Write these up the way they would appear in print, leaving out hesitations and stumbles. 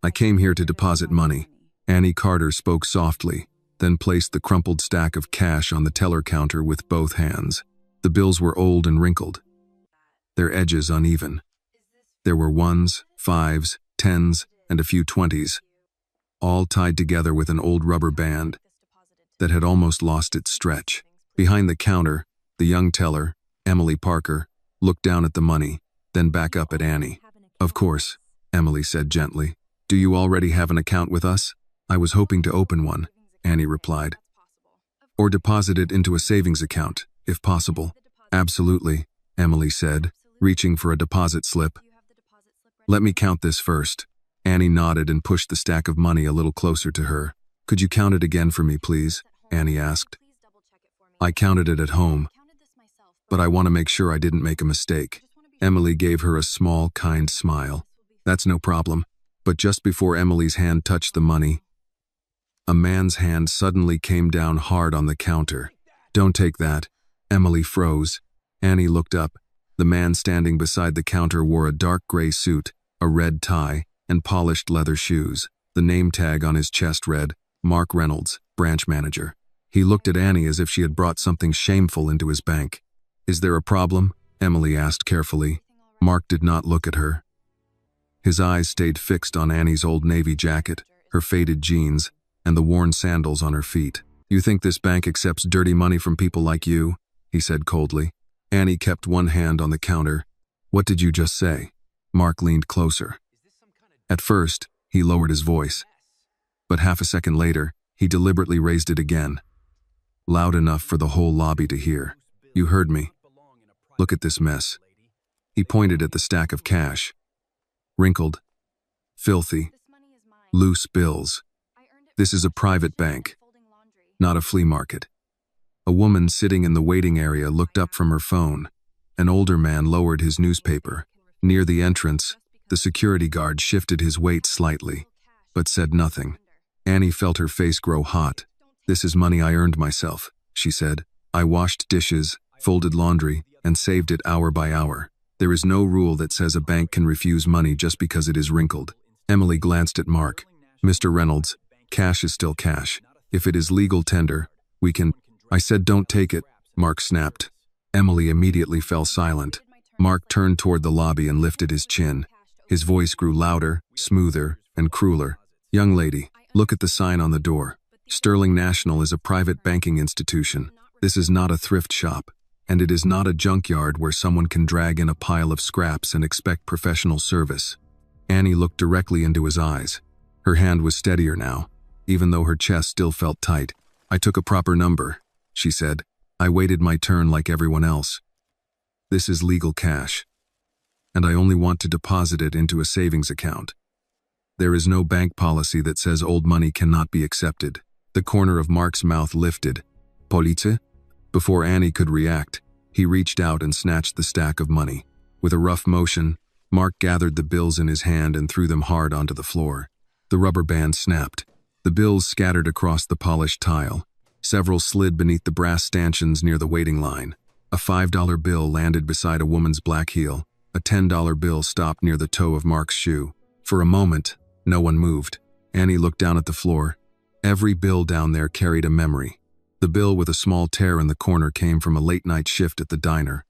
I came here to deposit money. Annie Carter spoke softly, then placed the crumpled stack of cash on the teller counter with both hands. The bills were old and wrinkled, their edges uneven. There were 1s, 5s, 10s, and a few 20s, all tied together with an old rubber band that had almost lost its stretch. Behind the counter, the young teller, Emily Parker, looked down at the money, then back up at Annie. "Of course," Emily said gently. "Do you already have an account with us?" "I was hoping to open one," Annie replied. "Or deposit it into a savings account, if possible." "Absolutely," Emily said, reaching for a deposit slip. "Let me count this first." Annie nodded and pushed the stack of money a little closer to her. "Could you count it again for me, please?" Annie asked. "I counted it at home, but I want to make sure I didn't make a mistake." Emily gave her a small, kind smile. "That's no problem." But just before Emily's hand touched the money, a man's hand suddenly came down hard on the counter. "Don't take that." Emily froze. Annie looked up. The man standing beside the counter wore a dark gray suit, a red tie, and polished leather shoes. The name tag on his chest read, "Mark Reynolds, branch manager." He looked at Annie as if she had brought something shameful into his bank. "Is there a problem?" Emily asked carefully. Mark did not look at her. His eyes stayed fixed on Annie's old navy jacket, her faded jeans, and the worn sandals on her feet. "You think this bank accepts dirty money from people like you?" he said coldly. Annie kept one hand on the counter. "What did you just say?" Mark leaned closer. At first, he lowered his voice, but half a second later, he deliberately raised it again, loud enough for the whole lobby to hear. "You heard me. Look at this mess." He pointed at the stack of cash. Wrinkled, filthy, loose bills. "This is a private bank, not a flea market." A woman sitting in the waiting area looked up from her phone. An older man lowered his newspaper. Near the entrance, the security guard shifted his weight slightly, but said nothing. Annie felt her face grow hot. "This is money I earned myself," she said. "I washed dishes, folded laundry, and saved it hour by hour. There is no rule that says a bank can refuse money just because it is wrinkled." Emily glanced at Mark. "Mr. Reynolds, cash is still cash. If it is legal tender, we can—" "I said don't take it," Mark snapped. Emily immediately fell silent. Mark turned toward the lobby and lifted his chin. His voice grew louder, smoother, and crueler. "Young lady, look at the sign on the door. Sterling National is a private banking institution. This is not a thrift shop, and it is not a junkyard where someone can drag in a pile of scraps and expect professional service." Annie looked directly into his eyes. Her hand was steadier now, even though her chest still felt tight. "I took a proper number," she said. "I waited my turn like everyone else. This is legal cash, and I only want to deposit it into a savings account. There is no bank policy that says old money cannot be accepted." The corner of Mark's mouth lifted. "Police?" Before Annie could react, he reached out and snatched the stack of money. With a rough motion, Mark gathered the bills in his hand and threw them hard onto the floor. The rubber band snapped. The bills scattered across the polished tile. Several slid beneath the brass stanchions near the waiting line. A $5 bill landed beside a woman's black heel. A $10 bill stopped near the toe of Mark's shoe. For a moment, no one moved. Annie looked down at the floor. Every bill down there carried a memory. The bill with a small tear in the corner came from a late-night shift at the diner,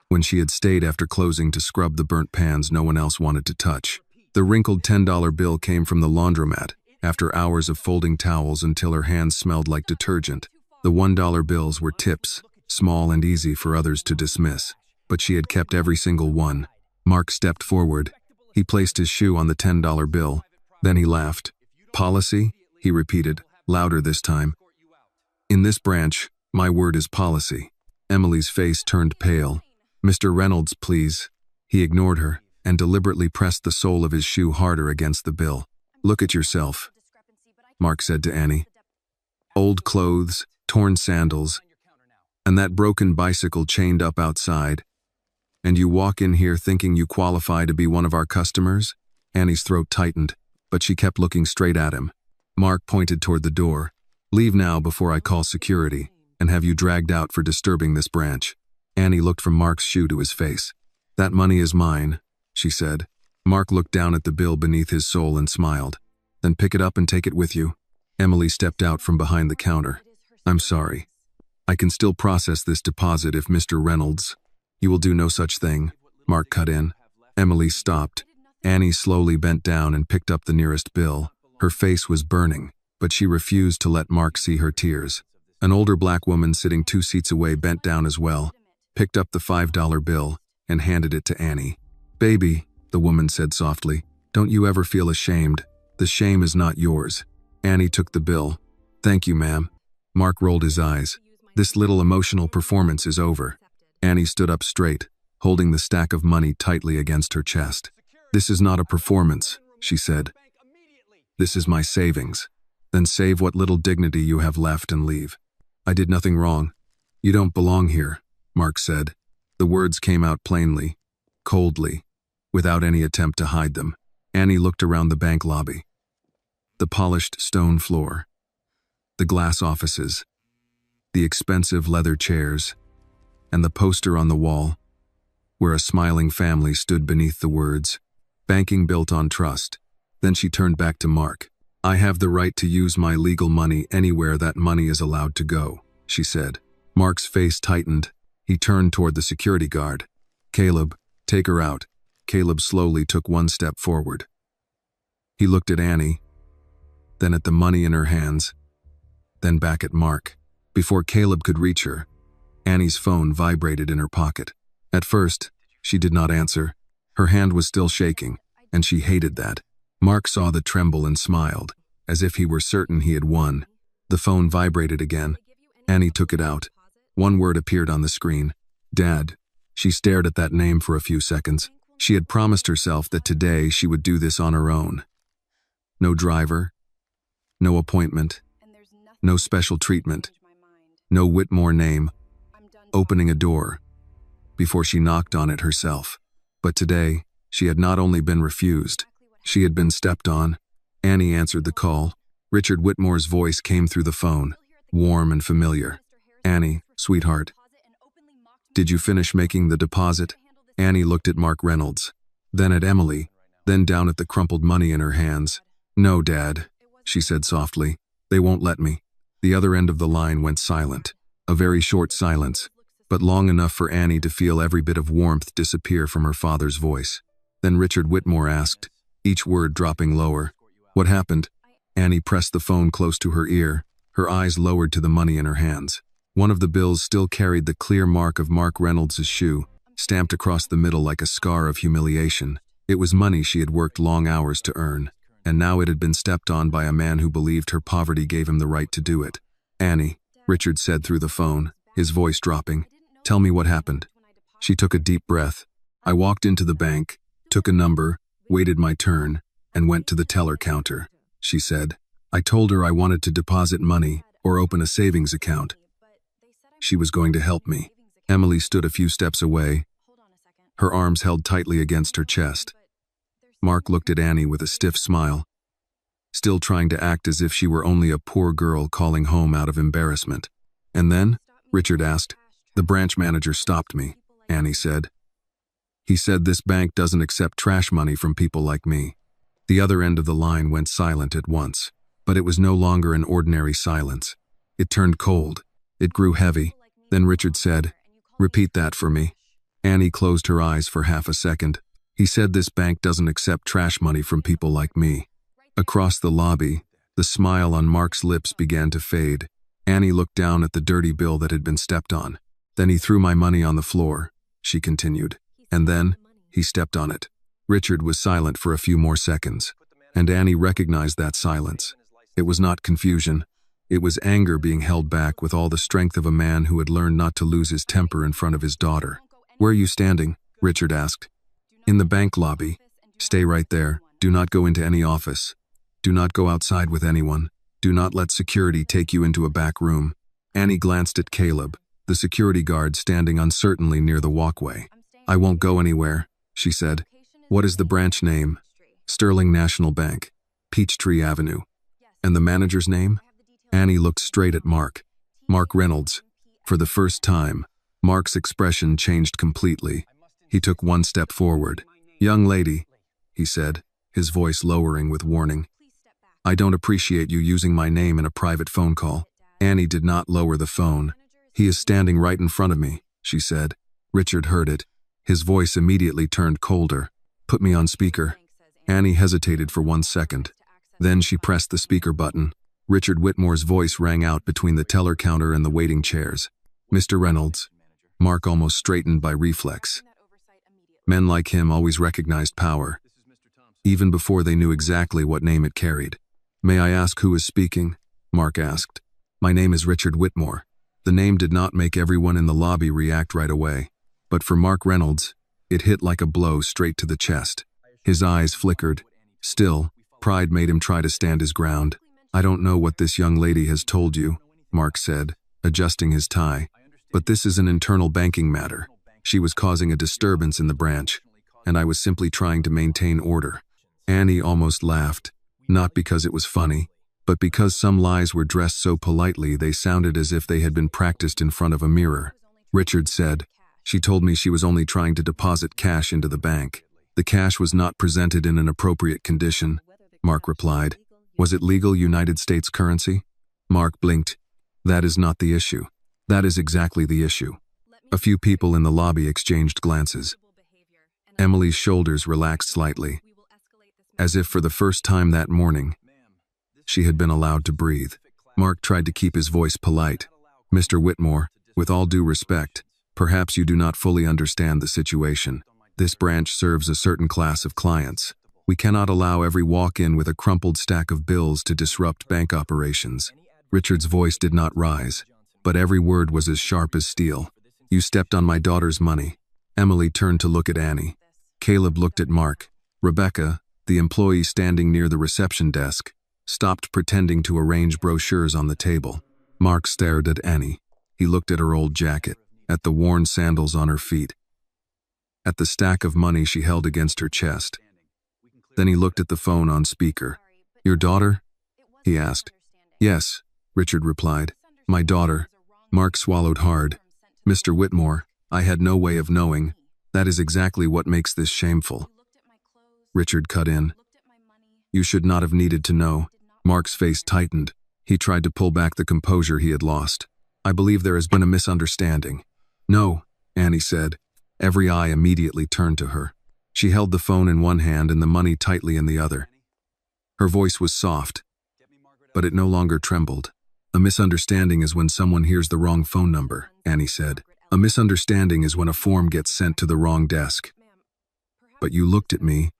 when she had stayed after closing to scrub the burnt pans no one else wanted to touch. The wrinkled $10 bill came from the laundromat, after hours of folding towels until her hands smelled like detergent. The $1 bills were tips, small and easy for others to dismiss, but she had kept every single one. Mark stepped forward. He placed his shoe on the $10 bill. Then he laughed. "Policy?" he repeated, louder this time. "In this branch, my word is policy." Emily's face turned pale. "Mr. Reynolds, please." He ignored her and deliberately pressed the sole of his shoe harder against the bill. "Look at yourself," Mark said to Annie. "Old clothes, torn sandals, and that broken bicycle chained up outside. And you walk in here thinking you qualify to be one of our customers?" Annie's throat tightened, but she kept looking straight at him. Mark pointed toward the door. "Leave now before I call security and have you dragged out for disturbing this branch." Annie looked from Mark's shoe to his face. "That money is mine," she said. Mark looked down at the bill beneath his soul and smiled. Then pick it up and take it with you. Emily stepped out from behind the counter. I'm sorry. I can still process this deposit if Mr. Reynolds. You will do no such thing, Mark cut in. Emily stopped. Annie slowly bent down and picked up the nearest bill. Her face was burning, but she refused to let Mark see her tears. An older black woman sitting 2 seats away bent down as well, picked up the $5 bill, and handed it to Annie. Baby, the woman said softly, don't you ever feel ashamed. The shame is not yours. Annie took the bill. Thank you, ma'am. Mark rolled his eyes. This little emotional performance is over. Annie stood up straight, holding the stack of money tightly against her chest. This is not a performance, she said. This is my savings. Then save what little dignity you have left and leave. I did nothing wrong. You don't belong here, Mark said. The words came out plainly, coldly, without any attempt to hide them. Annie looked around the bank lobby. The polished stone floor, the glass offices, the expensive leather chairs, and the poster on the wall, where a smiling family stood beneath the words, banking built on trust. Then she turned back to Mark. I have the right to use my legal money anywhere that money is allowed to go, she said. Mark's face tightened. He turned toward the security guard. Caleb, take her out. Caleb slowly took 1 step forward. He looked at Annie, then at the money in her hands, then back at Mark. Before Caleb could reach her, Annie's phone vibrated in her pocket. At first, she did not answer. Her hand was still shaking, and she hated that. Mark saw the tremble and smiled, as if he were certain he had won. The phone vibrated again. Annie took it out. 1 word appeared on the screen. Dad. She stared at that name for a few seconds. She had promised herself that today she would do this on her own. No driver, no appointment, no special treatment, no Whitmore name, opening a door, before she knocked on it herself. But today, she had not only been refused, she had been stepped on. Annie answered the call. Richard Whitmore's voice came through the phone, warm and familiar. Annie, sweetheart. Did you finish making the deposit? Annie looked at Mark Reynolds, then at Emily, then down at the crumpled money in her hands. No, Dad, she said softly. They won't let me. The other end of the line went silent. A very short silence, but long enough for Annie to feel every bit of warmth disappear from her father's voice. Then Richard Whitmore asked, each word dropping lower. What happened? Annie pressed the phone close to her ear, her eyes lowered to the money in her hands. One of the bills still carried the clear mark of Mark Reynolds' shoe, stamped across the middle like a scar of humiliation. It was money she had worked long hours to earn, and now it had been stepped on by a man who believed her poverty gave him the right to do it. Annie, Richard said through the phone, his voice dropping, tell me what happened. She took a deep breath. I walked into the bank, took a number, waited my turn, and went to the teller counter, she said. I told her I wanted to deposit money or open a savings account. She was going to help me. Emily stood a few steps away, her arms held tightly against her chest. Mark looked at Annie with a stiff smile, still trying to act as if she were only a poor girl calling home out of embarrassment. And then, Richard asked. The branch manager stopped me, Annie said. He said this bank doesn't accept trash money from people like me. The other end of the line went silent at once, but it was no longer an ordinary silence. It turned cold. It grew heavy. Then Richard said, repeat that for me. Annie closed her eyes for half a second. He said this bank doesn't accept trash money from people like me. Across the lobby, the smile on Mark's lips began to fade. Annie looked down at the dirty bill that had been stepped on. Then he threw my money on the floor, she continued. And then, he stepped on it. Richard was silent for a few more seconds, and Annie recognized that silence. It was not confusion. It was anger being held back with all the strength of a man who had learned not to lose his temper in front of his daughter. Where are you standing? Richard asked. In the bank lobby. Stay right there. Do not go into any office. Do not go outside with anyone. Do not let security take you into a back room. Annie glanced at Caleb, the security guard standing uncertainly near the walkway. I won't go anywhere, she said. What is the branch name? Sterling National Bank, Peachtree Avenue. And the manager's name? Annie looked straight at Mark. Mark Reynolds. For the first time, Mark's expression changed completely. He took 1 step forward. Young lady, he said, his voice lowering with warning. I don't appreciate you using my name in a private phone call. Annie did not lower the phone. He is standing right in front of me, she said. Richard heard it. His voice immediately turned colder. Put me on speaker. Annie hesitated for 1 second. Then she pressed the speaker button. Richard Whitmore's voice rang out between the teller counter and the waiting chairs. Mr. Reynolds. Mark almost straightened by reflex. Men like him always recognized power, even before they knew exactly what name it carried. May I ask who is speaking? Mark asked. My name is Richard Whitmore. The name did not make everyone in the lobby react right away, but for Mark Reynolds, it hit like a blow straight to the chest. His eyes flickered. Still, pride made him try to stand his ground. I don't know what this young lady has told you, Mark said, adjusting his tie, but this is an internal banking matter. She was causing a disturbance in the branch, and I was simply trying to maintain order. Annie almost laughed, not because it was funny, but because some lies were dressed so politely they sounded as if they had been practiced in front of a mirror. Richard said, She told me she was only trying to deposit cash into the bank. The cash was not presented in an appropriate condition, Mark replied. Was it legal United States currency? Mark blinked. That is not the issue. That is exactly the issue. A few people in the lobby exchanged glances. Emily's shoulders relaxed slightly, as if for the first time that morning, she had been allowed to breathe. Mark tried to keep his voice polite. Mr. Whitmore, with all due respect, perhaps you do not fully understand the situation. This branch serves a certain class of clients. We cannot allow every walk-in with a crumpled stack of bills to disrupt bank operations. Richard's voice did not rise, but every word was as sharp as steel. You stepped on my daughter's money. Emily turned to look at Annie. Caleb looked at Mark. Rebecca, the employee standing near the reception desk, stopped pretending to arrange brochures on the table. Mark stared at Annie. He looked at her old jacket, at the worn sandals on her feet, at the stack of money she held against her chest. Then he looked at the phone on speaker. Your daughter? He asked. Yes, Richard replied. My daughter. Mark swallowed hard. Mr. Whitmore, I had no way of knowing. That is exactly what makes this shameful. Richard cut in. You should not have needed to know. Mark's face tightened. He tried to pull back the composure he had lost. I believe there has been a misunderstanding. No, Annie said. Every eye immediately turned to her. She held the phone in one hand and the money tightly in the other. Her voice was soft, but it no longer trembled. A misunderstanding is when someone hears the wrong phone number, Annie said. A misunderstanding is when a form gets sent to the wrong desk. But you looked at me,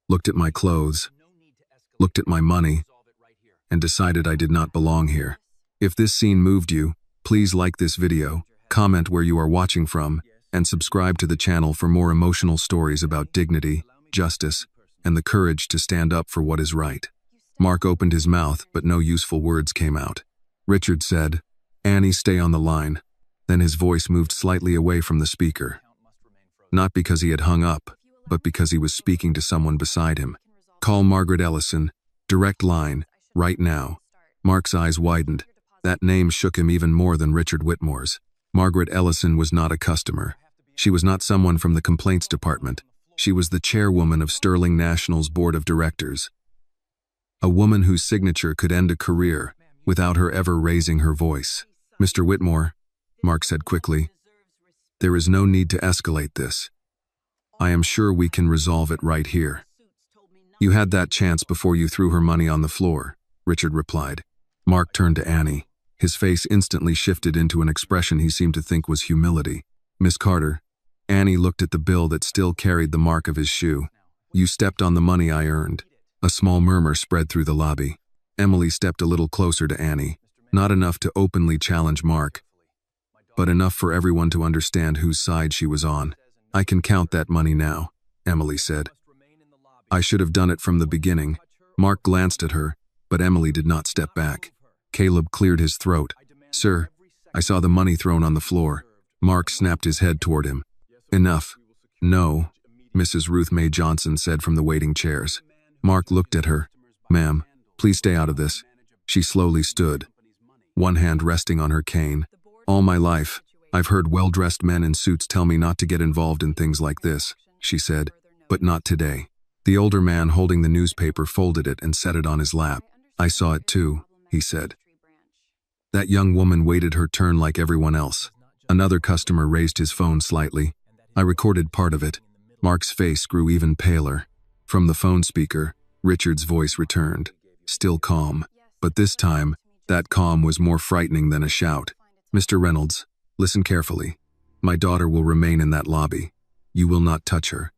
looked at my clothes, looked at my money, and decided I did not belong here. If this scene moved you, please like this video, comment where you are watching from, and subscribe to the channel for more emotional stories about dignity, justice, and the courage to stand up for what is right. Mark opened his mouth, but no useful words came out. Richard said, Annie, stay on the line. Then his voice moved slightly away from the speaker. Not because he had hung up, but because he was speaking to someone beside him. Call Margaret Ellison, direct line, right now. Mark's eyes widened. That name shook him even more than Richard Whitmore's. Margaret Ellison was not a customer. She was not someone from the complaints department. She was the chairwoman of Sterling National's board of directors. A woman whose signature could end a career without her ever raising her voice. Mr. Whitmore, Mark said quickly, there is no need to escalate this. I am sure we can resolve it right here. You had that chance before you threw her money on the floor, Richard replied. Mark turned to Annie. His face instantly shifted into an expression he seemed to think was humility. Miss Carter, Annie looked at the bill that still carried the mark of his shoe. You stepped on the money I earned. A small murmur spread through the lobby. Emily stepped a little closer to Annie, not enough to openly challenge Mark, but enough for everyone to understand whose side she was on. I can count that money now, Emily said. I should have done it from the beginning. Mark glanced at her, but Emily did not step back. Caleb cleared his throat. Sir, I saw the money thrown on the floor. Mark snapped his head toward him. Enough. No, Mrs. Ruth Mae Johnson said from the waiting chairs. Mark looked at her. Ma'am, please stay out of this. She slowly stood, one hand resting on her cane. All my life, I've heard well-dressed men in suits tell me not to get involved in things like this, she said, but not today. The older man holding the newspaper folded it and set it on his lap. "I saw it too," he said. That young woman waited her turn like everyone else. Another customer raised his phone slightly. I recorded part of it. Mark's face grew even paler. From the phone speaker, Richard's voice returned, still calm. But this time, that calm was more frightening than a shout. "Mr. Reynolds, listen carefully. My daughter will remain in that lobby. You will not touch her.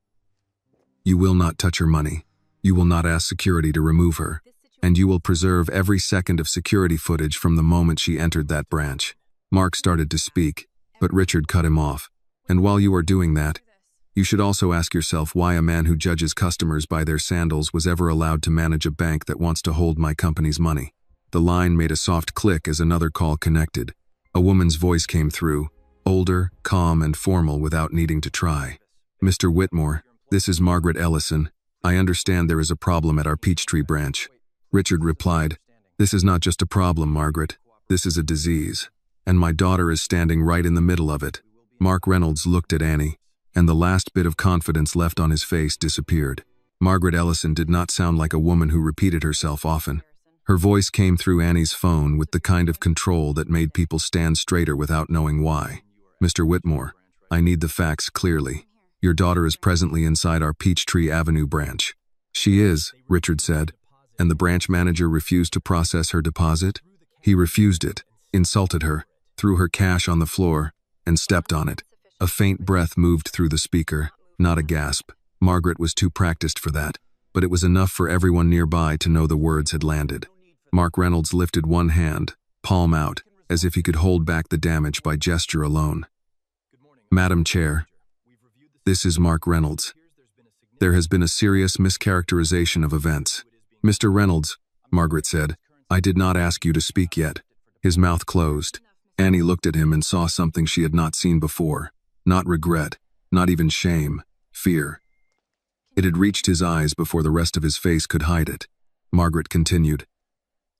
You will not touch her money. You will not ask security to remove her. And you will preserve every second of security footage from the moment she entered that branch." Mark started to speak, but Richard cut him off. "And while you are doing that, you should also ask yourself why a man who judges customers by their sandals was ever allowed to manage a bank that wants to hold my company's money." The line made a soft click as another call connected. A woman's voice came through, older, calm, and formal without needing to try. "Mr. Whitmore, this is Margaret Ellison. I understand there is a problem at our Peachtree branch." Richard replied, "This is not just a problem, Margaret. This is a disease. And my daughter is standing right in the middle of it." Mark Reynolds looked at Annie, and the last bit of confidence left on his face disappeared. Margaret Ellison did not sound like a woman who repeated herself often. Her voice came through Annie's phone with the kind of control that made people stand straighter without knowing why. "Mr. Whitmore, I need the facts clearly. Your daughter is presently inside our Peachtree Avenue branch." "She is," Richard said. "And the branch manager refused to process her deposit?" "He refused it, insulted her, threw her cash on the floor, and stepped on it." A faint breath moved through the speaker, not a gasp. Margaret was too practiced for that, but it was enough for everyone nearby to know the words had landed. Mark Reynolds lifted one hand, palm out, as if he could hold back the damage by gesture alone. "Madam Chair, this is Mark Reynolds. There has been a serious mischaracterization of events." "Mr. Reynolds," Margaret said, "I did not ask you to speak yet." His mouth closed. Annie looked at him and saw something she had not seen before. Not regret, not even shame, fear. It had reached his eyes before the rest of his face could hide it. Margaret continued,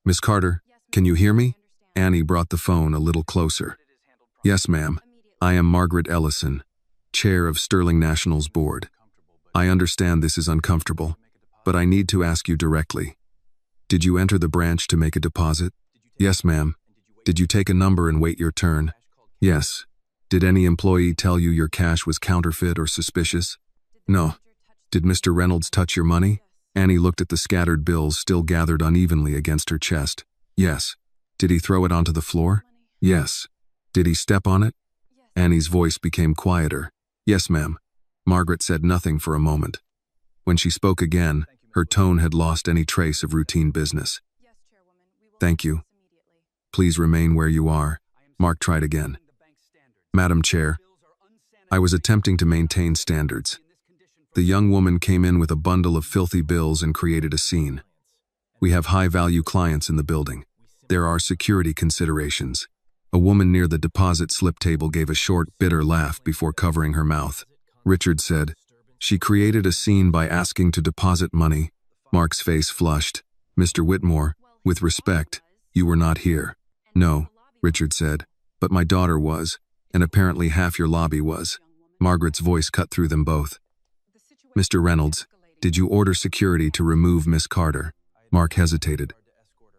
"Miss Carter, can you hear me?" Annie brought the phone a little closer. "Yes, ma'am. I am Margaret Ellison, Chair of Sterling National's board. I understand this is uncomfortable, but I need to ask you directly. Did you enter the branch to make a deposit?" "Yes, ma'am." "Did you take a number and wait your turn?" "Yes." "Did any employee tell you your cash was counterfeit or suspicious?" "No." "Did Mr. Reynolds touch your money?" Annie looked at the scattered bills still gathered unevenly against her chest. "Yes." "Did he throw it onto the floor?" "Yes." "Did he step on it?" Annie's voice became quieter. "Yes, ma'am." Margaret said nothing for a moment. When she spoke again, her tone had lost any trace of routine business. "Thank you. Please remain where you are." Mark tried again. "Madam Chair, I was attempting to maintain standards. The young woman came in with a bundle of filthy bills and created a scene. We have high-value clients in the building. There are security considerations." A woman near the deposit slip table gave a short, bitter laugh before covering her mouth. Richard said, "She created a scene by asking to deposit money." Mark's face flushed. "Mr. Whitmore, with respect, you were not here." "No," Richard said, "but my daughter was, and apparently half your lobby was." Margaret's voice cut through them both. "Mr. Reynolds, did you order security to remove Miss Carter?" Mark hesitated.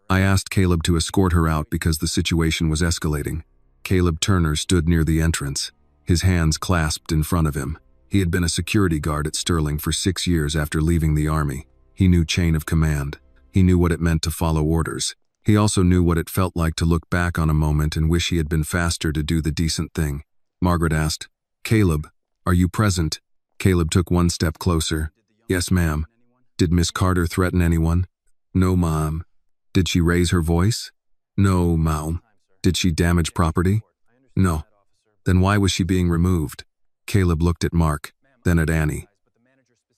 "I asked Caleb to escort her out because the situation was escalating." Caleb Turner stood near the entrance, his hands clasped in front of him. He had been a security guard at Sterling for 6 years after leaving the Army. He knew chain of command. He knew what it meant to follow orders. He also knew what it felt like to look back on a moment and wish he had been faster to do the decent thing. Margaret asked, "Caleb, are you present?" Caleb took one step closer. "Yes, ma'am." "Did Miss Carter threaten anyone?" "No, ma'am." "Did she raise her voice?" "No, ma'am." "Did she damage property?" "No." "Then why was she being removed?" Caleb looked at Mark, then at Annie.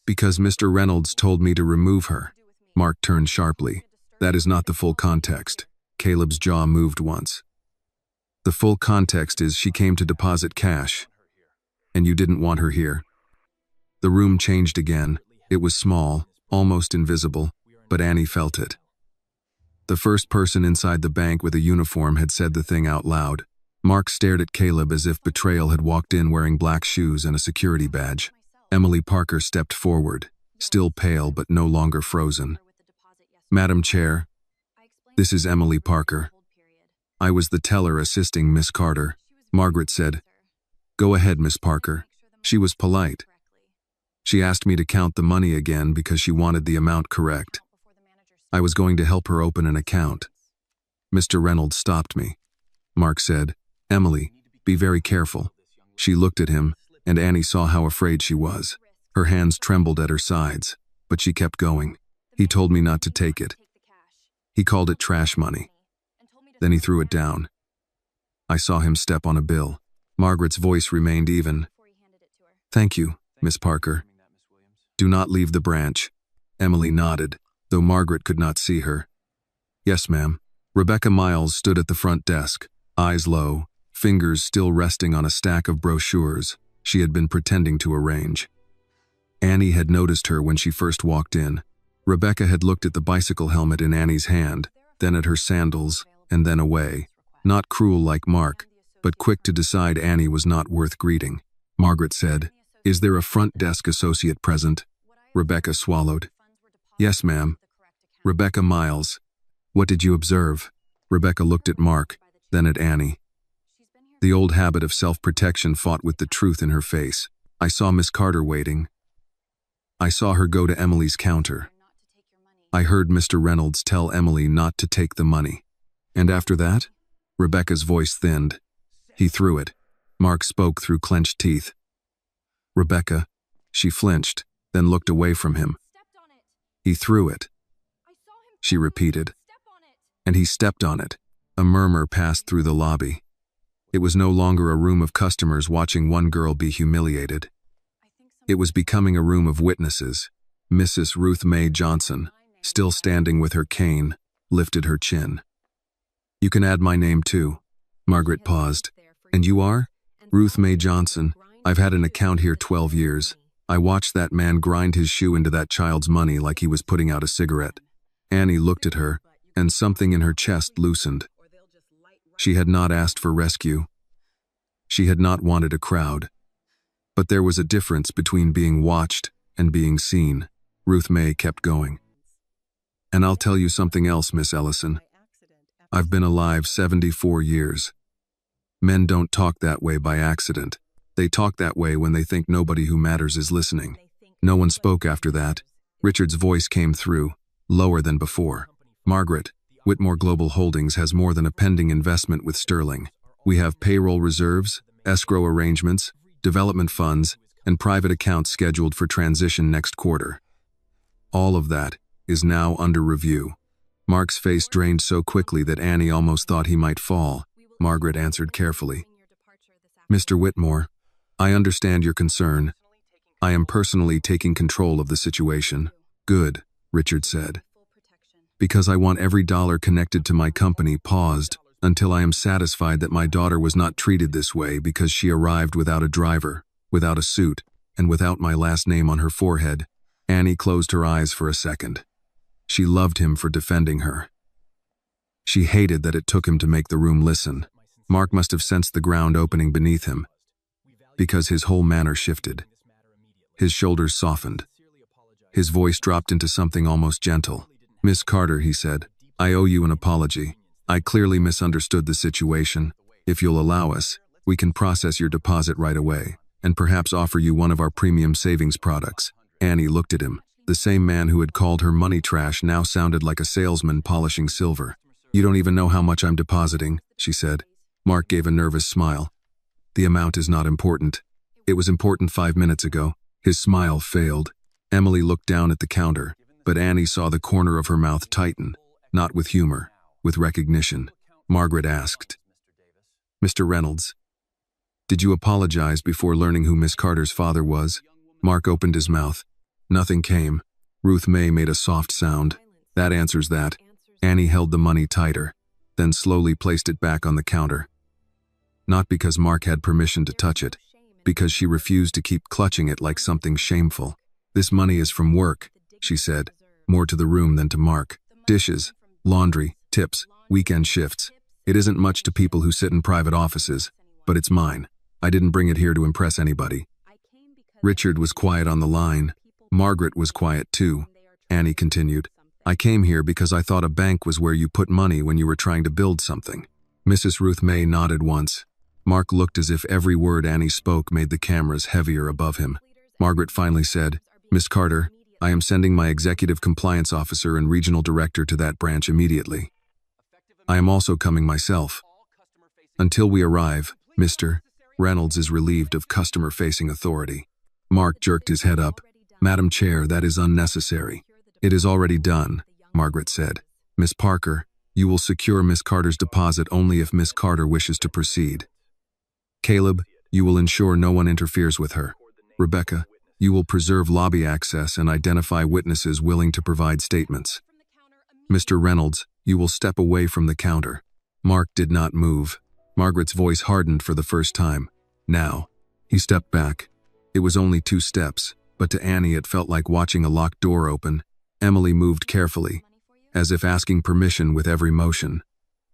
"Because Mr. Reynolds told me to remove her." Mark turned sharply. "That is not the full context." Caleb's jaw moved once. "The full context is she came to deposit cash, and you didn't want her here." The room changed again. It was small, almost invisible, but Annie felt it. The first person inside the bank with a uniform had said the thing out loud. Mark stared at Caleb as if betrayal had walked in wearing black shoes and a security badge. Emily Parker stepped forward. still pale but no longer frozen. "Madam Chair, this is Emily Parker. I was the teller assisting Miss Carter," Margaret said. "Go ahead, Miss Parker." She was polite. She asked me to count the money again because she wanted the amount correct. I was going to help her open an account. Mr. Reynolds stopped me. Mark said, "Emily, be very careful." She looked at him, and Annie saw how afraid she was. Her hands trembled at her sides, but she kept going. "He told me not to take it. He called it trash money. Then he threw it down. I saw him step on a bill." Margaret's voice remained even. "Thank you, Miss Parker. Do not leave the branch." Emily nodded, though Margaret could not see her. "Yes, ma'am." Rebecca Miles stood at the front desk, eyes low, fingers still resting on a stack of brochures she had been pretending to arrange. Annie had noticed her when she first walked in. Rebecca had looked at the bicycle helmet in Annie's hand, then at her sandals, and then away. Not cruel like Mark, but quick to decide Annie was not worth greeting. Margaret said, "Is there a front desk associate present?" Rebecca swallowed. "Yes, ma'am. Rebecca Miles. What did you observe?" Rebecca looked at Mark, then at Annie. The old habit of self-protection fought with the truth in her face. "I saw Miss Carter waiting. I saw her go to Emily's counter. I heard Mr. Reynolds tell Emily not to take the money. And after that?" Rebecca's voice thinned. "He threw it." Mark spoke through clenched teeth. "Rebecca," she flinched, then looked away from him. "He threw it," she repeated. "And he stepped on it." A murmur passed through the lobby. It was no longer a room of customers watching one girl be humiliated. It was becoming a room of witnesses. Mrs. Ruth Mae Johnson, still standing with her cane, lifted her chin. "You can add my name too." Margaret paused. "And you are?" "Ruth Mae Johnson. I've had an account here 12 years. I watched that man grind his shoe into that child's money like he was putting out a cigarette." Annie looked at her, and something in her chest loosened. She had not asked for rescue. She had not wanted a crowd. But there was a difference between being watched and being seen. Ruth Mae kept going. "And I'll tell you something else, Miss Ellison. I've been alive 74 years. Men don't talk that way by accident. They talk that way when they think nobody who matters is listening." No one spoke after that. Richard's voice came through, lower than before. "Margaret, Whitmore Global Holdings has more than a pending investment with Sterling. We have payroll reserves, escrow arrangements, development funds, and private accounts scheduled for transition next quarter. All of that is now under review." Mark's face drained so quickly that Annie almost thought he might fall. Margaret answered carefully. "Mr. Whitmore, I understand your concern. I am personally taking control of the situation." "Good," Richard said. "Because I want every dollar connected to my company paused until I am satisfied that my daughter was not treated this way because she arrived without a driver, without a suit, and without my last name on her forehead." Annie closed her eyes for a second. She loved him for defending her. She hated that it took him to make the room listen. Mark must have sensed the ground opening beneath him, because his whole manner shifted. His shoulders softened. His voice dropped into something almost gentle. "Miss Carter," he said, "I owe you an apology. I clearly misunderstood the situation. If you'll allow us, we can process your deposit right away, and perhaps offer you one of our premium savings products." Annie looked at him. The same man who had called her money trash now sounded like a salesman polishing silver. "You don't even know how much I'm depositing," she said. Mark gave a nervous smile. "The amount is not important. It was important 5 minutes ago." His smile failed. Emily looked down at the counter, but Annie saw the corner of her mouth tighten, not with humor, with recognition. Margaret asked, "Mr. Reynolds, did you apologize before learning who Miss Carter's father was?" Mark opened his mouth. Nothing came. Ruth Mae made a soft sound. "That answers that." Annie held the money tighter, then slowly placed it back on the counter. Not because Mark had permission to touch it, because she refused to keep clutching it like something shameful. "This money is from work," she said, more to the room than to Mark. "Dishes, laundry, tips, weekend shifts. It isn't much to people who sit in private offices, but it's mine. I didn't bring it here to impress anybody." Richard was quiet on the line. Margaret was quiet too. Annie continued, I came here because I thought a bank was where you put money when you were trying to build something. Mrs. Ruth May nodded once. Mark looked as if every word Annie spoke made the cameras heavier above him. Margaret finally said, Miss Carter, I am sending my executive compliance officer and regional director to that branch immediately. I am also coming myself. Until we arrive, Mr. Reynolds is relieved of customer-facing authority. Mark jerked his head up. Madam Chair, that is unnecessary. It is already done, Margaret said. Miss Parker, you will secure Miss Carter's deposit only if Miss Carter wishes to proceed. Caleb, you will ensure no one interferes with her. Rebecca, you will preserve lobby access and identify witnesses willing to provide statements. Mr. Reynolds, you will step away from the counter. Mark did not move. Margaret's voice hardened for the first time. Now. He stepped back. It was only 2 steps, but to Annie it felt like watching a locked door open. Emily moved carefully, as if asking permission with every motion.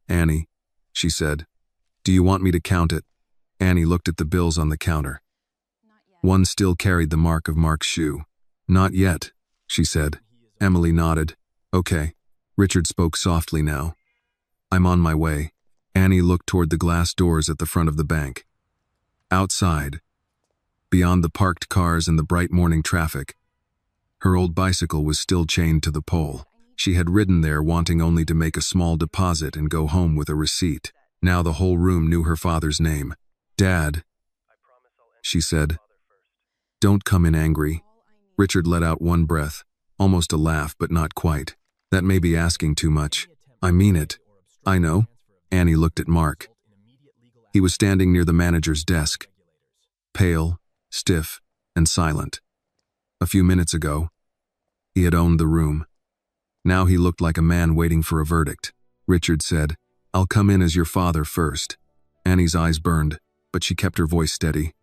Annie, she said, do you want me to count it? Annie looked at the bills on the counter. One still carried the mark of Mark's shoe. Not yet, she said. Emily nodded. Okay. Richard spoke softly now. I'm on my way. Annie looked toward the glass doors at the front of the bank. Outside, beyond the parked cars and the bright morning traffic, her old bicycle was still chained to the pole. She had ridden there wanting only to make a small deposit and go home with a receipt. Now the whole room knew her father's name. Dad, she said. Don't come in angry. Richard let out one breath, almost a laugh, but not quite. That may be asking too much. I mean it. I know. Annie looked at Mark. He was standing near the manager's desk, pale, stiff, and silent. A few minutes ago, he had owned the room. Now he looked like a man waiting for a verdict. Richard said, I'll come in as your father first. Annie's eyes burned, but she kept her voice steady.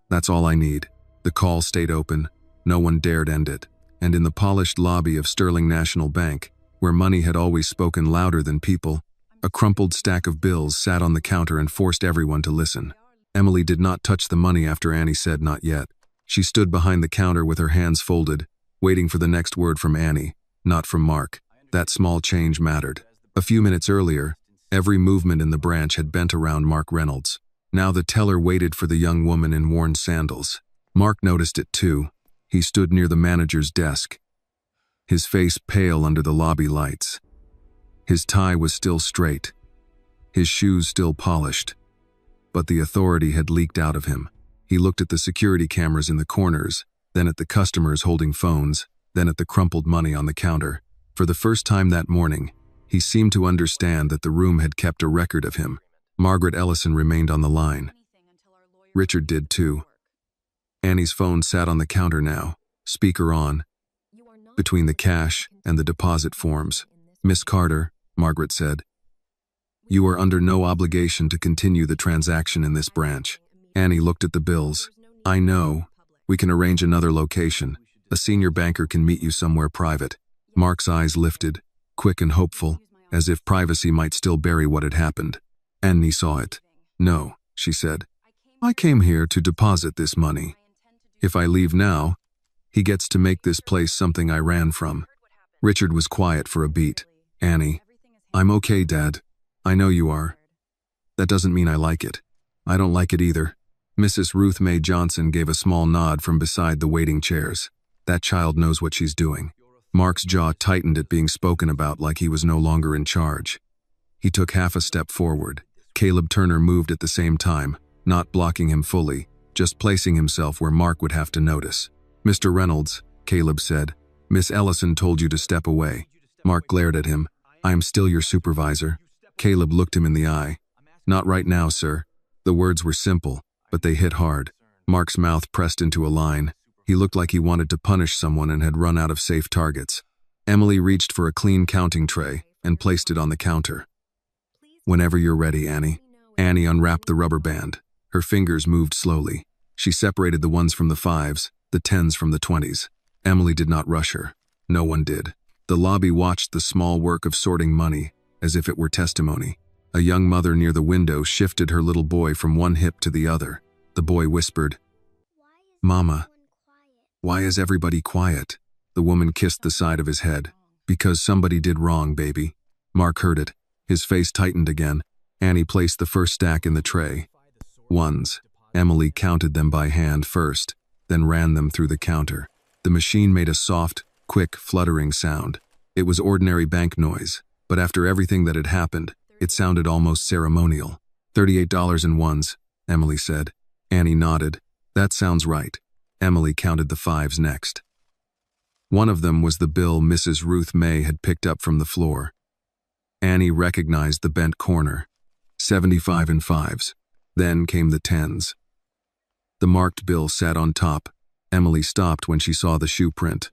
That's all I need. The call stayed open. No one dared end it. And in the polished lobby of Sterling National Bank, where money had always spoken louder than people, a crumpled stack of bills sat on the counter and forced everyone to listen. Emily did not touch the money after Annie said not yet. She stood behind the counter with her hands folded, waiting for the next word from Annie, not from Mark. That small change mattered. A few minutes earlier, every movement in the branch had bent around Mark Reynolds. Now the teller waited for the young woman in worn sandals. Mark noticed it too. He stood near the manager's desk, his face pale under the lobby lights. His tie was still straight, his shoes still polished, but the authority had leaked out of him. He looked at the security cameras in the corners, then at the customers holding phones, then at the crumpled money on the counter. For the first time that morning, he seemed to understand that the room had kept a record of him. Margaret Ellison remained on the line. Richard did too. Annie's phone sat on the counter now, speaker on, between the cash and the deposit forms. Miss Carter, Margaret said, you are under no obligation to continue the transaction in this branch. Annie looked at the bills. I know. We can arrange another location. A senior banker can meet you somewhere private. Mark's eyes lifted, quick and hopeful, as if privacy might still bury what had happened. Annie saw it. No, she said. I came here to deposit this money. If I leave now, he gets to make this place something I ran from. Richard was quiet for a beat. Annie, I'm okay, Dad. I know you are. That doesn't mean I like it. I don't like it either. Mrs. Ruth May Johnson gave a small nod from beside the waiting chairs. That child knows what she's doing. Mark's jaw tightened at being spoken about like he was no longer in charge. He took half a step forward. Caleb Turner moved at the same time, not blocking him fully, just placing himself where Mark would have to notice. Mr. Reynolds, Caleb said, Miss Ellison told you to step away. Mark glared at him. I am still your supervisor. Caleb looked him in the eye. Not right now, sir. The words were simple, but they hit hard. Mark's mouth pressed into a line. He looked like he wanted to punish someone and had run out of safe targets. Emily reached for a clean counting tray and placed it on the counter. Whenever you're ready, Annie. Annie unwrapped the rubber band. Her fingers moved slowly. She separated the ones from the 5s, the 10s from the 20s. Emily did not rush her. No one did. The lobby watched the small work of sorting money, as if it were testimony. A young mother near the window shifted her little boy from one hip to the other. The boy whispered, Mama, Why is everybody quiet? The woman kissed the side of his head. Because somebody did wrong, baby. Mark heard it. His face tightened again. Annie placed the first stack in the tray. Ones. Emily counted them by hand first, then ran them through the counter. The machine made a soft, quick, fluttering sound. It was ordinary bank noise, but after everything that had happened, it sounded almost ceremonial. $38 in ones, Emily said. Annie nodded. That sounds right. Emily counted the fives next. One of them was the bill Mrs. Ruth May had picked up from the floor. Annie recognized the bent corner. 75 in fives. Then came the tens. The marked bill sat on top. Emily stopped when she saw the shoe print.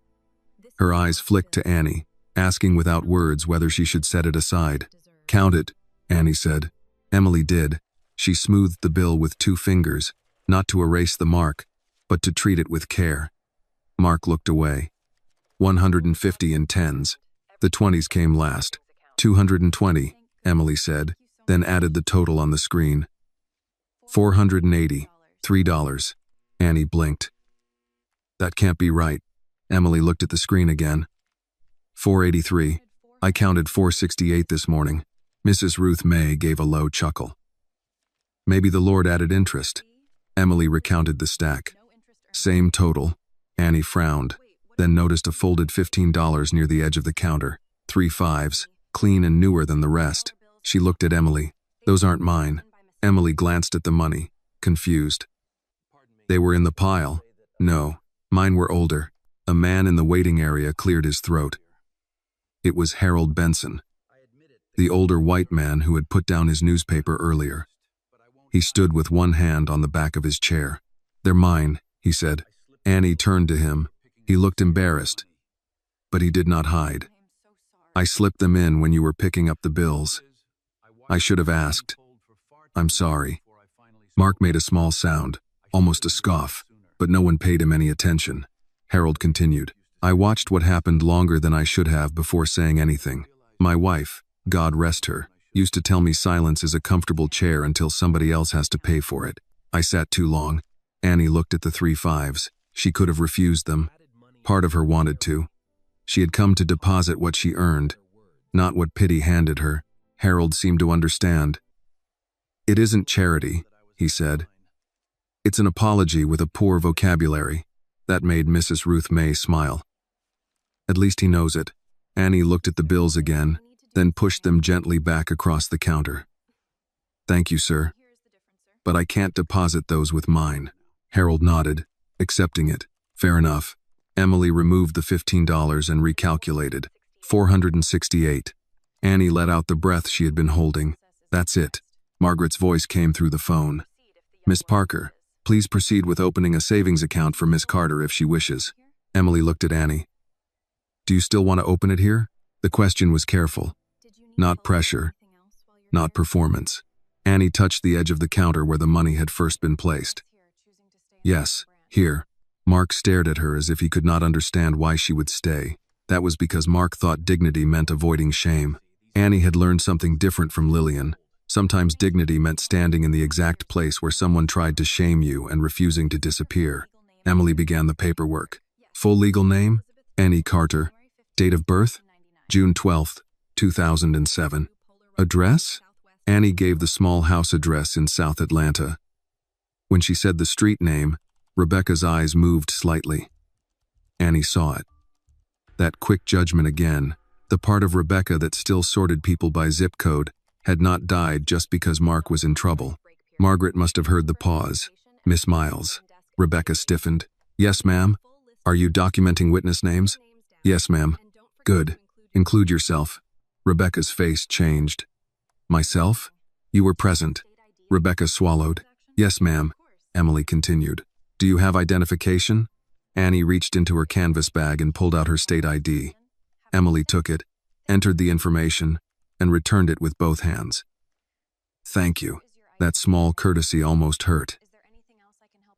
Her eyes flicked to Annie, asking without words whether she should set it aside. Count it, Annie said. Emily did. She smoothed the bill with 2 fingers, not to erase the mark, but to treat it with care. Mark looked away. 150 in tens. The 20s came last. 220, Emily said, then added the total on the screen. 480, $3. Annie blinked. That can't be right. Emily looked at the screen again. 483. I counted 468 this morning. Mrs. Ruth May gave a low chuckle. Maybe the Lord added interest. Emily recounted the stack. Same total. Annie frowned, then noticed a folded $15 near the edge of the counter. 3 fives, clean and newer than the rest. She looked at Emily. Those aren't mine. Emily glanced at the money, confused. They were in the pile. No, mine were older. A man in the waiting area cleared his throat. It was Harold Benson, the older white man who had put down his newspaper earlier. He stood with one hand on the back of his chair. They're mine, he said. Annie turned to him. He looked embarrassed, but he did not hide. I slipped them in when you were picking up the bills. I should have asked. I'm sorry. Mark made a small sound, almost a scoff, but no one paid him any attention. Harold continued. I watched what happened longer than I should have before saying anything. My wife, God rest her, used to tell me silence is a comfortable chair until somebody else has to pay for it. I sat too long. Annie looked at the 3 fives. She could have refused them. Part of her wanted to. She had come to deposit what she earned, not what pity handed her. Harold seemed to understand. It isn't charity, he said. It's an apology with a poor vocabulary. That made Mrs. Ruth May smile. At least he knows it. Annie looked at the bills again, then pushed them gently back across the counter. Thank you, sir. But I can't deposit those with mine. Harold nodded, accepting it. Fair enough. Emily removed the $15 and recalculated. 468. Annie let out the breath she had been holding. That's it. Margaret's voice came through the phone. Miss Parker, please proceed with opening a savings account for Miss Carter if she wishes. Emily looked at Annie. Do you still want to open it here? The question was careful. Not pressure, not performance. Annie touched the edge of the counter where the money had first been placed. Yes, here. Mark stared at her as if he could not understand why she would stay. That was because Mark thought dignity meant avoiding shame. Annie had learned something different from Lillian. Sometimes dignity meant standing in the exact place where someone tried to shame you and refusing to disappear. Emily began the paperwork. Full legal name? Annie Carter. Date of birth? June 12th, 2007. Address? Annie gave the small house address in South Atlanta. When she said the street name, Rebecca's eyes moved slightly. Annie saw it. That quick judgment again, the part of Rebecca that still sorted people by zip code, had not died just because Mark was in trouble. Margaret must have heard the pause. Miss Miles. Rebecca stiffened. Yes, ma'am. Are you documenting witness names? Yes, ma'am. Good. Include yourself. Rebecca's face changed. Myself? You were present. Rebecca swallowed. Yes, ma'am. Emily continued. Do you have identification? Annie reached into her canvas bag and pulled out her state ID. Emily took it, entered the information, and returned it with both hands. Thank you. That small courtesy almost hurt.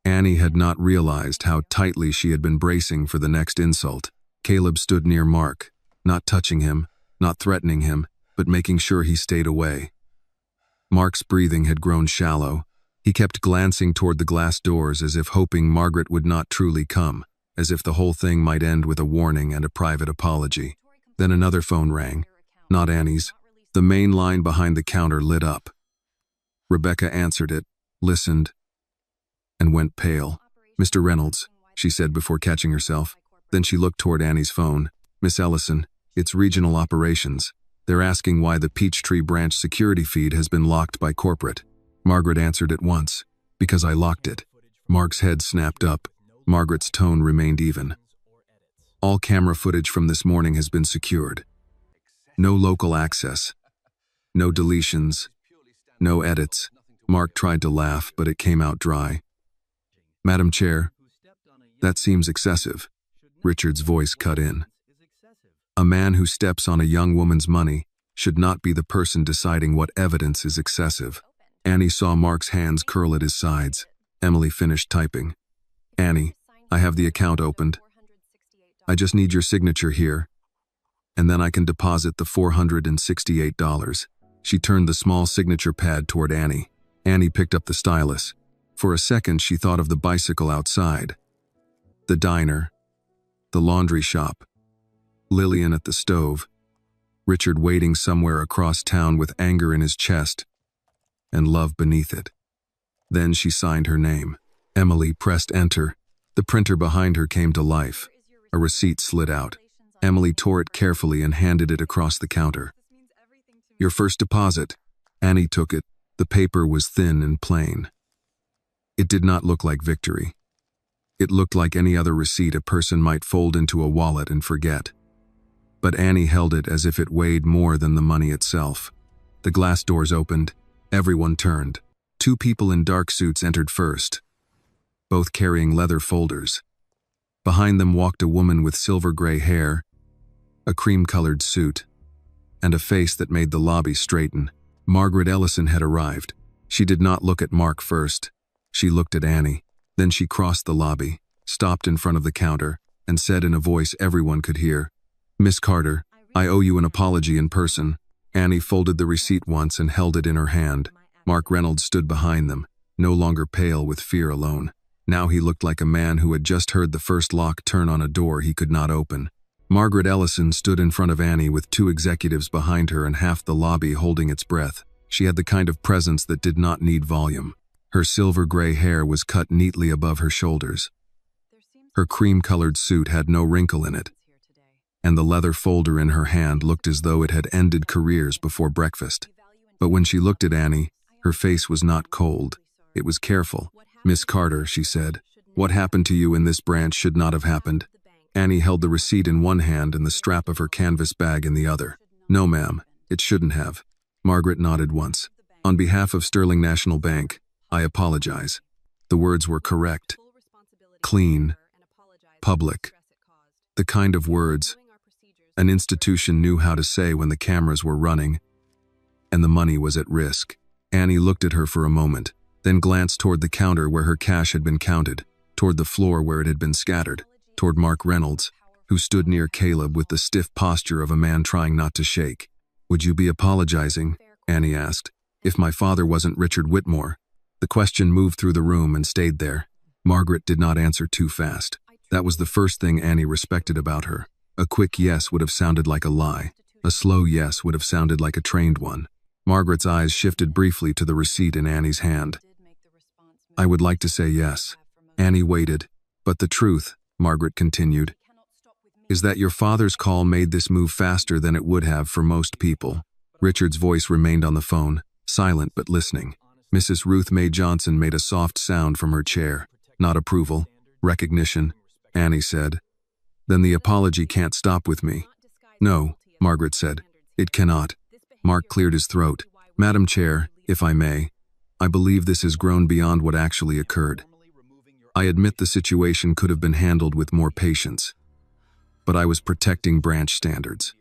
Annie had not realized how tightly she had been bracing for the next insult. Caleb stood near Mark, not touching him, not threatening him, but making sure he stayed away. Mark's breathing had grown shallow. He kept glancing toward the glass doors as if hoping Margaret would not truly come. as if the whole thing might end with a warning and a private apology. Then another phone rang. Not Annie's. The main line behind the counter lit up. Rebecca answered it, listened, and went pale. "Mr. Reynolds," she said before catching herself. Then she looked toward Annie's phone. "Miss Ellison, it's regional operations. They're asking why the Peachtree branch security feed has been locked by corporate." Margaret answered at once. "Because I locked it." Mark's head snapped up. Margaret's tone remained even. "All camera footage from this morning has been secured. No local access. No deletions. No edits." Mark tried to laugh, but it came out dry. "Madam Chair, that seems excessive." Richard's voice cut in. "A man who steps on a young woman's money should not be the person deciding what evidence is excessive." Annie saw Mark's hands curl at his sides. Emily finished typing. "Annie, I have the account opened. I just need your signature here, and then I can deposit the $468. She turned the small signature pad toward Annie. Annie picked up the stylus. For a second, she thought of the bicycle outside, the diner, the laundry shop, Lillian at the stove, Richard waiting somewhere across town with anger in his chest and love beneath it. Then she signed her name. Emily pressed enter. The printer behind her came to life. A receipt slid out. Emily tore it carefully and handed it across the counter. "Your first deposit." Annie took it. The paper was thin and plain. It did not look like victory. It looked like any other receipt a person might fold into a wallet and forget. But Annie held it as if it weighed more than the money itself. The glass doors opened. Everyone turned. Two people in dark suits entered first, both carrying leather folders. Behind them walked a woman with silver-gray hair, a cream-colored suit, and a face that made the lobby straighten. Margaret Ellison had arrived. She did not look at Mark first. She looked at Annie. Then she crossed the lobby, stopped in front of the counter, and said in a voice everyone could hear, "Miss Carter, I owe you an apology in person." Annie folded the receipt once and held it in her hand. Mark Reynolds stood behind them, no longer pale with fear alone. Now he looked like a man who had just heard the first lock turn on a door he could not open. Margaret Ellison stood in front of Annie with two executives behind her and half the lobby holding its breath. She had the kind of presence that did not need volume. Her silver-gray hair was cut neatly above her shoulders. Her cream-colored suit had no wrinkle in it, and the leather folder in her hand looked as though it had ended careers before breakfast. But when she looked at Annie, her face was not cold. It was careful. "Miss Carter," she said, "what happened to you in this branch should not have happened." Annie held the receipt in one hand and the strap of her canvas bag in the other. "No, ma'am, it shouldn't have." Margaret nodded once. "On behalf of Sterling National Bank, I apologize." The words were correct, clean, public. The kind of words an institution knew how to say when the cameras were running and the money was at risk. Annie looked at her for a moment, then glanced toward the counter where her cash had been counted, toward the floor where it had been scattered, toward Mark Reynolds, who stood near Caleb with the stiff posture of a man trying not to shake. "Would you be apologizing?" Annie asked. "If my father wasn't Richard Whitmore." The question moved through the room and stayed there. Margaret did not answer too fast. That was the first thing Annie respected about her. A quick yes would have sounded like a lie. A slow yes would have sounded like a trained one. Margaret's eyes shifted briefly to the receipt in Annie's hand. "I would like to say yes." Annie waited. "But the truth," Margaret continued, "is that your father's call made this move faster than it would have for most people." Richard's voice remained on the phone, silent but listening. Mrs. Ruth Mae Johnson made a soft sound from her chair. "Not approval, recognition," Annie said. "Then the apology can't stop with me." "No," Margaret said. "It cannot." Mark cleared his throat. "Madam Chair, if I may, I believe this has grown beyond what actually occurred. I admit the situation could have been handled with more patience, but I was protecting branch standards."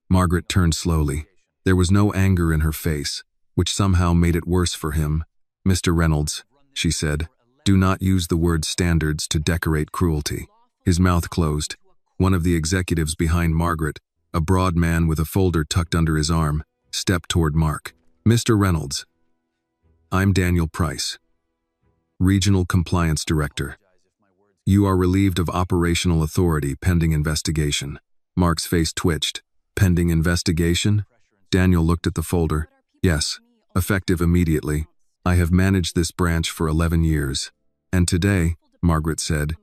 Margaret turned slowly. There was no anger in her face, which somehow made it worse for him. "Mr. Reynolds," she said, "do not use the word standards to decorate cruelty." His mouth closed. One of the executives behind Margaret, a broad man with a folder tucked under his arm, stepped toward Mark. "Mr. Reynolds, I'm Daniel Price, Regional Compliance Director. You are relieved of operational authority pending investigation. Mark's face twitched. Pending investigation? Daniel looked at the folder. Yes, effective immediately. I have managed this branch for 11 years. And today, Margaret said,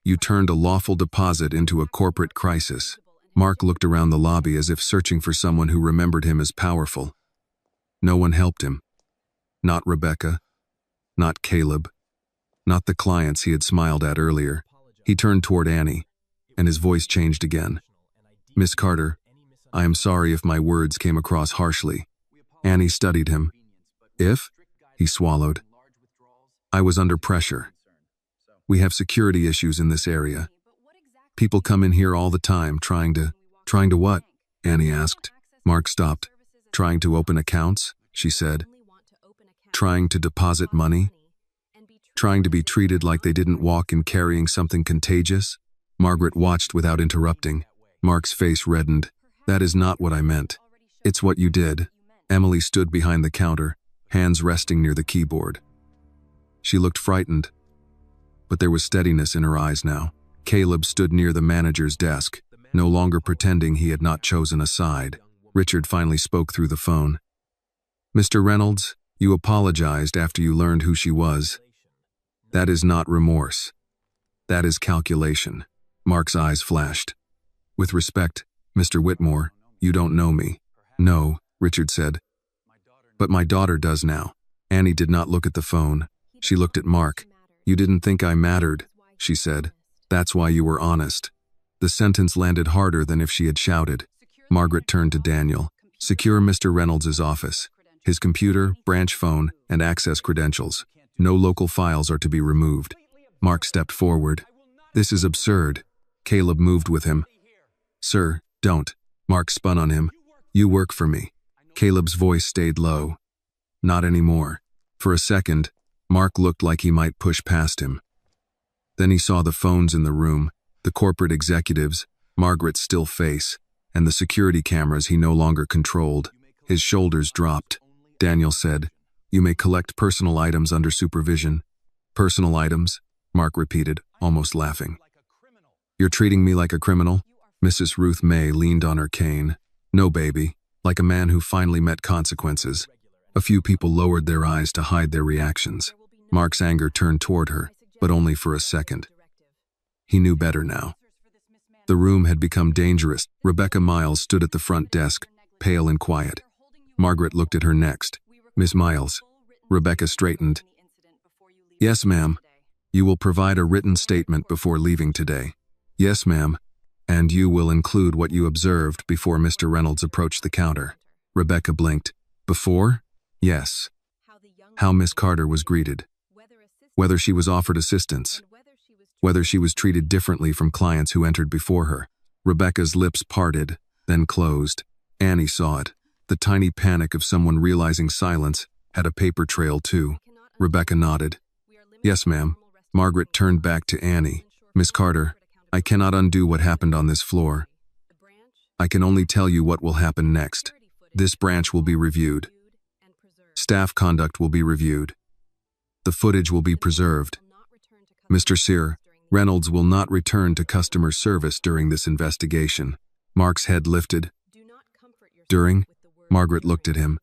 you turned a lawful deposit into a corporate crisis. Mark looked around the lobby as if searching for someone who remembered him as powerful. No one helped him. Not Rebecca. Not Caleb. Not the clients he had smiled at earlier. He turned toward Annie, and his voice changed again. Miss Carter, I am sorry if my words came across harshly. Annie studied him. If? He swallowed. I was under pressure. We have security issues in this area. People come in here all the time trying to what? Annie asked. Mark stopped. Trying to open accounts, she said. Trying to deposit money? Trying to be treated like they didn't walk in carrying something contagious? Margaret watched without interrupting. Mark's face reddened. That is not what I meant. It's what you did. Emily stood behind the counter, hands resting near the keyboard. She looked frightened, but there was steadiness in her eyes now. Caleb stood near the manager's desk, no longer pretending he had not chosen a side. Richard finally spoke through the phone. Mr. Reynolds, you apologized after you learned who she was. That is not remorse. That is calculation. Mark's eyes flashed. With respect, Mr. Whitmore, you don't know me. No, Richard said. But my daughter does now. Annie did not look at the phone. She looked at Mark. You didn't think I mattered, she said. That's why you were honest. The sentence landed harder than if she had shouted. Margaret turned to Daniel. Secure Mr. Reynolds' office. His computer, branch phone, and access credentials. No local files are to be removed. Mark stepped forward. This is absurd. Caleb moved with him. Sir, don't. Mark spun on him. You work for me. Caleb's voice stayed low. Not anymore. For a second, Mark looked like he might push past him. Then he saw the phones in the room, the corporate executives, Margaret's still face, and the security cameras he no longer controlled. His shoulders dropped. Daniel said, You may collect personal items under supervision. Personal items? Mark repeated, almost laughing. You're treating me like a criminal? Mrs. Ruth May leaned on her cane. No, baby. Like a man who finally met consequences. A few people lowered their eyes to hide their reactions. Mark's anger turned toward her, but only for a second. He knew better now. The room had become dangerous. Rebecca Miles stood at the front desk, pale and quiet. Margaret looked at her next. Miss Miles. Rebecca straightened. Yes, ma'am. You will provide a written statement before leaving today. Yes, ma'am. And you will include what you observed before Mr. Reynolds approached the counter. Rebecca blinked. Before? Yes. How Miss Carter was greeted. Whether she was offered assistance. Whether she was treated differently from clients who entered before her. Rebecca's lips parted, then closed. Annie saw it. The tiny panic of someone realizing silence had a paper trail too. Rebecca nodded. Yes, ma'am. Margaret turned back to Annie. Miss Carter, I cannot undo what happened on this floor. I can only tell you what will happen next. This branch will be reviewed. Staff conduct will be reviewed. The footage will be preserved. Mr. Sear, Reynolds will not return to customer service during this investigation. Mark's head lifted. During? Margaret looked at him.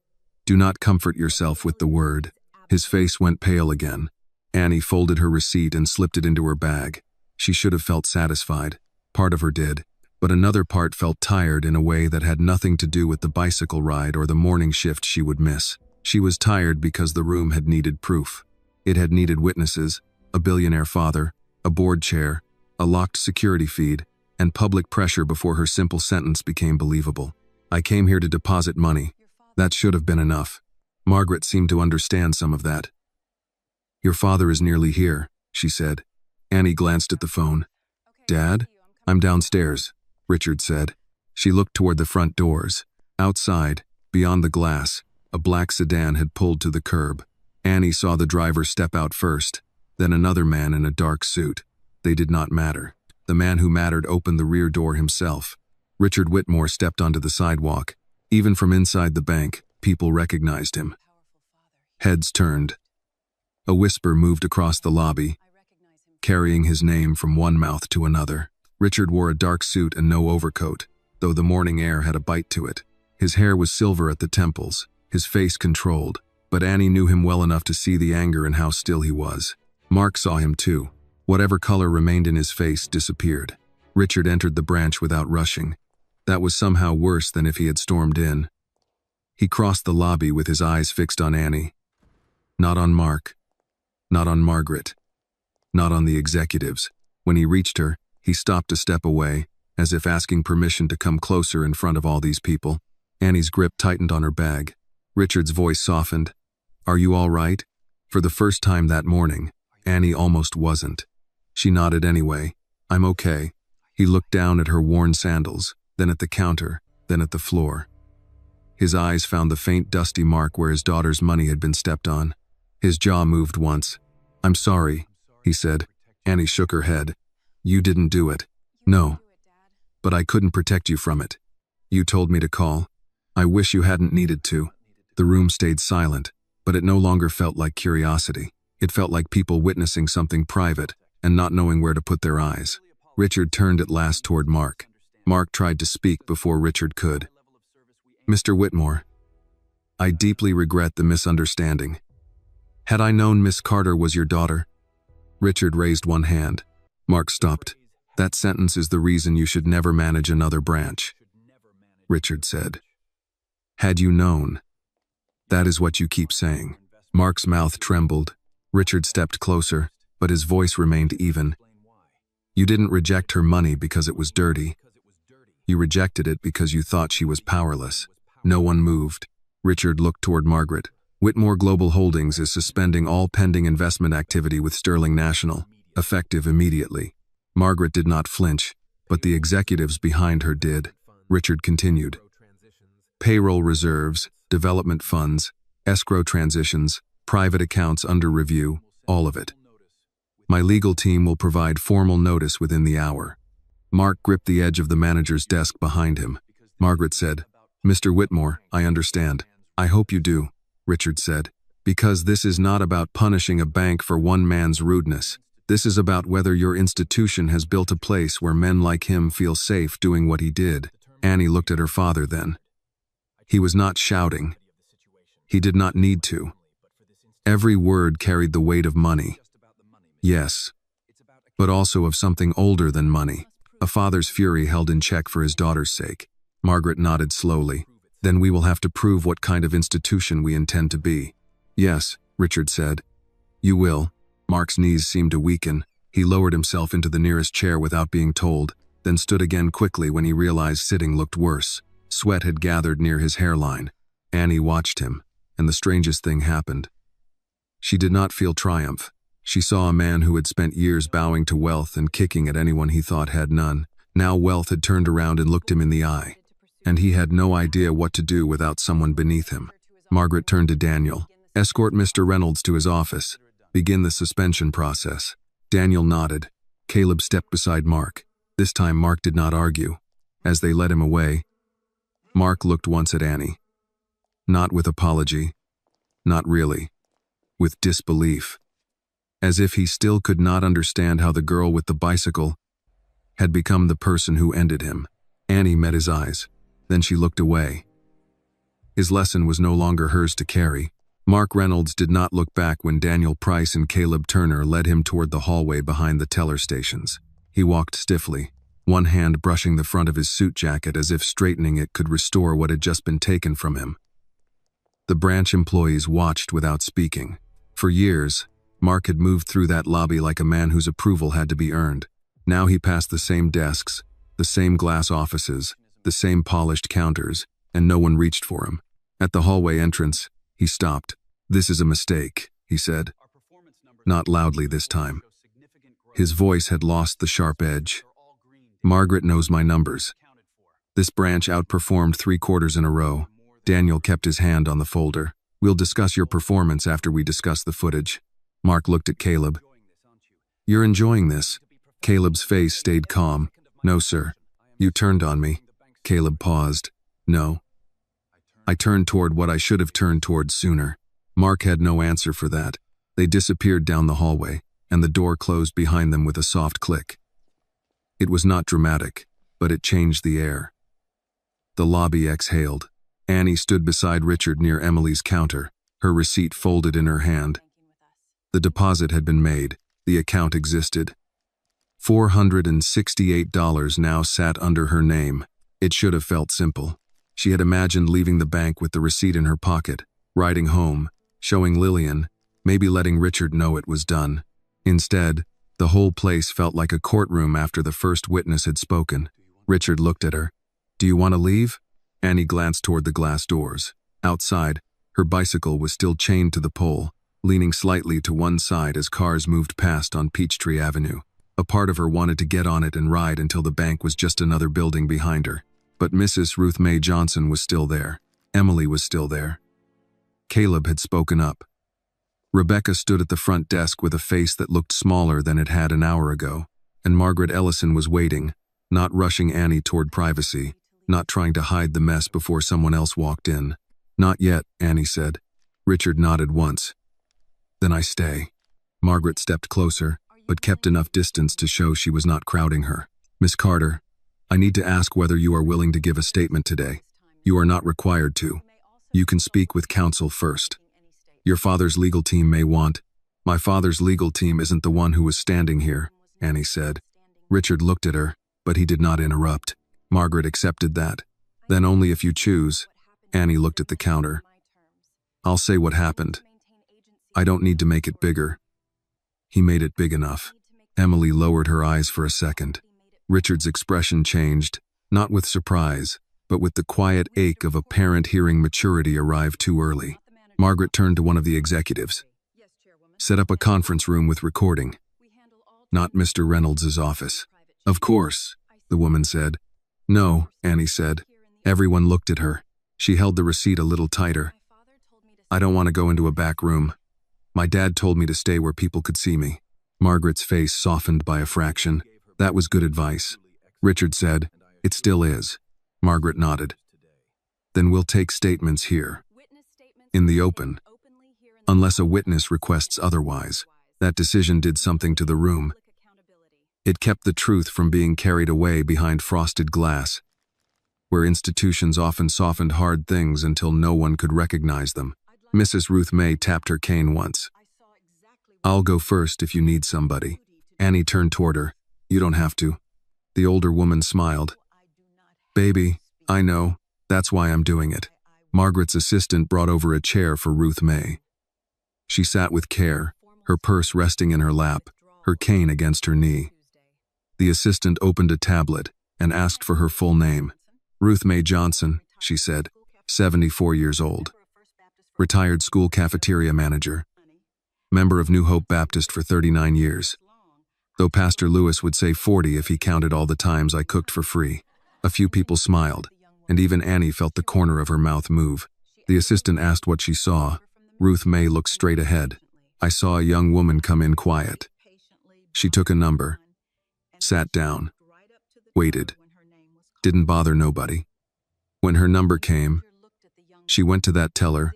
Do not comfort yourself with the word. His face went pale again. Annie folded her receipt and slipped it into her bag. She should have felt satisfied. Part of her did. But another part felt tired in a way that had nothing to do with the bicycle ride or the morning shift she would miss. She was tired because the room had needed proof. It had needed witnesses, a billionaire father, a board chair, a locked security feed, and public pressure before her simple sentence became believable. I came here to deposit money. That should have been enough. Margaret seemed to understand some of that. Your father is nearly here, she said. Annie glanced at the phone. Dad? I'm downstairs, Richard said. She looked toward the front doors. Outside, beyond the glass, a black sedan had pulled to the curb. Annie saw the driver step out first, then another man in a dark suit. They did not matter. The man who mattered opened the rear door himself. Richard Whitmore stepped onto the sidewalk. Even from inside the bank, people recognized him. Heads turned. A whisper moved across the lobby. carrying his name from one mouth to another. Richard wore a dark suit and no overcoat, though the morning air had a bite to it. His hair was silver at the temples, his face controlled, but Annie knew him well enough to see the anger and how still he was. Mark saw him too. Whatever color remained in his face disappeared. Richard entered the branch without rushing. That was somehow worse than if he had stormed in. He crossed the lobby with his eyes fixed on Annie. Not on Mark. Not on Margaret. Not on the executives. When he reached her, he stopped a step away, as if asking permission to come closer in front of all these people. Annie's grip tightened on her bag. Richard's voice softened. "Are you all right?" For the first time that morning, Annie almost wasn't. She nodded anyway. "I'm okay." He looked down at her worn sandals, then at the counter, then at the floor. His eyes found the faint dusty mark where his daughter's money had been stepped on. His jaw moved once. "I'm sorry," he said. Annie shook her head. "You didn't do it." "No. But I couldn't protect you from it. You told me to call. I wish you hadn't needed to." The room stayed silent, but it no longer felt like curiosity. It felt like people witnessing something private and not knowing where to put their eyes. Richard turned at last toward Mark. Mark tried to speak before Richard could. "Mr. Whitmore, I deeply regret the misunderstanding. Had I known Miss Carter was your daughter—" Richard raised one hand. Mark stopped. "That sentence is the reason you should never manage another branch," Richard said. "Had you known. That is what you keep saying." Mark's mouth trembled. Richard stepped closer, but his voice remained even. "You didn't reject her money because it was dirty. You rejected it because you thought she was powerless." No one moved. Richard looked toward Margaret. "Whitmore Global Holdings is suspending all pending investment activity with Sterling National, effective immediately." Margaret did not flinch, but the executives behind her did. Richard continued. "Payroll reserves, development funds, escrow transitions, private accounts under review, all of it. My legal team will provide formal notice within the hour." Mark gripped the edge of the manager's desk behind him. Margaret said, "Mr. Whitmore, I understand. I hope you do," Richard said. "Because this is not about punishing a bank for one man's rudeness. This is about whether your institution has built a place where men like him feel safe doing what he did." Annie looked at her father then. He was not shouting. He did not need to. Every word carried the weight of money. Yes, but also of something older than money. A father's fury held in check for his daughter's sake. Margaret nodded slowly. "Then we will have to prove what kind of institution we intend to be." "Yes," Richard said. "You will." Mark's knees seemed to weaken. He lowered himself into the nearest chair without being told, then stood again quickly when he realized sitting looked worse. Sweat had gathered near his hairline. Annie watched him, and the strangest thing happened. She did not feel triumph. She saw a man who had spent years bowing to wealth and kicking at anyone he thought had none. Now wealth had turned around and looked him in the eye, and he had no idea what to do without someone beneath him. Margaret turned to Daniel. "Escort Mr. Reynolds to his office. Begin the suspension process." Daniel nodded. Caleb stepped beside Mark. This time Mark did not argue. As they led him away, Mark looked once at Annie. Not with apology. Not really. With disbelief. As if he still could not understand how the girl with the bicycle had become the person who ended him. Annie met his eyes. Then she looked away. His lesson was no longer hers to carry. Mark Reynolds did not look back when Daniel Price and Caleb Turner led him toward the hallway behind the teller stations. He walked stiffly, one hand brushing the front of his suit jacket as if straightening it could restore what had just been taken from him. The branch employees watched without speaking. For years, Mark had moved through that lobby like a man whose approval had to be earned. Now he passed the same desks, the same glass offices, the same polished counters, and no one reached for him. At the hallway entrance, he stopped. "This is a mistake," he said. Not loudly this time. His voice had lost the sharp edge. "Margaret knows my numbers. This branch outperformed 3 quarters in a row." Daniel kept his hand on the folder. "We'll discuss your performance after we discuss the footage." Mark looked at Caleb. "You're enjoying this?" Caleb's face stayed calm. "No, sir." "You turned on me." Caleb paused. "No. I turned toward what I should have turned toward sooner." Mark had no answer for that. They disappeared down the hallway. and the door closed behind them with a soft click. It was not dramatic, but it changed the air. The lobby exhaled. Annie stood beside Richard near Emily's counter, her receipt folded in her hand. The deposit had been made. The account existed. $468 now sat under her name. It should have felt simple. She had imagined leaving the bank with the receipt in her pocket, riding home, showing Lillian, maybe letting Richard know it was done. Instead, the whole place felt like a courtroom after the first witness had spoken. Richard looked at her. "Do you want to leave?" Annie glanced toward the glass doors. Outside, her bicycle was still chained to the pole, leaning slightly to one side as cars moved past on Peachtree Avenue. A part of her wanted to get on it and ride until the bank was just another building behind her. But Mrs. Ruth Mae Johnson was still there. Emily was still there. Caleb had spoken up. Rebecca stood at the front desk with a face that looked smaller than it had an hour ago, and Margaret Ellison was waiting, not rushing Annie toward privacy, not trying to hide the mess before someone else walked in. "Not yet," Annie said. Richard nodded once. "Then I stay." Margaret stepped closer, but kept enough distance to show she was not crowding her. "Miss Carter, I need to ask whether you are willing to give a statement today. You are not required to. You can speak with counsel first. Your father's legal team may want—" "My father's legal team isn't the one who was standing here," Annie said. Richard looked at her, but he did not interrupt. Margaret accepted that. "Then only if you choose." Annie looked at the counter. "I'll say what happened. I don't need to make it bigger. He made it big enough." Emily lowered her eyes for a second. Richard's expression changed, not with surprise, but with the quiet ache of a parent hearing maturity arrive too early. Margaret turned to one of the executives. "Set up a conference room with recording." "Not Mr. Reynolds's office." "Of course," the woman said. "No," Annie said. Everyone looked at her. She held the receipt a little tighter. "I don't want to go into a back room. My dad told me to stay where people could see me." Margaret's face softened by a fraction. "That was good advice." Richard said, "It still is." Margaret nodded. "Then we'll take statements here. In the open. Unless a witness requests otherwise." That decision did something to the room. It kept the truth from being carried away behind frosted glass, where institutions often softened hard things until no one could recognize them. Mrs. Ruth Mae tapped her cane once. "I'll go first if you need somebody." Annie turned toward her. "You don't have to." The older woman smiled. "Baby, I know. That's why I'm doing it." Margaret's assistant brought over a chair for Ruth Mae. She sat with care, her purse resting in her lap, her cane against her knee. The assistant opened a tablet and asked for her full name. "Ruth Mae Johnson," she said, 74 years old. Retired school cafeteria manager. Member of New Hope Baptist for 39 years. Though Pastor Lewis would say 40 if he counted all the times I cooked for free. A few people smiled, and even Annie felt the corner of her mouth move. The assistant asked what she saw. Ruth Mae looked straight ahead. "I saw a young woman come in quiet. She took a number. Sat down. Waited. Didn't bother nobody. When her number came, she went to that teller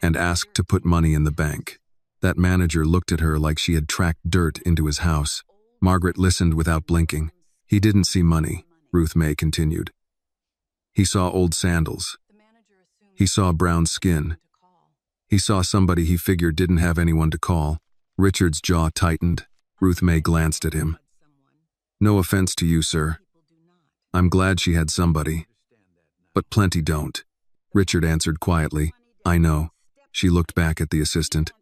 and asked to put money in the bank. That manager looked at her like she had tracked dirt into his house." Margaret listened without blinking. "He didn't see money," Ruth Mae continued. "He saw old sandals. He saw brown skin. He saw somebody he figured didn't have anyone to call." Richard's jaw tightened. Ruth Mae glanced at him. "No offense to you, sir. I'm glad she had somebody. But plenty don't." Richard answered quietly, "I know." She looked back at the assistant.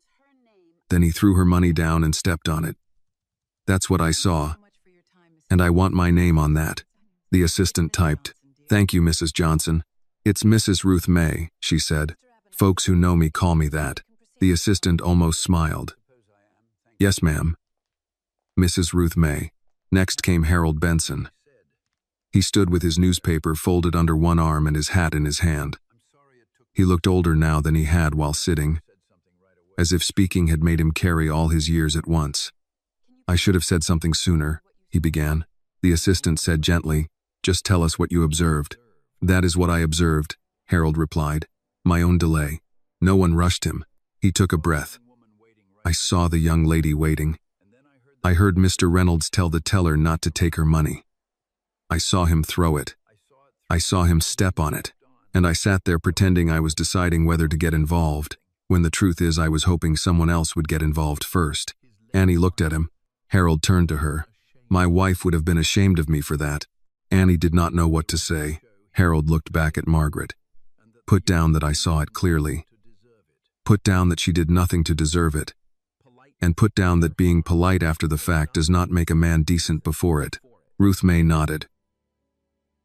Then he threw her money down and stepped on it. "That's what I saw. And I want my name on that." The assistant typed, "Thank you, Mrs. Johnson." "It's Mrs. Ruth Mae," she said. "Folks who know me call me that." The assistant almost smiled. "Yes, ma'am." Mrs. Ruth Mae. Next came Harold Benson. He stood with his newspaper folded under one arm and his hat in his hand. He looked older now than he had while sitting, as if speaking had made him carry all his years at once. "I should have said something sooner," he began. The assistant said gently, "Just tell us what you observed." "That is what I observed," Harold replied. "My own delay. No one rushed him." He took a breath. "I saw the young lady waiting. I heard Mr. Reynolds tell the teller not to take her money. I saw him throw it. I saw him step on it. And I sat there pretending I was deciding whether to get involved, when the truth is I was hoping someone else would get involved first. Annie looked at him. Harold turned to her. My wife would have been ashamed of me for that. Annie did not know what to say. Harold looked back at Margaret. Put down that I saw it clearly. Put down that she did nothing to deserve it. And put down that being polite after the fact does not make a man decent before it. Ruth May nodded.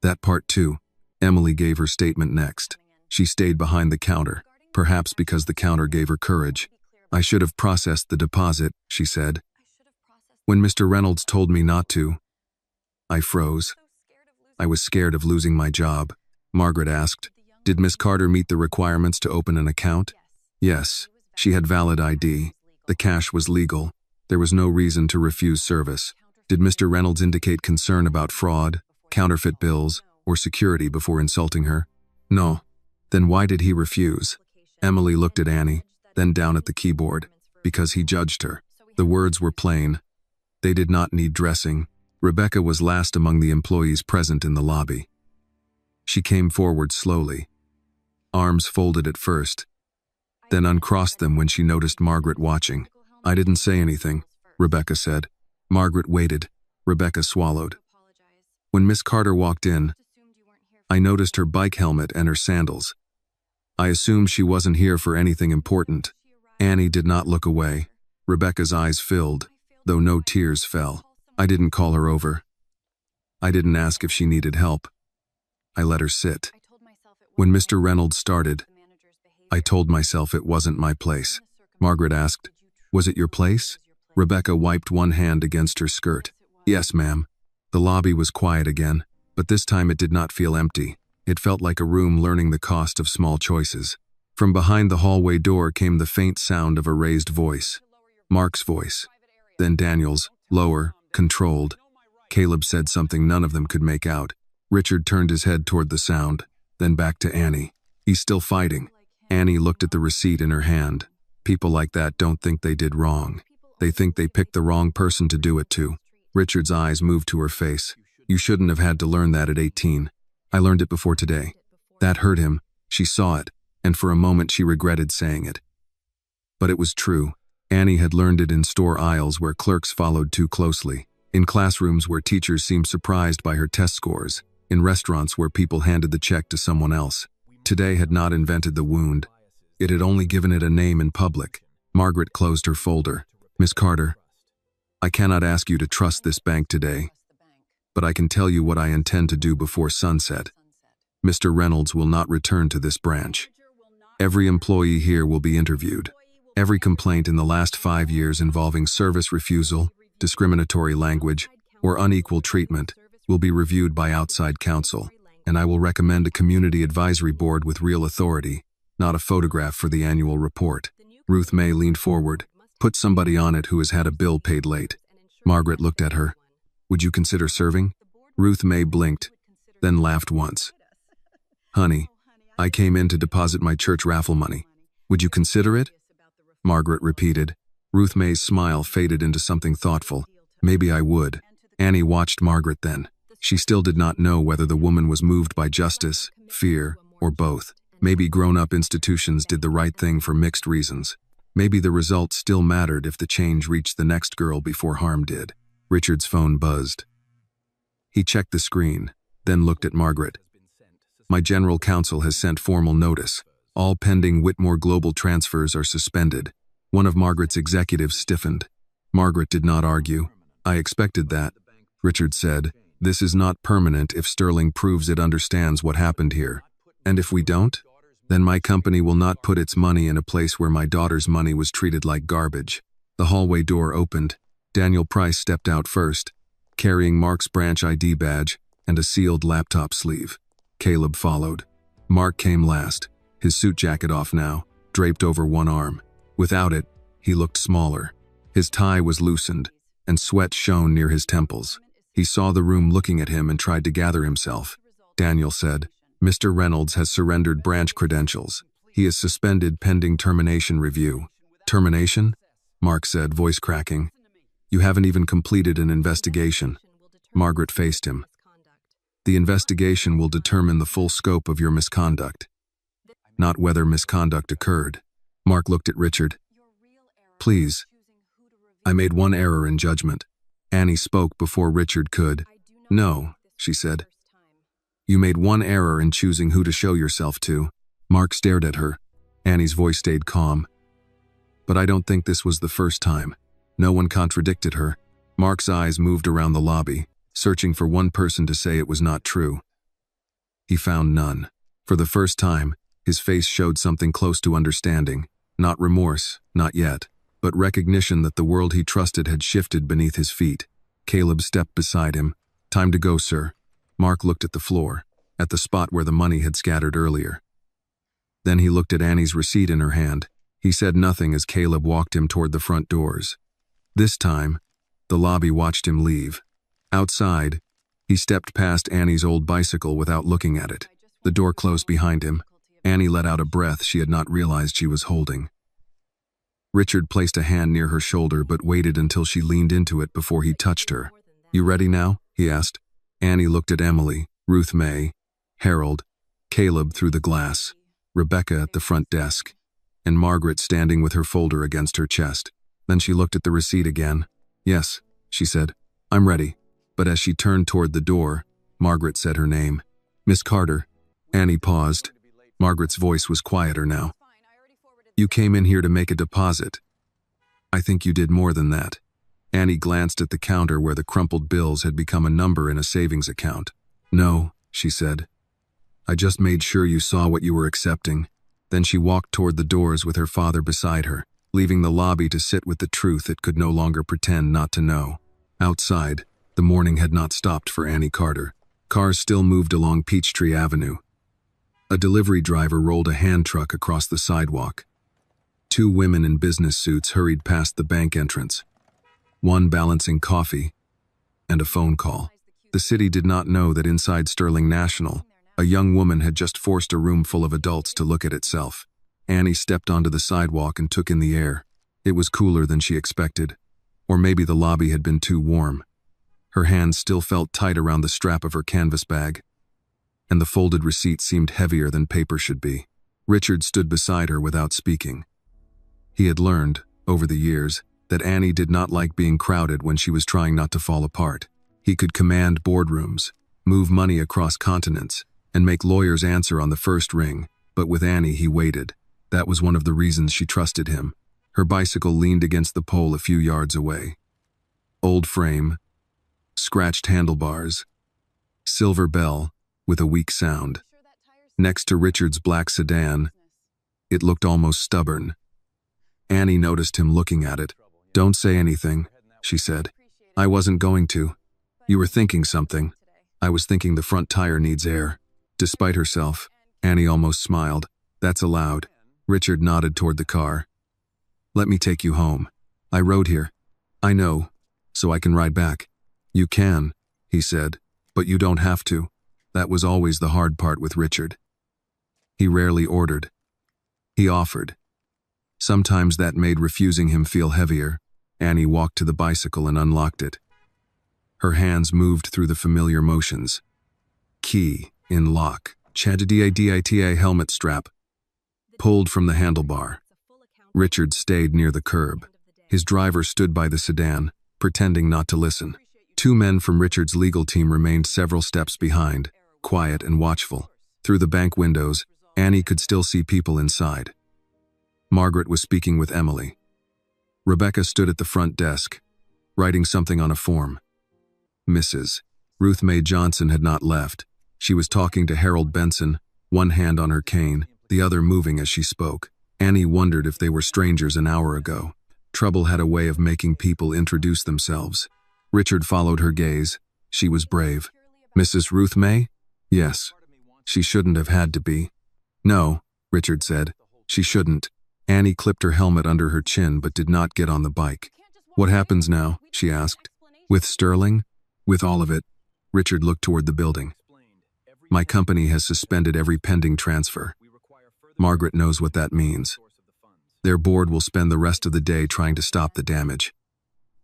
That part too. Emily gave her statement next. She stayed behind the counter, perhaps because the counter gave her courage. I should have processed the deposit, she said. When Mr. Reynolds told me not to, I froze. I was scared of losing my job. Margaret asked, did Miss Carter meet the requirements to open an account? Yes, she had valid ID. The cash was legal. There was no reason to refuse service. Did Mr. Reynolds indicate concern about fraud, counterfeit bills, or security before insulting her? No. Then why did he refuse? Emily looked at Annie, then down at the keyboard. Because he judged her. The words were plain. They did not need dressing. Rebecca was last among the employees present in the lobby. She came forward slowly. Arms folded at first, then uncrossed them when she noticed Margaret watching. I didn't say anything, Rebecca said. Margaret waited. Rebecca swallowed. When Miss Carter walked in, I noticed her bike helmet and her sandals. I assumed she wasn't here for anything important. Annie did not look away. Rebecca's eyes filled, though no tears fell. I didn't call her over. I didn't ask if she needed help. I let her sit. When Mr. Reynolds started, I told myself it wasn't my place. Margaret asked, was it your place? Rebecca wiped one hand against her skirt. Yes, ma'am. The lobby was quiet again, but this time it did not feel empty. It felt like a room learning the cost of small choices. From behind the hallway door came the faint sound of a raised voice. Mark's voice. Then Daniel's, lower, controlled. Caleb said something none of them could make out. Richard turned his head toward the sound, then back to Annie. He's still fighting. Annie looked at the receipt in her hand. People like that don't think they did wrong. They think they picked the wrong person to do it to. Richard's eyes moved to her face. You shouldn't have had to learn that at 18. I learned it before today. That hurt him. She saw it, and for a moment she regretted saying it. But it was true. Annie had learned it in store aisles where clerks followed too closely, in classrooms where teachers seemed surprised by her test scores, in restaurants where people handed the check to someone else. Today had not invented the wound. It had only given it a name in public. Margaret closed her folder. Miss Carter, I cannot ask you to trust this bank today, but I can tell you what I intend to do before sunset. Mr. Reynolds will not return to this branch. Every employee here will be interviewed. Every complaint in the last 5 years involving service refusal, discriminatory language, or unequal treatment will be reviewed by outside counsel, and I will recommend a community advisory board with real authority, not a photograph for the annual report. Ruth May leaned forward. Put somebody on it who has had a bill paid late. Margaret looked at her. Would you consider serving? Ruth May blinked, then laughed once. Honey, I came in to deposit my church raffle money. Would you consider it? Margaret repeated. Ruth May's smile faded into something thoughtful. Maybe I would. Annie watched Margaret then. She still did not know whether the woman was moved by justice, fear, or both. Maybe grown-up institutions did the right thing for mixed reasons. Maybe the result still mattered if the change reached the next girl before harm did. Richard's phone buzzed. He checked the screen, then looked at Margaret. My general counsel has sent formal notice. All pending Whitmore Global transfers are suspended. One of Margaret's executives stiffened. Margaret did not argue. I expected that, Richard said. This is not permanent if Sterling proves it understands what happened here. And if we don't? Then my company will not put its money in a place where my daughter's money was treated like garbage. The hallway door opened. Daniel Price stepped out first, carrying Mark's branch ID badge and a sealed laptop sleeve. Caleb followed. Mark came last, his suit jacket off now, draped over one arm. Without it, he looked smaller. His tie was loosened, and sweat shone near his temples. He saw the room looking at him and tried to gather himself. Daniel said, Mr. Reynolds has surrendered branch credentials. He is suspended pending termination review. Termination? Mark said, voice cracking. You haven't even completed an investigation. Margaret faced him. The investigation will determine the full scope of your misconduct, not whether misconduct occurred. Mark looked at Richard. Please. I made one error in judgment. Annie spoke before Richard could. No, she said. You made one error in choosing who to show yourself to. Mark stared at her. Annie's voice stayed calm. But I don't think this was the first time. No one contradicted her. Mark's eyes moved around the lobby, searching for one person to say it was not true. He found none. For the first time, his face showed something close to understanding. Not remorse, not yet, but recognition that the world he trusted had shifted beneath his feet. Caleb stepped beside him. Time to go, sir. Mark looked at the floor, at the spot where the money had scattered earlier. Then he looked at Annie's receipt in her hand. He said nothing as Caleb walked him toward the front doors. This time, the lobby watched him leave. Outside, he stepped past Annie's old bicycle without looking at it. The door closed behind him. Annie let out a breath she had not realized she was holding. Richard placed a hand near her shoulder but waited until she leaned into it before he touched her. You ready now? He asked. Annie looked at Emily, Ruth May, Harold, Caleb through the glass, Rebecca at the front desk, and Margaret standing with her folder against her chest. Then she looked at the receipt again. Yes, she said. I'm ready. But as she turned toward the door, Margaret said her name. Miss Carter. Annie paused. Margaret's voice was quieter now. You came in here to make a deposit. I think you did more than that. Annie glanced at the counter where the crumpled bills had become a number in a savings account. No, she said. I just made sure you saw what you were accepting. Then she walked toward the doors with her father beside her, leaving the lobby to sit with the truth it could no longer pretend not to know. Outside, the morning had not stopped for Annie Carter. Cars still moved along Peachtree Avenue. A delivery driver rolled a hand truck across the sidewalk. Two women in business suits hurried past the bank entrance, one balancing coffee and a phone call. The city did not know that inside Sterling National, a young woman had just forced a room full of adults to look at itself. Annie stepped onto the sidewalk and took in the air. It was cooler than she expected. Or maybe the lobby had been too warm. Her hands still felt tight around the strap of her canvas bag, and the folded receipt seemed heavier than paper should be. Richard stood beside her without speaking. He had learned, over the years, that Annie did not like being crowded when she was trying not to fall apart. He could command boardrooms, move money across continents, and make lawyers answer on the first ring, but with Annie he waited. That was one of the reasons she trusted him. Her bicycle leaned against the pole a few yards away. Old frame, scratched handlebars, silver bell with a weak sound. Next to Richard's black sedan, it looked almost stubborn. Annie noticed him looking at it. Don't say anything, she said. I wasn't going to. You were thinking something. I was thinking the front tire needs air. Despite herself, Annie almost smiled. That's allowed. Richard nodded toward the car. Let me take you home. I rode here. I know, so I can ride back. You can, he said, but you don't have to. That was always the hard part with Richard. He rarely ordered. He offered. Sometimes that made refusing him feel heavier. Annie walked to the bicycle and unlocked it. Her hands moved through the familiar motions. Key, in lock, Chadidita helmet strap, pulled from the handlebar. Richard stayed near the curb. His driver stood by the sedan, pretending not to listen. Two men from Richard's legal team remained several steps behind, quiet and watchful. Through the bank windows, Annie could still see people inside. Margaret was speaking with Emily. Rebecca stood at the front desk, writing something on a form. Mrs. Ruth May Johnson had not left. She was talking to Harold Benson, one hand on her cane, the other moving as she spoke. Annie wondered if they were strangers an hour ago. Trouble had a way of making people introduce themselves. Richard followed her gaze. She was brave. Mrs. Ruth May? Yes. She shouldn't have had to be. No, Richard said. She shouldn't. Annie clipped her helmet under her chin but did not get on the bike. What happens now? She asked. With Sterling? With all of it. Richard looked toward the building. My company has suspended every pending transfer. Margaret knows what that means. Their board will spend the rest of the day trying to stop the damage.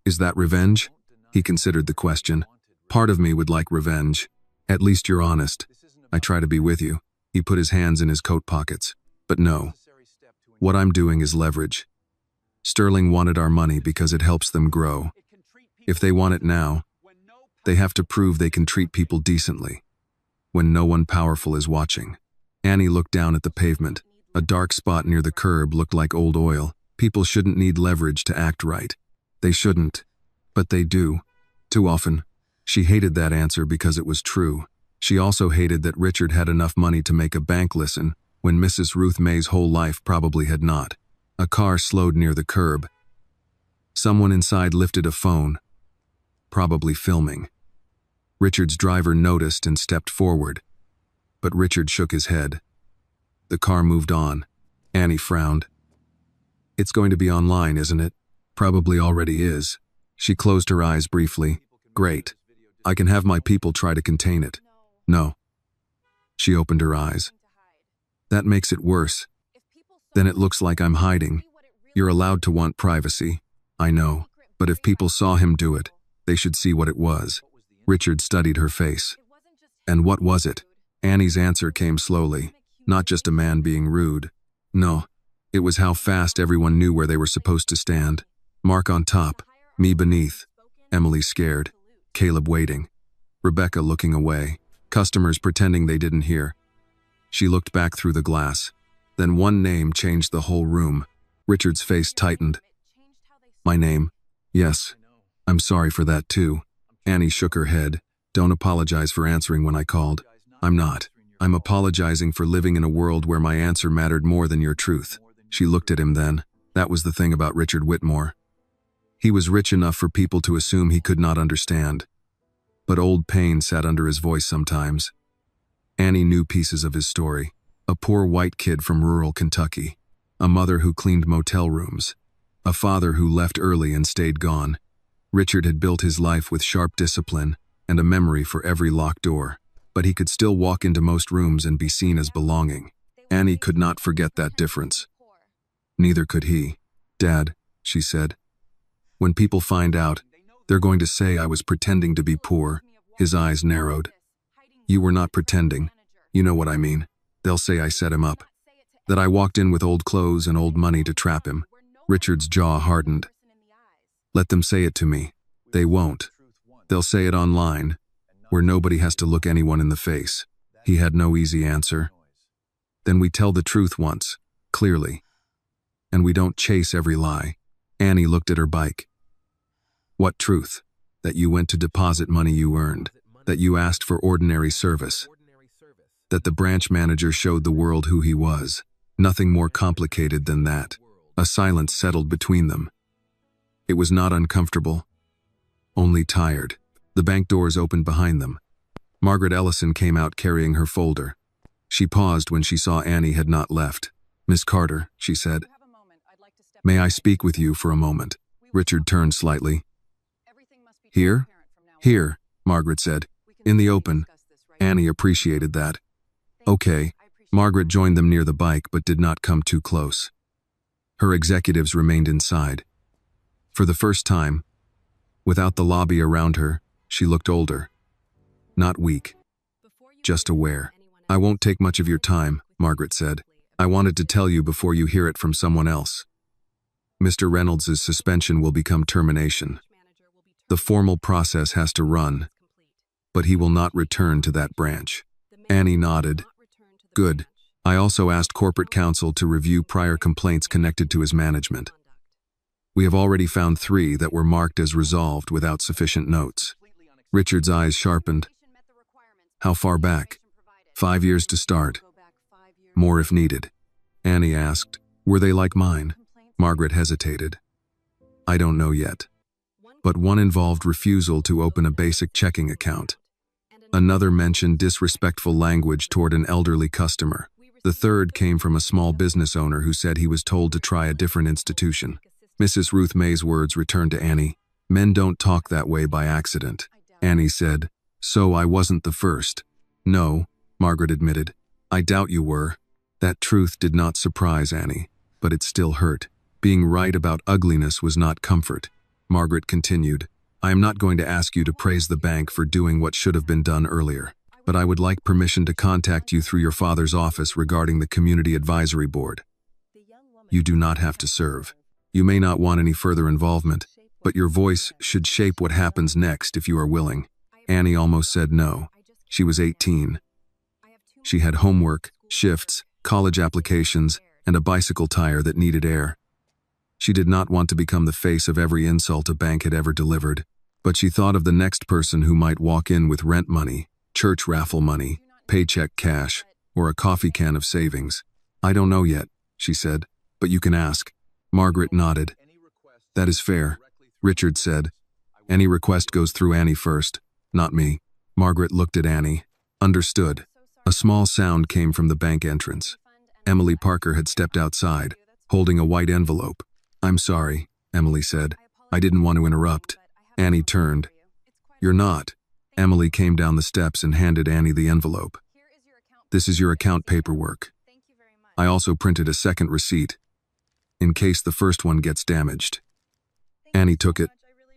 Is that revenge? He considered the question. Part of me would like revenge. At least you're honest. I try to be with you. He put his hands in his coat pockets. But no. What I'm doing is leverage. Sterling wanted our money because it helps them grow. If they want it now, they have to prove they can treat people decently, when no one powerful is watching. Annie looked down at the pavement. A dark spot near the curb looked like old oil. People shouldn't need leverage to act right. They shouldn't. But they do. Too often. She hated that answer because it was true. She also hated that Richard had enough money to make a bank listen, when Mrs. Ruth May's whole life probably had not. A car slowed near the curb. Someone inside lifted a phone, probably filming. Richard's driver noticed and stepped forward, but Richard shook his head. The car moved on. Annie frowned. It's going to be online, isn't it? Probably already is. She closed her eyes briefly. Great. I can have my people try to contain it. No. She opened her eyes. That makes it worse. Then it looks like I'm hiding. You're allowed to want privacy. I know. But if people saw him do it, they should see what it was. Richard studied her face. And what was it? Annie's answer came slowly. Not just a man being rude. No. It was how fast everyone knew where they were supposed to stand. Mark on top. Me beneath. Emily scared. Caleb waiting. Rebecca looking away. Customers pretending they didn't hear. She looked back through the glass. Then one name changed the whole room. Richard's face tightened. My name? Yes. I'm sorry for that too. Annie shook her head. Don't apologize for answering when I called. I'm not. I'm apologizing for living in a world where my answer mattered more than your truth. She looked at him then. That was the thing about Richard Whitmore. He was rich enough for people to assume he could not understand. But old pain sat under his voice sometimes. Annie knew pieces of his story. A poor white kid from rural Kentucky. A mother who cleaned motel rooms. A father who left early and stayed gone. Richard had built his life with sharp discipline and a memory for every locked door. But he could still walk into most rooms and be seen as belonging. Annie could not forget that difference. Neither could he. Dad, she said. When people find out, they're going to say I was pretending to be poor. His eyes narrowed. You were not pretending. You know what I mean. They'll say I set him up. That I walked in with old clothes and old money to trap him. Richard's jaw hardened. Let them say it to me. They won't. They'll say it online, where nobody has to look anyone in the face. He had no easy answer. Then we tell the truth once, clearly. And we don't chase every lie. Annie looked at her bike. What truth? That you went to deposit money you earned. That you asked for ordinary service. That the branch manager showed the world who he was. Nothing more complicated than that. A silence settled between them. It was not uncomfortable, only tired. The bank doors opened behind them. Margaret Ellison came out carrying her folder. She paused when she saw Annie had not left. Miss Carter, she said. May I speak with you for a moment? Richard turned slightly. Here? Here, Margaret said. In the open. Annie appreciated that. Okay. Margaret joined them near the bike but did not come too close. Her executives remained inside. For the first time, without the lobby around her, she looked older. Not weak. Just aware. I won't take much of your time, Margaret said. I wanted to tell you before you hear it from someone else. Mr. Reynolds' suspension will become termination. The formal process has to run, but he will not return to that branch. Annie nodded. Good. I also asked corporate counsel to review prior complaints connected to his management. We have already found 3 that were marked as resolved without sufficient notes. Richard's eyes sharpened. How far back? 5 years to start. More if needed. Annie asked, were they like mine? Margaret hesitated. I don't know yet. But one involved refusal to open a basic checking account. Another mentioned disrespectful language toward an elderly customer. The third came from a small business owner who said he was told to try a different institution. Mrs. Ruth May's words returned to Annie. Men don't talk that way by accident. Annie said, so I wasn't the first. No, Margaret admitted. I doubt you were. That truth did not surprise Annie, but it still hurt. Being right about ugliness was not comfort. Margaret continued. I am not going to ask you to praise the bank for doing what should have been done earlier, but I would like permission to contact you through your father's office regarding the Community Advisory Board. You do not have to serve. You may not want any further involvement, but your voice should shape what happens next if you are willing. Annie almost said no. She was 18. She had homework, shifts, college applications, and a bicycle tire that needed air. She did not want to become the face of every insult a bank had ever delivered, but she thought of the next person who might walk in with rent money, church raffle money, paycheck cash, or a coffee can of savings. I don't know yet, she said, but you can ask. Margaret nodded. That is fair, Richard said. Any request goes through Annie first, not me. Margaret looked at Annie. Understood. A small sound came from the bank entrance. Emily Parker had stepped outside, holding a white envelope. I'm sorry, Emily said. I didn't want to interrupt. Annie turned. You're not. Emily came down the steps and handed Annie the envelope. This is your account paperwork. I also printed a second receipt, in case the first one gets damaged. Annie took it.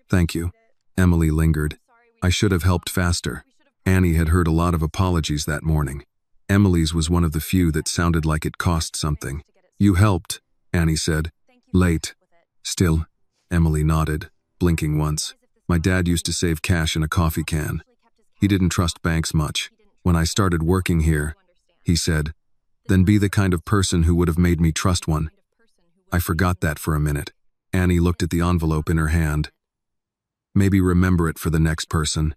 Thank you. Emily lingered. I should have helped faster. Annie had heard a lot of apologies that morning. Emily's was one of the few that sounded like it cost something. You helped, Annie said. Late. Still, Emily nodded, blinking once. My dad used to save cash in a coffee can. He didn't trust banks much. When I started working here, he said, then be the kind of person who would have made me trust one. I forgot that for a minute. Annie looked at the envelope in her hand. Maybe remember it for the next person.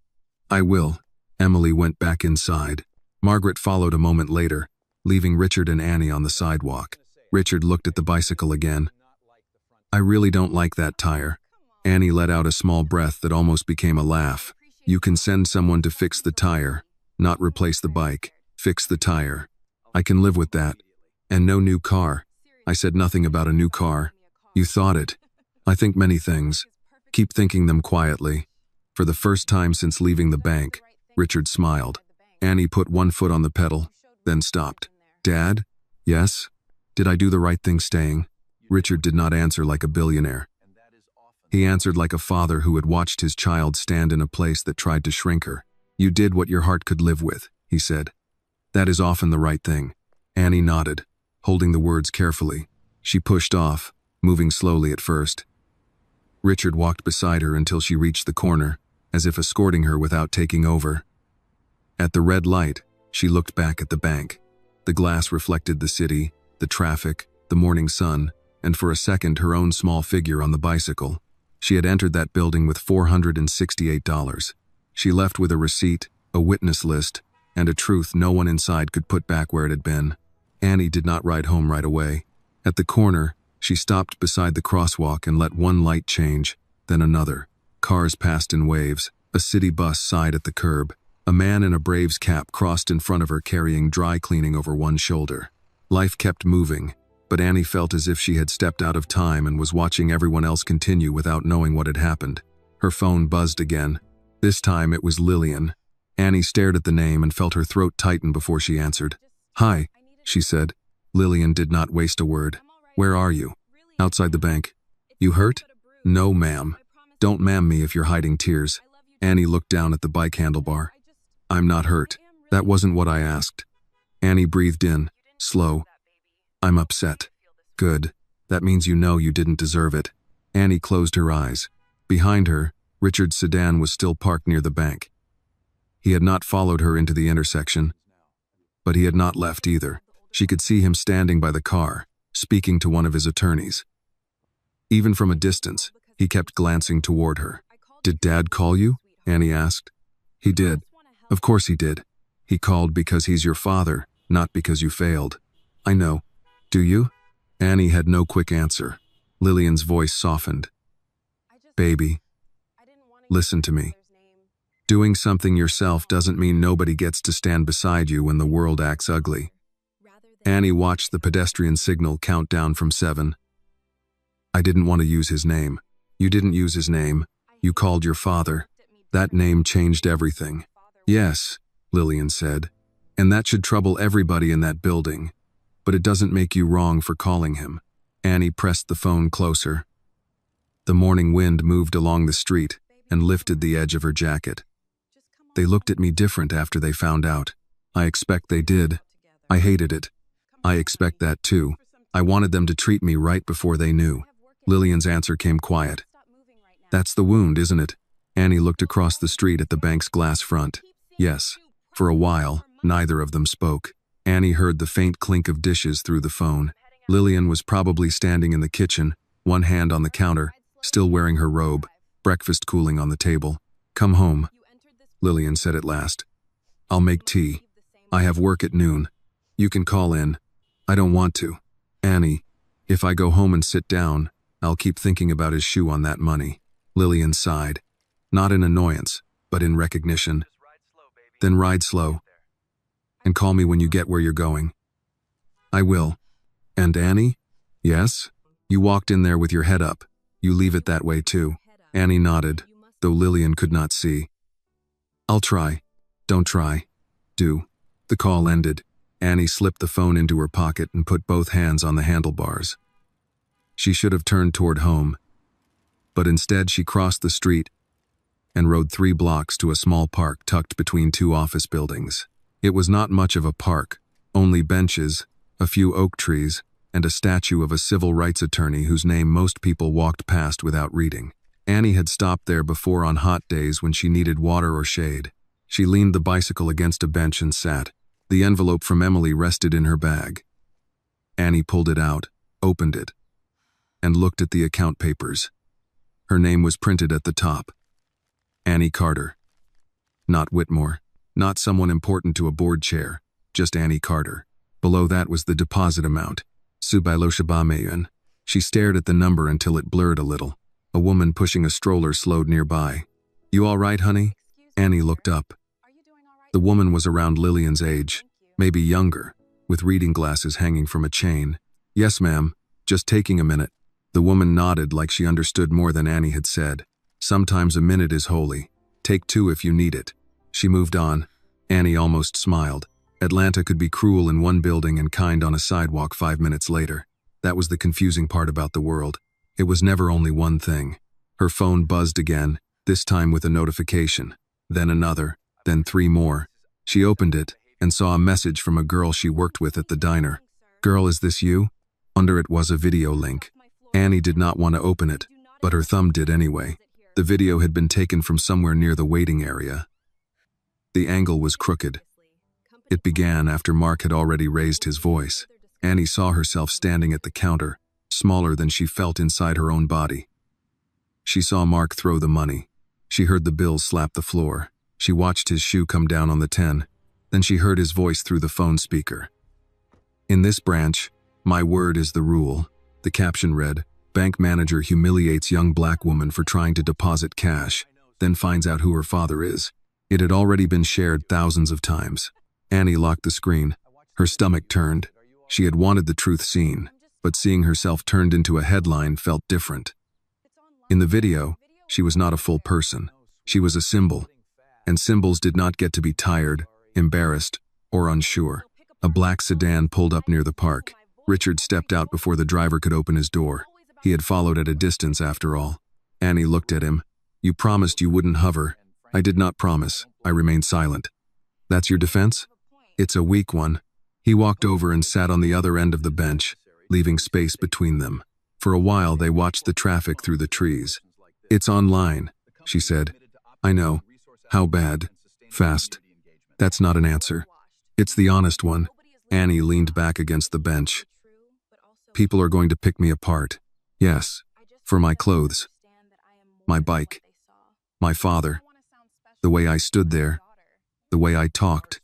I will. Emily went back inside. Margaret followed a moment later, leaving Richard and Annie on the sidewalk. Richard looked at the bicycle again. I really don't like that tire. Annie let out a small breath that almost became a laugh. You can send someone to fix the tire, not replace the bike. Fix the tire. I can live with that. And no new car. I said nothing about a new car. You thought it. I think many things. Keep thinking them quietly. For the first time since leaving the bank, Richard smiled. Annie put one foot on the pedal, then stopped. Dad? Yes? Did I do the right thing staying? Richard did not answer like a billionaire. He answered like a father who had watched his child stand in a place that tried to shrink her. You did what your heart could live with, he said. That is often the right thing. Annie nodded, holding the words carefully. She pushed off, moving slowly at first. Richard walked beside her until she reached the corner, as if escorting her without taking over. At the red light, she looked back at the bank. The glass reflected the city, the traffic, the morning sun, and for a second her own small figure on the bicycle. She had entered that building with $468. She left with a receipt, a witness list, and a truth no one inside could put back where it had been. Annie did not ride home right away. At the corner, she stopped beside the crosswalk and let one light change, then another. Cars passed in waves. A city bus sighed at the curb. A man in a Braves cap crossed in front of her carrying dry cleaning over one shoulder. Life kept moving, but Annie felt as if she had stepped out of time and was watching everyone else continue without knowing what had happened. Her phone buzzed again. This time it was Lillian. Annie stared at the name and felt her throat tighten before she answered. Hi, she said. Lillian did not waste a word. Where are you? Outside the bank. You hurt? No, ma'am. Don't ma'am me if you're hiding tears. Annie looked down at the bike handlebar. I'm not hurt. That wasn't what I asked. Annie breathed in, slow. I'm upset. Good. That means you know you didn't deserve it. Annie closed her eyes. Behind her, Richard's sedan was still parked near the bank. He had not followed her into the intersection, but he had not left either. She could see him standing by the car, speaking to one of his attorneys. Even from a distance, he kept glancing toward her. Did Dad call you? Annie asked. He did. Of course he did. He called because he's your father, not because you failed. I know. Do you? Annie had no quick answer. Lillian's voice softened. Baby, listen to me. Doing something yourself doesn't mean nobody gets to stand beside you when the world acts ugly. Annie watched the pedestrian signal count down from 7. I didn't want to use his name. You didn't use his name. You called your father. That name changed everything. Yes, Lillian said, and that should trouble everybody in that building. But it doesn't make you wrong for calling him. Annie pressed the phone closer. The morning wind moved along the street and lifted the edge of her jacket. They looked at me different after they found out. I expect they did. I hated it. I expect that too. I wanted them to treat me right before they knew. Lillian's answer came quiet. That's the wound, isn't it? Annie looked across the street at the bank's glass front. Yes. For a while, neither of them spoke. Annie heard the faint clink of dishes through the phone. Lillian was probably standing in the kitchen, one hand on the counter, still wearing her robe, breakfast cooling on the table. Come home, Lillian said at last. I'll make tea. I have work at noon. You can call in. I don't want to. Annie, if I go home and sit down, I'll keep thinking about his shoe on that money. Lillian sighed. Not in annoyance, but in recognition. Then ride slow. And call me when you get where you're going. I will. And Annie? Yes? You walked in there with your head up. You leave it that way too. Annie nodded, though Lillian could not see. I'll try. Don't try. Do. The call ended. Annie slipped the phone into her pocket and put both hands on the handlebars. She should have turned toward home, but instead she crossed the street and rode 3 blocks to a small park tucked between 2 office buildings. It was not much of a park, only benches, a few oak trees, and a statue of a civil rights attorney whose name most people walked past without reading. Annie had stopped there before on hot days when she needed water or shade. She leaned the bicycle against a bench and sat. The envelope from Emily rested in her bag. Annie pulled it out, opened it, and looked at the account papers. Her name was printed at the top. Annie Carter. Not Whitmore, not someone important to a board chair, just Annie Carter. Below that was the deposit amount, $2,000. She stared at the number until it blurred a little. A woman pushing a stroller slowed nearby. You all right, honey? Annie looked up. The woman was around Lillian's age, maybe younger, with reading glasses hanging from a chain. Yes, ma'am, just taking a minute. The woman nodded like she understood more than Annie had said. Sometimes a minute is holy. Take 2 if you need it. She moved on. Annie almost smiled. Atlanta could be cruel in one building and kind on a sidewalk 5 minutes later. That was the confusing part about the world. It was never only one thing. Her phone buzzed again, this time with a notification. Then another, then 3 more. She opened it and saw a message from a girl she worked with at the diner. Girl, is this you? Under it was a video link. Annie did not want to open it, but her thumb did anyway. The video had been taken from somewhere near the waiting area. The angle was crooked. It began after Mark had already raised his voice. Annie saw herself standing at the counter, smaller than she felt inside her own body. She saw Mark throw the money. She heard the bills slap the floor. She watched his shoe come down on the 10. Then she heard his voice through the phone speaker. In this branch, my word is the rule. The caption read, bank manager humiliates young black woman for trying to deposit cash, then finds out who her father is. It had already been shared thousands of times. Annie locked the screen. Her stomach turned. She had wanted the truth seen, but seeing herself turned into a headline felt different. In the video, she was not a full person. She was a symbol, and symbols did not get to be tired, embarrassed, or unsure. A black sedan pulled up near the park. Richard stepped out before the driver could open his door. He had followed at a distance after all. Annie looked at him. You promised you wouldn't hover. I did not promise. I remained silent. That's your defense? It's a weak one. He walked over and sat on the other end of the bench, leaving space between them. For a while they watched the traffic through the trees. It's online, she said. I know. How bad? Fast. That's not an answer. It's the honest one. Annie leaned back against the bench. People are going to pick me apart. Yes, for my clothes, my bike, my father, the way I stood there, the way I talked,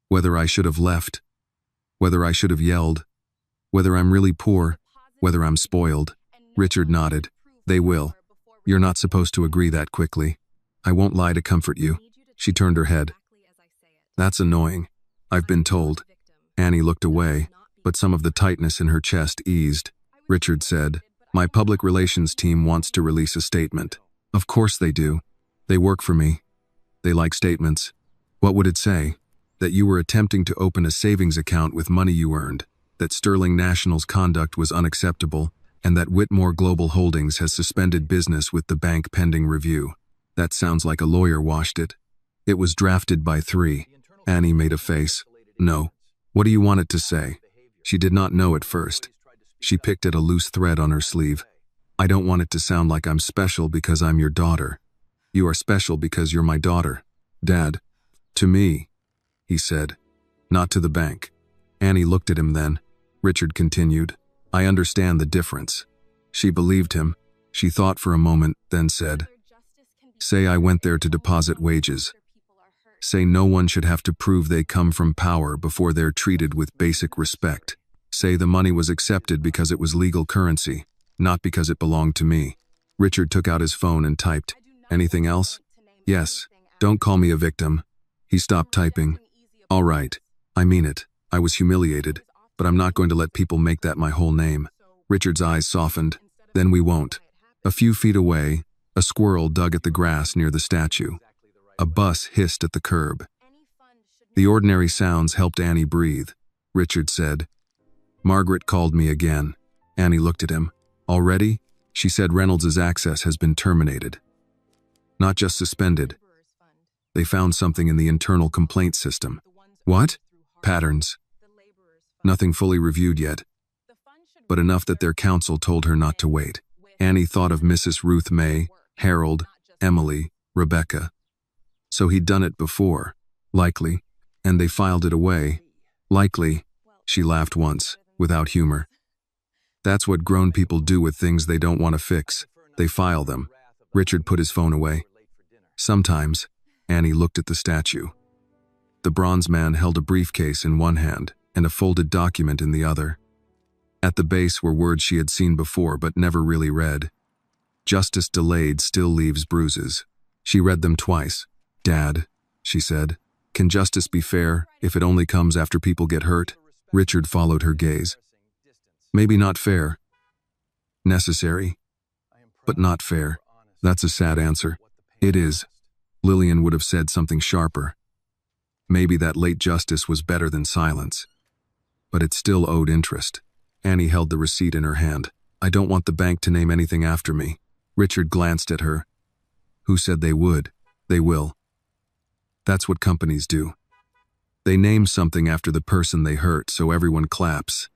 whether I should have left, whether I should have yelled, whether I'm really poor, whether I'm spoiled. Richard nodded. They will. You're not supposed to agree that quickly. I won't lie to comfort you. She turned her head. That's annoying. I've been told. Annie looked away, but some of the tightness in her chest eased. Richard said, my public relations team wants to release a statement. Of course they do. They work for me. They like statements. What would it say? That you were attempting to open a savings account with money you earned, that Sterling National's conduct was unacceptable, and that Whitmore Global Holdings has suspended business with the bank pending review. That sounds like a lawyer washed it. It was drafted by 3. Annie made a face. No. What do you want it to say? She did not know at first. She picked at a loose thread on her sleeve. I don't want it to sound like I'm special because I'm your daughter. You are special because you're my daughter. Dad. To me, he said. Not to the bank. Annie looked at him then. Richard continued. I understand the difference. She believed him. She thought for a moment, then said, say I went there to deposit wages. Say no one should have to prove they come from power before they're treated with basic respect. Say the money was accepted because it was legal currency, not because it belonged to me. Richard took out his phone and typed, anything else? Yes. Don't call me a victim. He stopped typing. All right. I mean it. I was humiliated, but I'm not going to let people make that my whole name. Richard's eyes softened. Then we won't. A few feet away, a squirrel dug at the grass near the statue. A bus hissed at the curb. The ordinary sounds helped Annie breathe. Richard said, Margaret called me again. Annie looked at him. Already? She said Reynolds's access has been terminated. Not just suspended. They found something in the internal complaint system. What? Patterns. Nothing fully reviewed yet, but enough that their counsel told her not to wait. Annie thought of Mrs. Ruth May, Harold, Emily, Rebecca. So he'd done it before. Likely. And they filed it away. Likely. She laughed once, without humor. That's what grown people do with things they don't want to fix. They file them. Richard put his phone away. Sometimes, Annie looked at the statue. The bronze man held a briefcase in one hand and a folded document in the other. At the base were words she had seen before but never really read. Justice delayed still leaves bruises. She read them twice. Dad, she said, can justice be fair if it only comes after people get hurt? Richard followed her gaze. Maybe not fair. Necessary, but not fair. That's a sad answer. It is. Lillian would have said something sharper. Maybe that late justice was better than silence. But it still owed interest. Annie held the receipt in her hand. I don't want the bank to name anything after me. Richard glanced at her. Who said they would? They will. That's what companies do. They name something after the person they hurt so everyone claps.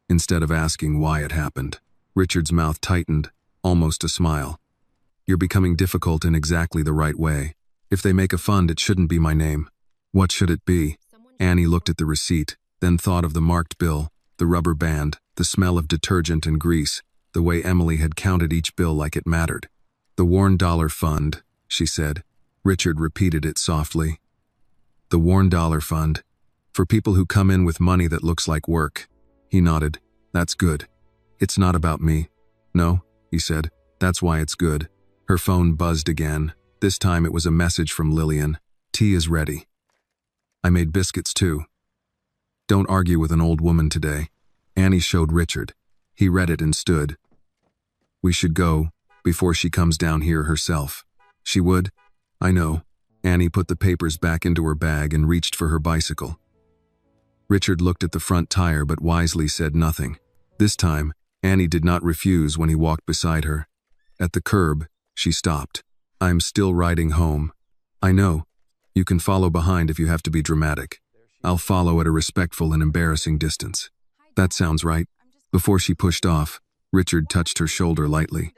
Instead of asking why it happened. Richard's mouth tightened, almost a smile. You're becoming difficult in exactly the right way. If they make a fund, it shouldn't be my name. What should it be? Annie looked at the receipt, then thought of the marked bill, the rubber band, the smell of detergent and grease, the way Emily had counted each bill like it mattered. The Worn Dollar Fund, she said. Richard repeated it softly. The Worn Dollar Fund. For people who come in with money that looks like work. He nodded. That's good. It's not about me. No, he said. That's why it's good. Her phone buzzed again. This time it was a message from Lillian. Tea is ready. I made biscuits too. Don't argue with an old woman today. Annie showed Richard. He read it and stood. We should go, before she comes down here herself. She would? I know. Annie put the papers back into her bag and reached for her bicycle. Richard looked at the front tire but wisely said nothing. This time, Annie did not refuse when he walked beside her. At the curb, she stopped. I'm still riding home. I know. You can follow behind if you have to be dramatic. I'll follow at a respectful and embarrassing distance. That sounds right. Before she pushed off, Richard touched her shoulder lightly.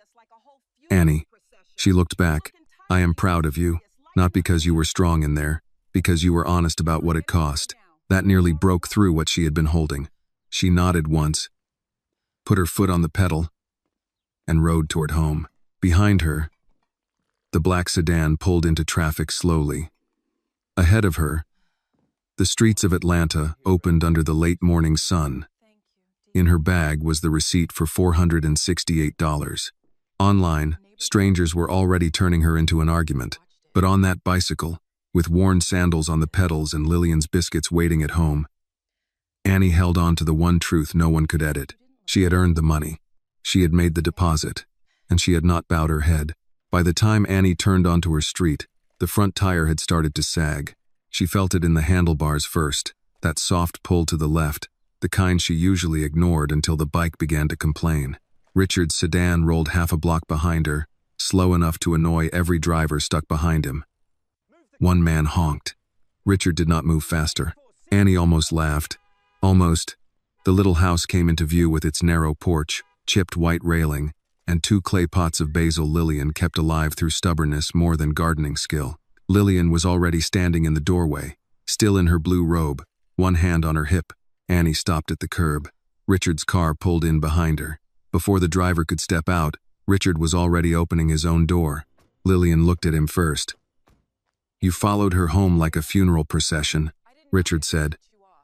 Annie. She looked back. I am proud of you. Not because you were strong in there, because you were honest about what it cost. That nearly broke through what she had been holding. She nodded once, put her foot on the pedal, and rode toward home. Behind her, the black sedan pulled into traffic slowly. Ahead of her, the streets of Atlanta opened under the late morning sun. In her bag was the receipt for $468. Online, strangers were already turning her into an argument. But on that bicycle, with worn sandals on the pedals and Lillian's biscuits waiting at home, Annie held on to the one truth no one could edit. She had earned the money. She had made the deposit. And she had not bowed her head. By the time Annie turned onto her street, the front tire had started to sag. She felt it in the handlebars first, that soft pull to the left, the kind she usually ignored until the bike began to complain. Richard's sedan rolled half a block behind her, slow enough to annoy every driver stuck behind him. One man honked. Richard did not move faster. Annie almost laughed. Almost. The little house came into view with its narrow porch, chipped white railing, and 2 clay pots of basil Lillian kept alive through stubbornness more than gardening skill. Lillian was already standing in the doorway, still in her blue robe, one hand on her hip. Annie stopped at the curb. Richard's car pulled in behind her. Before the driver could step out, Richard was already opening his own door. Lillian looked at him first. "You followed her home like a funeral procession," Richard said.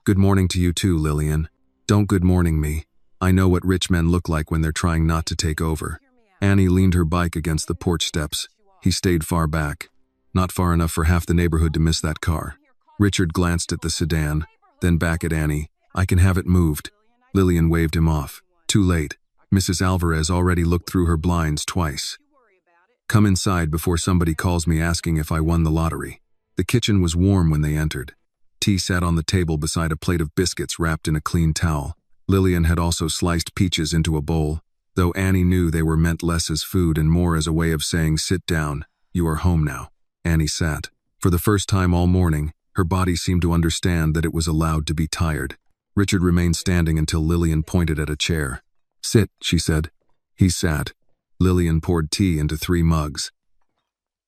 "Good morning to you too, Lillian. Don't good morning me. I know what rich men look like when they're trying not to take over." Annie leaned her bike against the porch steps. He stayed far back. Not far enough for half the neighborhood to miss that car. Richard glanced at the sedan, then back at Annie. "I can have it moved." Lillian waved him off. Too late. Mrs. Alvarez already looked through her blinds twice. "Come inside before somebody calls me asking if I won the lottery." The kitchen was warm when they entered. Tea sat on the table beside a plate of biscuits wrapped in a clean towel. Lillian had also sliced peaches into a bowl, though Annie knew they were meant less as food and more as a way of saying, "Sit down, you are home now." Annie sat. For the first time all morning, her body seemed to understand that it was allowed to be tired. Richard remained standing until Lillian pointed at a chair. "Sit," she said. He sat. Lillian poured tea into 3 mugs.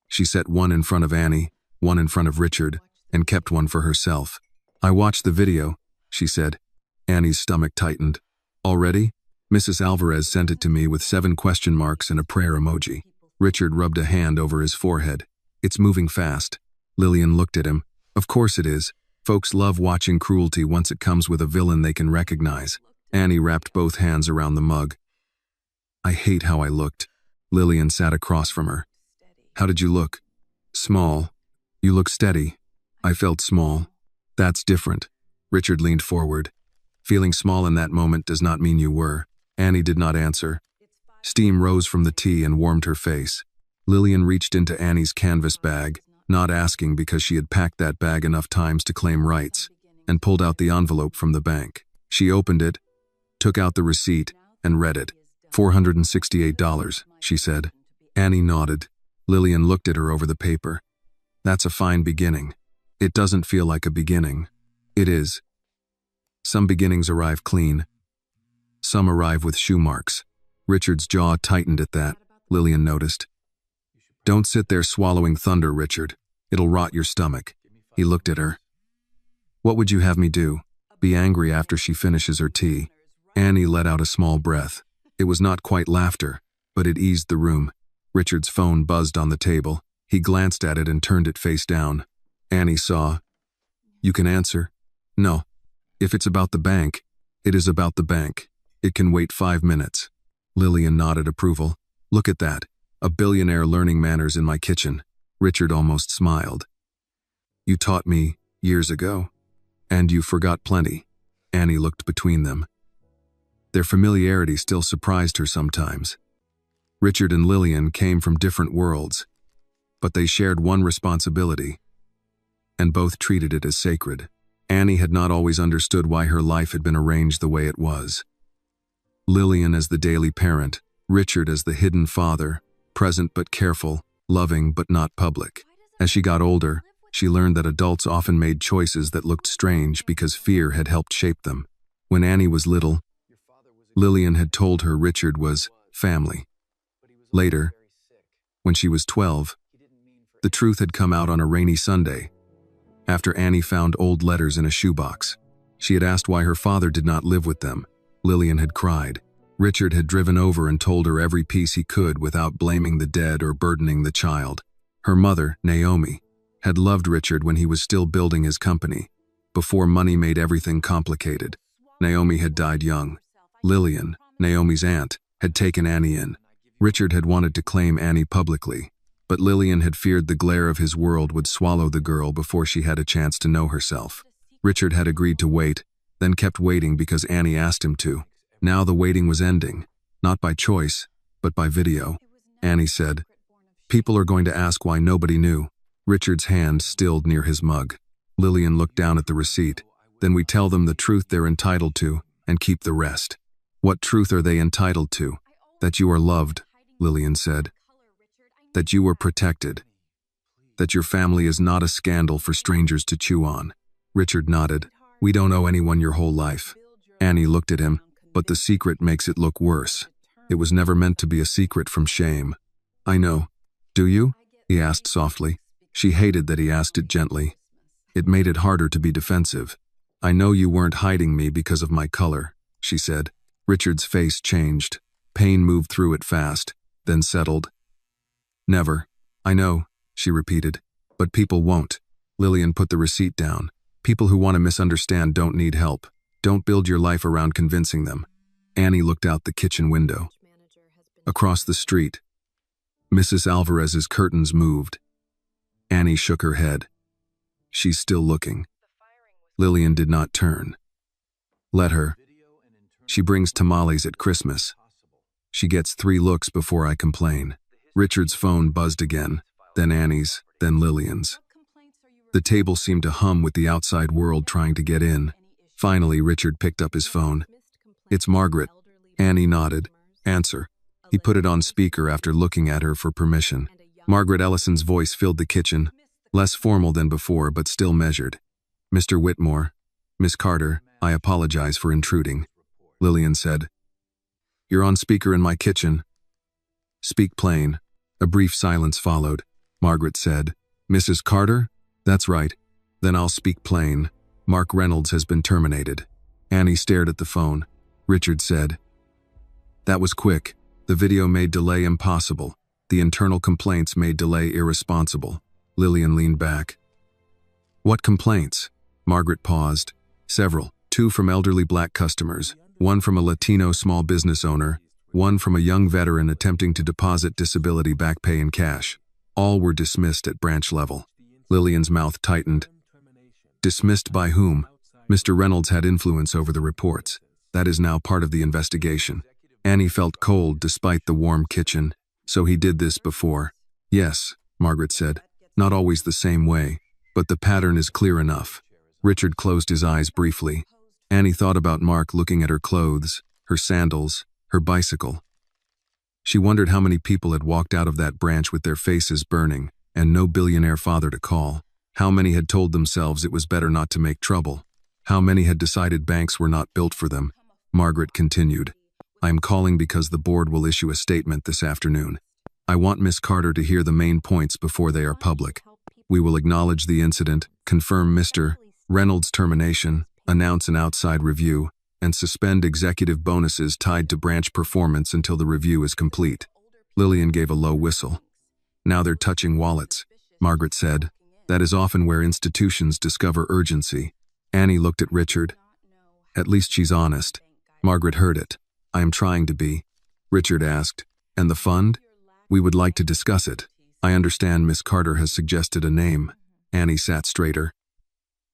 She set one in front of Annie, one in front of Richard, and kept one for herself. "I watched the video," she said. Annie's stomach tightened. "Already?" Mrs. Alvarez sent it to me with 7 question marks and a prayer emoji. Richard rubbed a hand over his forehead. "It's moving fast." Lillian looked at him. "Of course it is. Folks love watching cruelty once it comes with a villain they can recognize." Annie wrapped both hands around the mug. "I hate how I looked." Lillian sat across from her. "How did you look?" "Small." "You look steady." "I felt small." "That's different." Richard leaned forward. "Feeling small in that moment does not mean you were." Annie did not answer. Steam rose from the tea and warmed her face. Lillian reached into Annie's canvas bag, not asking because she had packed that bag enough times to claim rights, and pulled out the envelope from the bank. She opened it, took out the receipt, and read it. $468, she said. Annie nodded. Lillian looked at her over the paper. "That's a fine beginning." "It doesn't feel like a beginning." "It is. Some beginnings arrive clean. Some arrive with shoe marks." Richard's jaw tightened at that, Lillian noticed. "Don't sit there swallowing thunder, Richard. It'll rot your stomach." He looked at her. "What would you have me do? Be angry after she finishes her tea?" Annie let out a small breath. It was not quite laughter, but it eased the room. Richard's phone buzzed on the table. He glanced at it and turned it face down. Annie saw. "You can answer." "No. If it's about the bank, it is about the bank. It can wait 5 minutes." Lillian nodded approval. "Look at that. A billionaire learning manners in my kitchen." Richard almost smiled. "You taught me years ago. And you forgot plenty." Annie looked between them. Their familiarity still surprised her sometimes. Richard and Lillian came from different worlds, but they shared one responsibility, and both treated it as sacred. Annie had not always understood why her life had been arranged the way it was. Lillian as the daily parent, Richard as the hidden father, present but careful, loving but not public. As she got older, she learned that adults often made choices that looked strange because fear had helped shape them. When Annie was little, Lillian had told her Richard was family. Later, when she was 12, the truth had come out on a rainy Sunday, after Annie found old letters in a shoebox. She had asked why her father did not live with them. Lillian had cried. Richard had driven over and told her every piece he could without blaming the dead or burdening the child. Her mother, Naomi, had loved Richard when he was still building his company, before money made everything complicated. Naomi had died young. Lillian, Naomi's aunt, had taken Annie in. Richard had wanted to claim Annie publicly, but Lillian had feared the glare of his world would swallow the girl before she had a chance to know herself. Richard had agreed to wait, then kept waiting because Annie asked him to. Now the waiting was ending, not by choice, but by video. Annie said, "People are going to ask why nobody knew." Richard's hand stilled near his mug. Lillian looked down at the receipt. "Then we tell them the truth they're entitled to, and keep the rest." "What truth are they entitled to?" That you are loved, Lillian said. That you were protected. That your family is not a scandal for strangers to chew on. Richard nodded. We don't owe anyone your whole life. Annie looked at him, but the secret makes it look worse. It was never meant to be a secret from shame. I know. Do you? He asked softly. She hated that he asked it gently. It made it harder to be defensive. I know you weren't hiding me because of my color, she said. Richard's face changed. Pain moved through it fast, then settled. Never. I know, she repeated. But people won't. Lillian put the receipt down. People who want to misunderstand don't need help. Don't build your life around convincing them. Annie looked out the kitchen window. Across the street, Mrs. Alvarez's curtains moved. Annie shook her head. She's still looking. Lillian did not turn. Let her. She brings tamales at Christmas. She gets 3 looks before I complain. Richard's phone buzzed again, then Annie's, then Lillian's. The table seemed to hum with the outside world trying to get in. Finally, Richard picked up his phone. It's Margaret. Annie nodded. Answer. He put it on speaker after looking at her for permission. Margaret Ellison's voice filled the kitchen, less formal than before but still measured. Mr. Whitmore, Miss Carter, I apologize for intruding. Lillian said. You're on speaker in my kitchen. Speak plain. A brief silence followed. Margaret said, Mrs. Carter? That's right. Then I'll speak plain. Mark Reynolds has been terminated. Annie stared at the phone. Richard said. That was quick. The video made delay impossible. The internal complaints made delay irresponsible. Lillian leaned back. What complaints? Margaret paused. Several. 2 from elderly black customers. 1 from a Latino small business owner. 1 from a young veteran attempting to deposit disability back pay in cash. All were dismissed at branch level. Lillian's mouth tightened. Dismissed by whom? Mr. Reynolds had influence over the reports. That is now part of the investigation. Annie felt cold despite the warm kitchen. So he did this before. Yes, Margaret said. Not always the same way, but the pattern is clear enough. Richard closed his eyes briefly. Annie thought about Mark looking at her clothes, her sandals, her bicycle. She wondered how many people had walked out of that branch with their faces burning and no billionaire father to call. How many had told themselves it was better not to make trouble. How many had decided banks were not built for them. Margaret continued. I am calling because the board will issue a statement this afternoon. I want Miss Carter to hear the main points before they are public. We will acknowledge the incident, confirm Mr. Reynolds' termination, announce an outside review, and suspend executive bonuses tied to branch performance until the review is complete. Lillian gave a low whistle. Now they're touching wallets, Margaret said. That is often where institutions discover urgency. Annie looked at Richard. At least she's honest. Margaret heard it. I am trying to be. Richard asked. And the fund? We would like to discuss it. I understand Miss Carter has suggested a name. Annie sat straighter.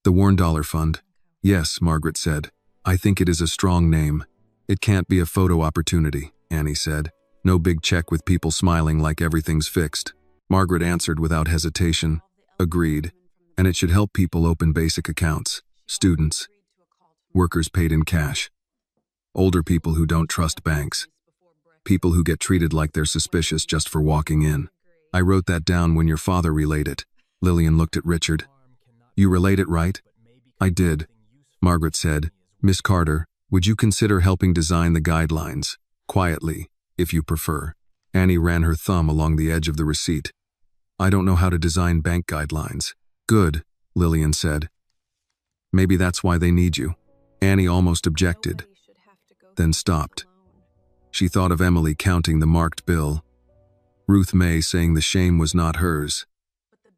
The $1 Fund. Yes, Margaret said. I think it is a strong name. It can't be a photo opportunity, Annie said. No big check with people smiling like everything's fixed. Margaret answered without hesitation. Agreed. And it should help people open basic accounts. Students. Workers paid in cash. Older people who don't trust banks. People who get treated like they're suspicious just for walking in. I wrote that down when your father relayed it. Lillian looked at Richard. You relayed it, right? I did. Margaret said, Miss Carter, would you consider helping design the guidelines? Quietly, if you prefer. Annie ran her thumb along the edge of the receipt. I don't know how to design bank guidelines. Good, Lillian said. Maybe that's why they need you. Annie almost objected, then stopped. She thought of Emily counting the marked bill. Ruth May saying the shame was not hers.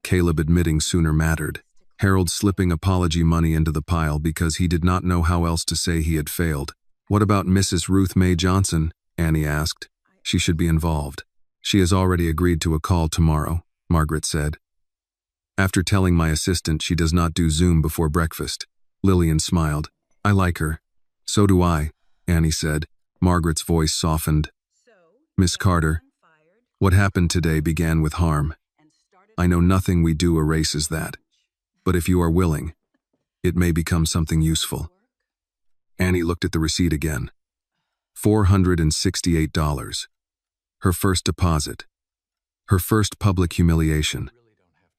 Caleb admitting sooner mattered. Harold slipping apology money into the pile because he did not know how else to say he had failed. What about Mrs. Ruth May Johnson? Annie asked. She should be involved. She has already agreed to a call tomorrow, Margaret said. After telling my assistant she does not do Zoom before breakfast. Lillian smiled. I like her. So do I, Annie said. Margaret's voice softened. Miss Carter, what happened today began with harm. I know nothing we do erases that. But if you are willing, it may become something useful. Annie looked at the receipt again. $468. Her first deposit. Her first public humiliation.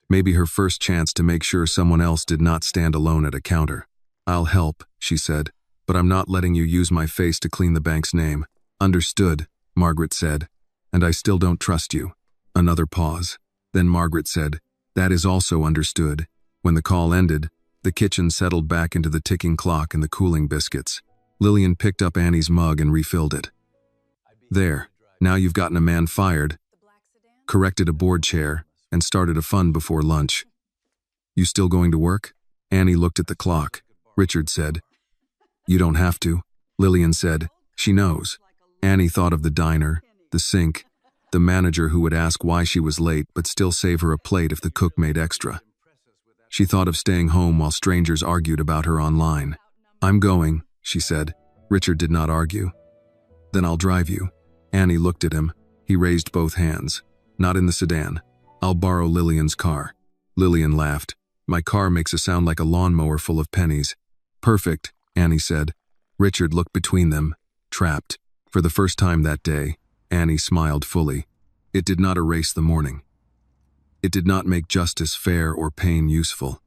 Maybe her first chance to make sure someone else did not stand alone at a counter. "I'll help," she said, "but I'm not letting you use my face to clean the bank's name." "Understood," Margaret said, "and I still don't trust you." Another pause. Then Margaret said, "That is also understood." When the call ended, the kitchen settled back into the ticking clock and the cooling biscuits. Lillian picked up Annie's mug and refilled it. "There, now you've gotten a man fired, corrected a board chair, and started a fund before lunch. You still going to work?" Annie looked at the clock. Richard said, "You don't have to." Lillian said, "She knows." Annie thought of the diner, the sink, the manager who would ask why she was late but still save her a plate if the cook made extra. She thought of staying home while strangers argued about her online. "I'm going," she said. Richard did not argue. "Then I'll drive you." Annie looked at him. He raised both hands. "Not in the sedan. I'll borrow Lillian's car." Lillian laughed. "My car makes a sound like a lawnmower full of pennies." "Perfect," Annie said. Richard looked between them, trapped. For the first time that day, Annie smiled fully. It did not erase the morning. It did not make justice fair or pain useful.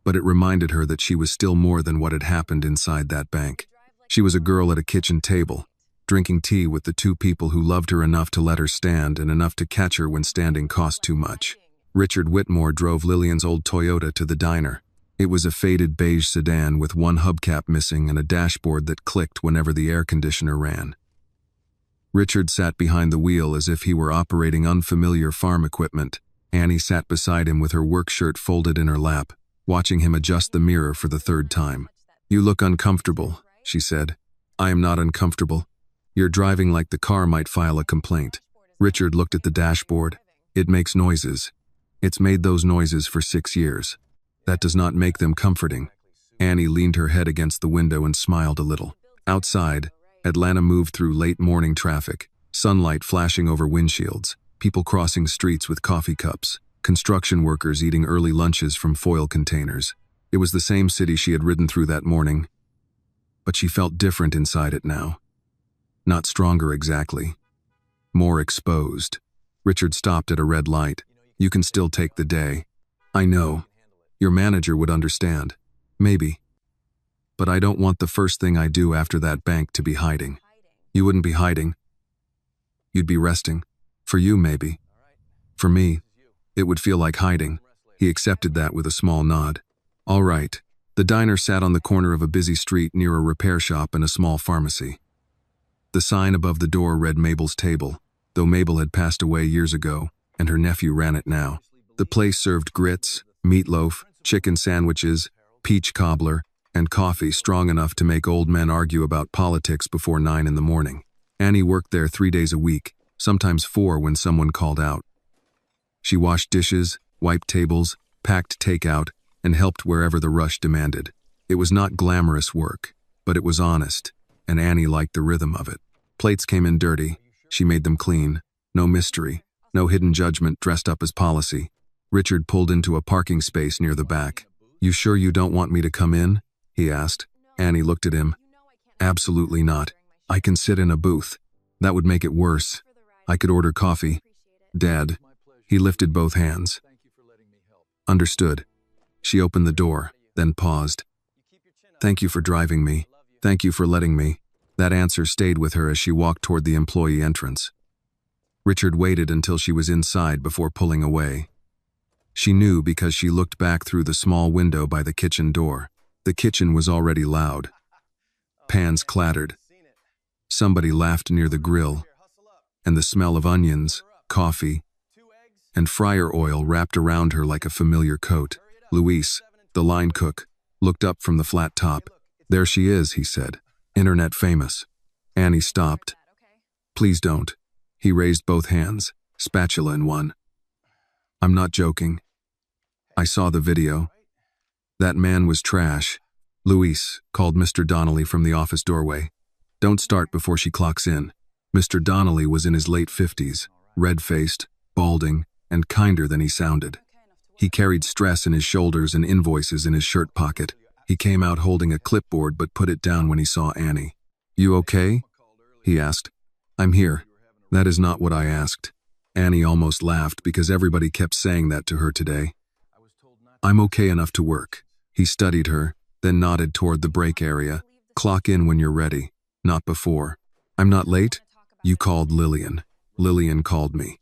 But it reminded her that she was still more than what had happened inside that bank. She was a girl at a kitchen table, drinking tea with the two people who loved her enough to let her stand and enough to catch her when standing cost too much. Richard Whitmore drove Lillian's old Toyota to the diner. It was a faded beige sedan with one hubcap missing and a dashboard that clicked whenever the air conditioner ran. Richard sat behind the wheel as if he were operating unfamiliar farm equipment. Annie sat beside him with her work shirt folded in her lap, watching him adjust the mirror for the third time. "You look uncomfortable," she said. "I am not uncomfortable. You're driving like the car might file a complaint." Richard looked at the dashboard. "It makes noises. It's made those noises for 6 years. That does not make them comforting." Annie leaned her head against the window and smiled a little. Outside, Atlanta moved through late morning traffic, sunlight flashing over windshields, people crossing streets with coffee cups, construction workers eating early lunches from foil containers. It was the same city she had ridden through that morning, but she felt different inside it now. Not stronger exactly. More exposed. Richard stopped at a red light. "You can still take the day." "I know. Your manager would understand. Maybe. But I don't want the first thing I do after that bank to be hiding." "You wouldn't be hiding. You'd be resting. For you, maybe. For me, it would feel like hiding." He accepted that with a small nod. "All right." The diner sat on the corner of a busy street near a repair shop and a small pharmacy. The sign above the door read Mabel's Table, though Mabel had passed away years ago, and her nephew ran it now. The place served grits, meatloaf, chicken sandwiches, peach cobbler, and coffee strong enough to make old men argue about politics before 9 in the morning. Annie worked there 3 days a week, sometimes 4 when someone called out. She washed dishes, wiped tables, packed takeout, and helped wherever the rush demanded. It was not glamorous work, but it was honest, and Annie liked the rhythm of it. Plates came in dirty. She made them clean. No mystery, no hidden judgment dressed up as policy. Richard pulled into a parking space near the back. "You sure you don't want me to come in?" he asked. Annie looked at him. "Absolutely not. I can sit in a booth. That would make it worse. I could order coffee." "Dad." He lifted both hands. "Understood." She opened the door, then paused. "Thank you for driving me. Thank you for letting me." That answer stayed with her as she walked toward the employee entrance. Richard waited until she was inside before pulling away. She knew because she looked back through the small window by the kitchen door. The kitchen was already loud. Pans clattered. Somebody laughed near the grill, and the smell of onions, coffee, and fryer oil wrapped around her like a familiar coat. Luis, the line cook, looked up from the flat top. "There she is," he said. "Internet famous." Annie stopped. "Please don't." He raised both hands, spatula in one. "I'm not joking. I saw the video. That man was trash." "Luis," called Mr. Donnelly from the office doorway. "Don't start before she clocks in." Mr. Donnelly was in his late 50s, red-faced, balding, and kinder than he sounded. He carried stress in his shoulders and invoices in his shirt pocket. He came out holding a clipboard but put it down when he saw Annie. "You okay?" he asked. "I'm here. That is not what I asked. Annie almost laughed because everybody kept saying that to her today. I'm okay enough to work. He studied her, then nodded toward the break area. Clock in when you're ready, not before. I'm not late? You called Lillian. Lillian called me.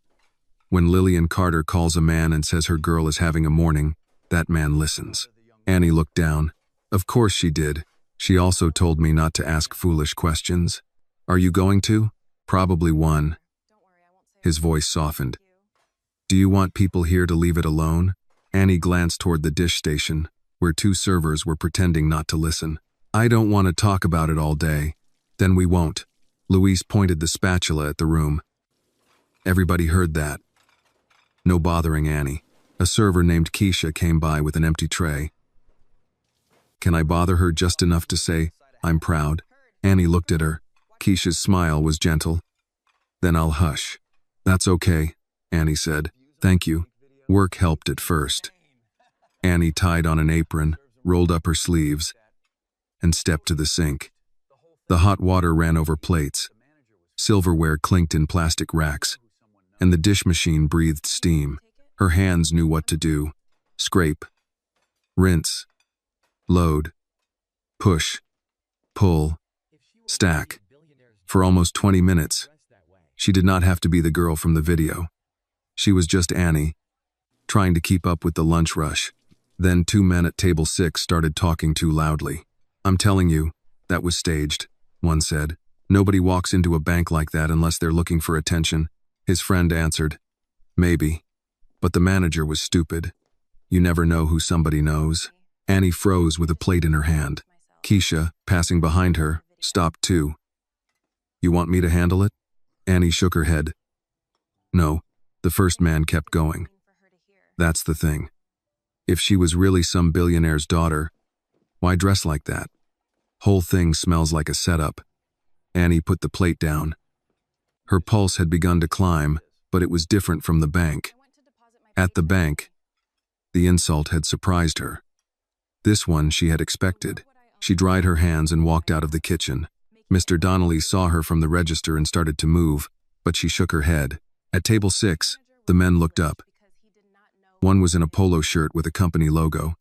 When Lillian Carter calls a man and says her girl is having a morning, that man listens. Annie looked down. Of course she did. She also told me not to ask foolish questions. Are you going to? Probably one. His voice softened. Do you want people here to leave it alone? Annie glanced toward the dish station, where two servers were pretending not to listen. I don't want to talk about it all day. Then we won't. Louise pointed the spatula at the room. Everybody heard that. No bothering Annie. A server named Keisha came by with an empty tray. Can I bother her just enough to say, I'm proud? Annie looked at her. Keisha's smile was gentle. Then I'll hush. That's okay, Annie said. Thank you. Work helped at first. Annie tied on an apron, rolled up her sleeves, and stepped to the sink. The hot water ran over plates. Silverware clinked in plastic racks, and the dish machine breathed steam. Her hands knew what to do. Scrape. Rinse. Load. Push. Pull. Stack. For almost 20 minutes. She did not have to be the girl from the video. She was just Annie, trying to keep up with the lunch rush. Then two men at table 6 started talking too loudly. I'm telling you, that was staged, one said. Nobody walks into a bank like that unless they're looking for attention. His friend answered, maybe. But the manager was stupid. You never know who somebody knows. Annie froze with a plate in her hand. Keisha, passing behind her, stopped too. You want me to handle it? Annie shook her head. No, the first man kept going. That's the thing. If she was really some billionaire's daughter, why dress like that? Whole thing smells like a setup. Annie put the plate down. Her pulse had begun to climb, but it was different from the bank. At the bank, the insult had surprised her. This one she had expected. She dried her hands and walked out of the kitchen. Mr. Donnelly saw her from the register and started to move, but she shook her head. At table 6, the men looked up. One was in a polo shirt with a company logo.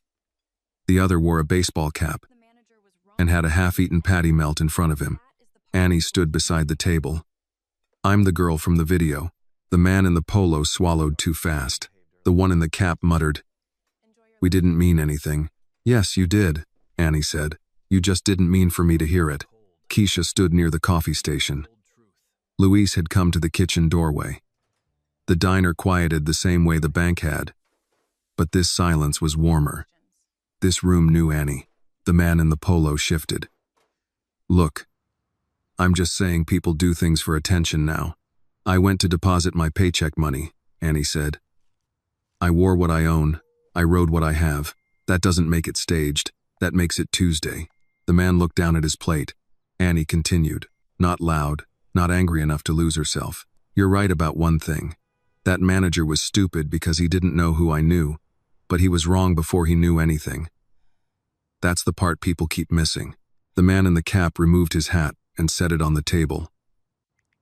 The other wore a baseball cap and had a half-eaten patty melt in front of him. Annie stood beside the table. I'm the girl from the video. The man in the polo swallowed too fast. The one in the cap muttered, We didn't mean anything. Yes, you did, Annie said. You just didn't mean for me to hear it. Keisha stood near the coffee station. Louise had come to the kitchen doorway. The diner quieted the same way the bank had. But this silence was warmer. This room knew Annie. The man in the polo shifted. Look, I'm just saying people do things for attention now. I went to deposit my paycheck money, Annie said. I wore what I own. I rode what I have. That doesn't make it staged. That makes it Tuesday. The man looked down at his plate. Annie continued, not loud, not angry enough to lose herself. You're right about one thing. That manager was stupid because he didn't know who I knew, but he was wrong before he knew anything. That's the part people keep missing. The man in the cap removed his hat and set it on the table.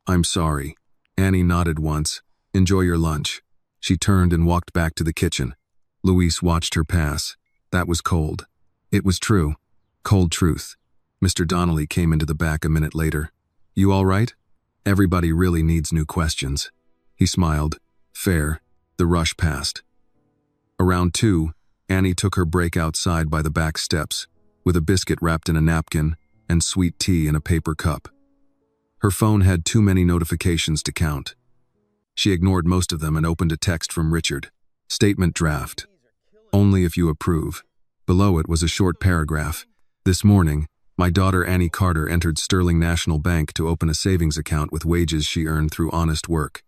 I'm sorry. Annie nodded once. Enjoy your lunch. She turned and walked back to the kitchen. Louise watched her pass. That was cold. It was true. Cold truth. Mr. Donnelly came into the back a minute later. You all right? Everybody really needs new questions. He smiled. Fair. The rush passed. Around 2, Annie took her break outside by the back steps, with a biscuit wrapped in a napkin and sweet tea in a paper cup. Her phone had too many notifications to count. She ignored most of them and opened a text from Richard. Statement draft. Only if you approve. Below it was a short paragraph. This morning, my daughter Annie Carter entered Sterling National Bank to open a savings account with wages she earned through honest work.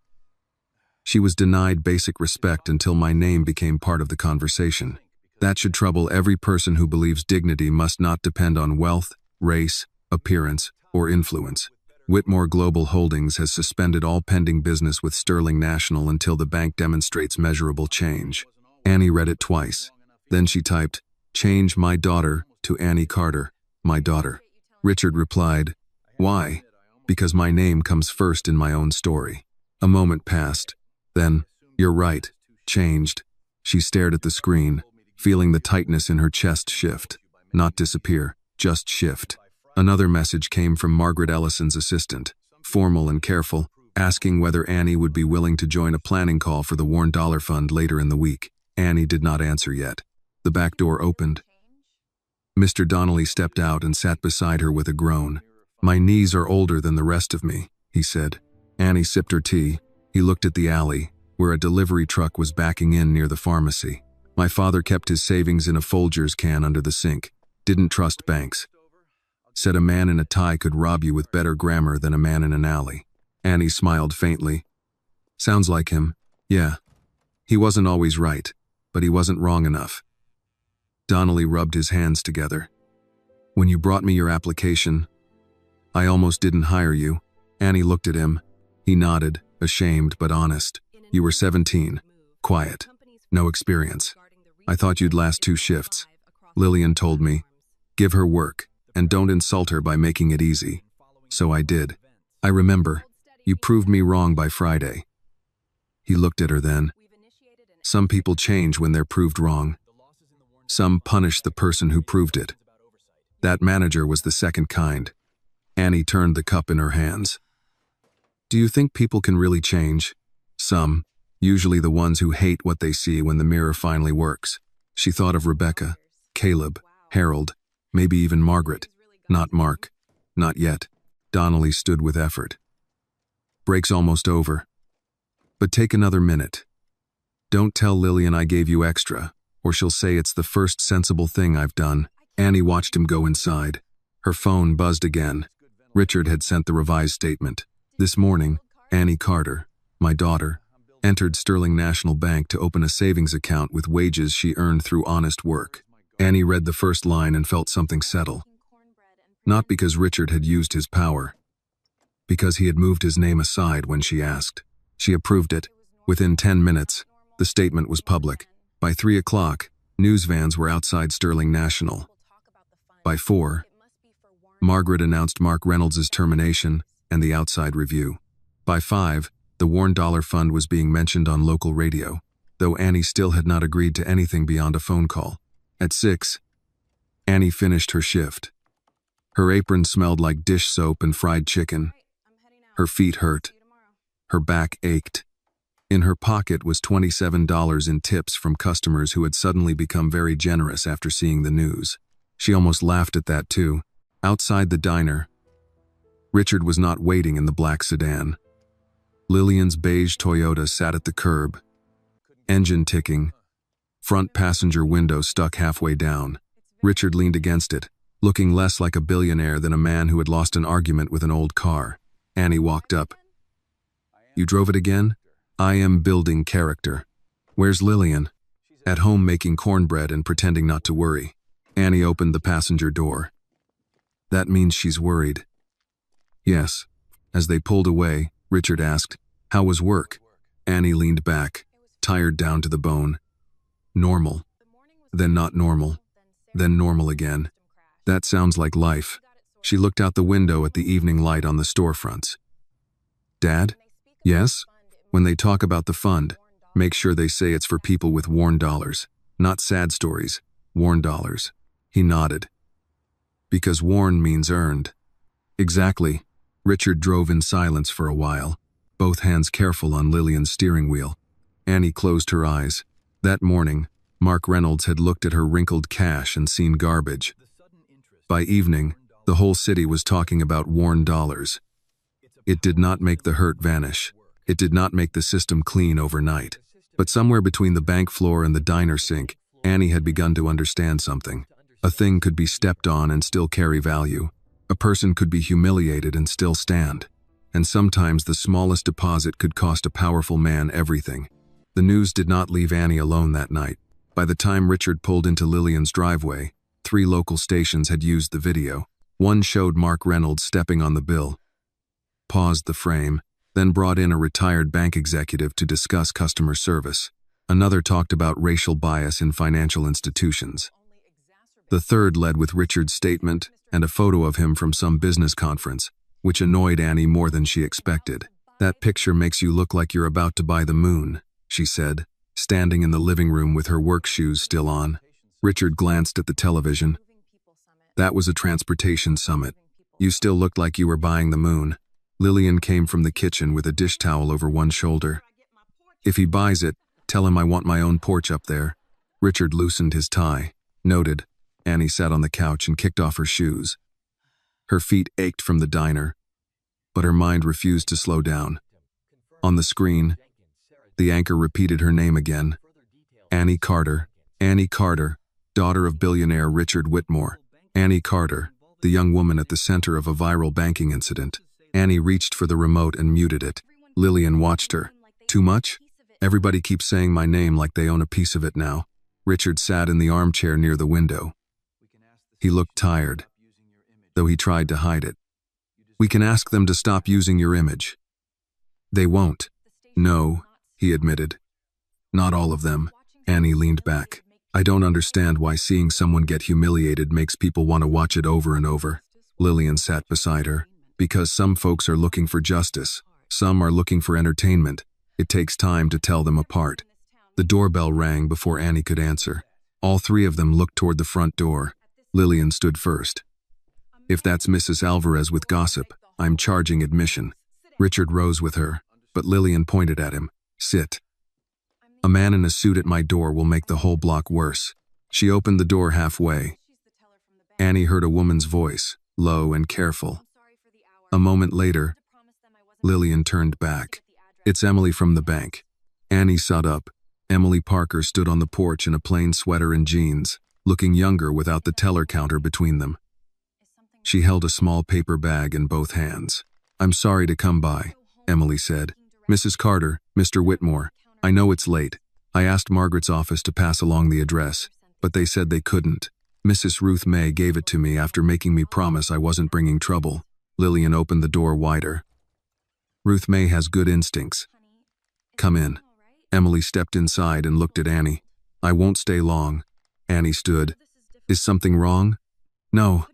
She was denied basic respect until my name became part of the conversation. That should trouble every person who believes dignity must not depend on wealth, race, appearance, or influence. Whitmore Global Holdings has suspended all pending business with Sterling National until the bank demonstrates measurable change. Annie read it twice. Then she typed, Change my daughter to Annie Carter, my daughter. Richard replied, Why? Because my name comes first in my own story. A moment passed. Then, "You're right," changed. She stared at the screen, feeling the tightness in her chest shift. Not disappear, just shift. Another message came from Margaret Ellison's assistant, formal and careful, asking whether Annie would be willing to join a planning call for the Warren Dollar Fund later in the week. Annie did not answer yet. The back door opened. Mr. Donnelly stepped out and sat beside her with a groan. "My knees are older than the rest of me," he said. Annie sipped her tea. He looked at the alley, where a delivery truck was backing in near the pharmacy. "My father kept his savings in a Folgers can under the sink. Didn't trust banks. Said a man in a tie could rob you with better grammar than a man in an alley." Annie smiled faintly. "Sounds like him. Yeah. He wasn't always right, but he wasn't wrong enough." Donnelly rubbed his hands together. "When you brought me your application, I almost didn't hire you." Annie looked at him. He nodded, ashamed but honest. "You were 17, quiet, no experience. I thought you'd last 2 shifts. Lillian told me, give her work, and don't insult her by making it easy. So I did. I remember. You proved me wrong by Friday." He looked at her then. "Some people change when they're proved wrong. Some punish the person who proved it. That manager was the second kind." Annie turned the cup in her hands. "Do you think people can really change?" "Some, usually the ones who hate what they see when the mirror finally works." She thought of Rebecca, Caleb, Harold, maybe even Margaret. Not Mark. Not yet. Donnelly stood with effort. "Break's almost over. But take another minute. Don't tell Lillian I gave you extra, or she'll say it's the first sensible thing I've done." Annie watched him go inside. Her phone buzzed again. Richard had sent the revised statement. "This morning, Annie Carter, my daughter, entered Sterling National Bank to open a savings account with wages she earned through honest work." Annie read the first line and felt something settle. Not because Richard had used his power. Because he had moved his name aside when she asked. She approved it. Within 10 minutes, the statement was public. By 3 o'clock, news vans were outside Sterling National. By 4, Margaret announced Mark Reynolds' termination and the outside review. By 5, the Warren Dollar Fund was being mentioned on local radio, though Annie still had not agreed to anything beyond a phone call. At 6, Annie finished her shift. Her apron smelled like dish soap and fried chicken. Her feet hurt. Her back ached. In her pocket was $27 in tips from customers who had suddenly become very generous after seeing the news. She almost laughed at that too. Outside the diner, Richard was not waiting in the black sedan. Lillian's beige Toyota sat at the curb, engine ticking, front passenger window stuck halfway down. Richard leaned against it, looking less like a billionaire than a man who had lost an argument with an old car. Annie walked up. "You drove it again?" "I am building character." "Where's Lillian?" "At home making cornbread and pretending not to worry." Annie opened the passenger door. "That means she's worried." "Yes." As they pulled away, Richard asked, "How was work?" Annie leaned back, tired down to the bone. "Normal. Then not normal. Then normal again. That sounds like life." She looked out the window at the evening light on the storefronts. "Dad?" "Yes?" "When they talk about the fund, make sure they say it's for people with Warren dollars. Not sad stories. Warren dollars." He nodded. "Because Warren means earned." "Exactly." Richard drove in silence for a while, both hands careful on Lillian's steering wheel. Annie closed her eyes. That morning, Mark Reynolds had looked at her wrinkled cash and seen garbage. By evening, the whole city was talking about Warren dollars. It did not make the hurt vanish. It did not make the system clean overnight. But somewhere between the bank floor and the diner sink, Annie had begun to understand something. A thing could be stepped on and still carry value. A person could be humiliated and still stand. And sometimes the smallest deposit could cost a powerful man everything. The news did not leave Annie alone that night. By the time Richard pulled into Lillian's driveway, 3 local stations had used the video. One showed Mark Reynolds stepping on the bill, paused the frame, then brought in a retired bank executive to discuss customer service. Another talked about racial bias in financial institutions. The third led with Richard's statement and a photo of him from some business conference, which annoyed Annie more than she expected. That picture makes you look like you're about to buy the moon, she said, standing in the living room with her work shoes still on. Richard glanced at the television. That was a transportation summit. You still looked like you were buying the moon. Lillian came from the kitchen with a dish towel over one shoulder. If he buys it, tell him I want my own porch up there. Richard loosened his tie. Noted. Annie sat on the couch and kicked off her shoes. Her feet ached from the diner, but her mind refused to slow down. On the screen, the anchor repeated her name again. Annie Carter, daughter of billionaire Richard Whitmore. Annie Carter, the young woman at the center of a viral banking incident. Annie reached for the remote and muted it. Lillian watched her. Too much? Everybody keeps saying my name like they own a piece of it now. Richard sat in the armchair near the window. He looked tired, though he tried to hide it. We can ask them to stop using your image. They won't. No, he admitted. Not all of them. Annie leaned back. I don't understand why seeing someone get humiliated makes people want to watch it over and over. Lillian sat beside her. Because some folks are looking for justice. Some are looking for entertainment. It takes time to tell them apart. The doorbell rang before Annie could answer. All three of them looked toward the front door. Lillian stood first. If that's Mrs. Alvarez with gossip, I'm charging admission. Richard rose with her, but Lillian pointed at him. Sit. A man in a suit at my door will make the whole block worse. She opened the door halfway. Annie heard a woman's voice, low and careful. A moment later, Lillian turned back. It's Emily from the bank. Annie sat up. Emily Parker stood on the porch in a plain sweater and jeans, looking younger without the teller counter between them. She held a small paper bag in both hands. I'm sorry to come by, Emily said. Mrs. Carter, Mr. Whitmore, I know it's late. I asked Margaret's office to pass along the address, but they said they couldn't. Mrs. Ruth May gave it to me after making me promise I wasn't bringing trouble. Lillian opened the door wider. Ruth May has good instincts. Come in. Emily stepped inside and looked at Annie. I won't stay long. Annie stood. Is something wrong? No.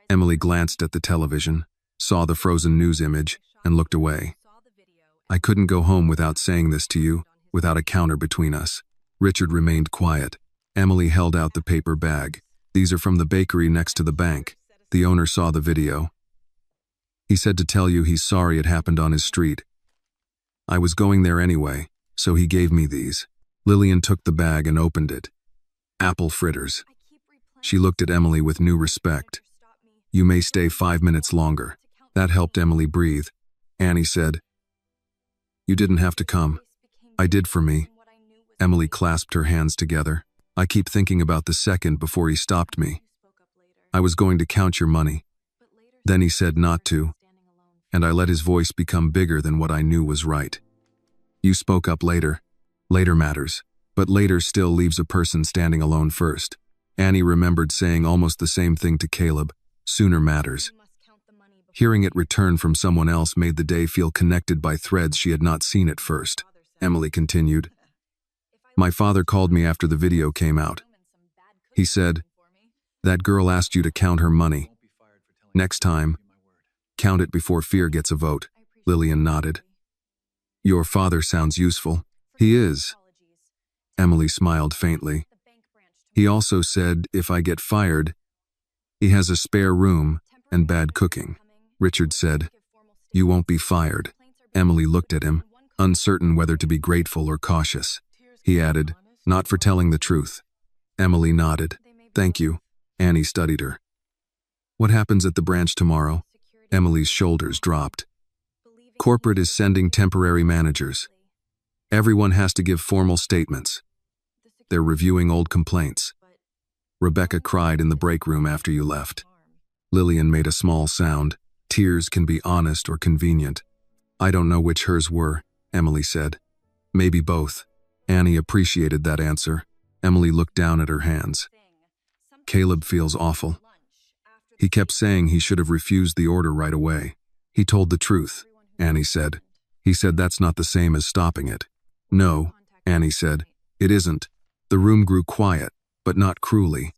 Emily glanced at the television, saw the frozen news image, and looked away. I couldn't go home without saying this to you, without a counter between us. Richard remained quiet. Emily held out the paper bag. These are from the bakery next to the bank. The owner saw the video. He said to tell you he's sorry it happened on his street. I was going there anyway, so he gave me these. Lillian took the bag and opened it. Apple fritters. She looked at Emily with new respect. You may stay 5 minutes longer. That helped Emily breathe. Annie said, You didn't have to come. I did for me. Emily clasped her hands together. I keep thinking about the second before he stopped me. I was going to count your money. Then he said not to, and I let his voice become bigger than what I knew was right. You spoke up later. Later matters, but later still leaves a person standing alone first. Annie remembered saying almost the same thing to Caleb. Sooner matters. Hearing it return from someone else made the day feel connected by threads she had not seen at first. Emily continued. My father called me after the video came out. He said, That girl asked you to count her money. Next time, count it before fear gets a vote. Lillian nodded. Your father sounds useful. He is. Emily smiled faintly. He also said if I get fired, he has a spare room and bad cooking. Richard said, You won't be fired. Emily looked at him, uncertain whether to be grateful or cautious. He added, Not for telling the truth. Emily nodded. Thank you. Annie studied her. What happens at the branch tomorrow? Emily's shoulders dropped. Corporate is sending temporary managers. Everyone has to give formal statements. They're reviewing old complaints. Rebecca cried in the break room after you left. Lillian made a small sound. Tears can be honest or convenient. I don't know which hers were, Emily said. Maybe both. Annie appreciated that answer. Emily looked down at her hands. Caleb feels awful. He kept saying he should have refused the order right away. He told the truth, Annie said. He said that's not the same as stopping it. No, Annie said. It isn't. The room grew quiet, but not cruelly.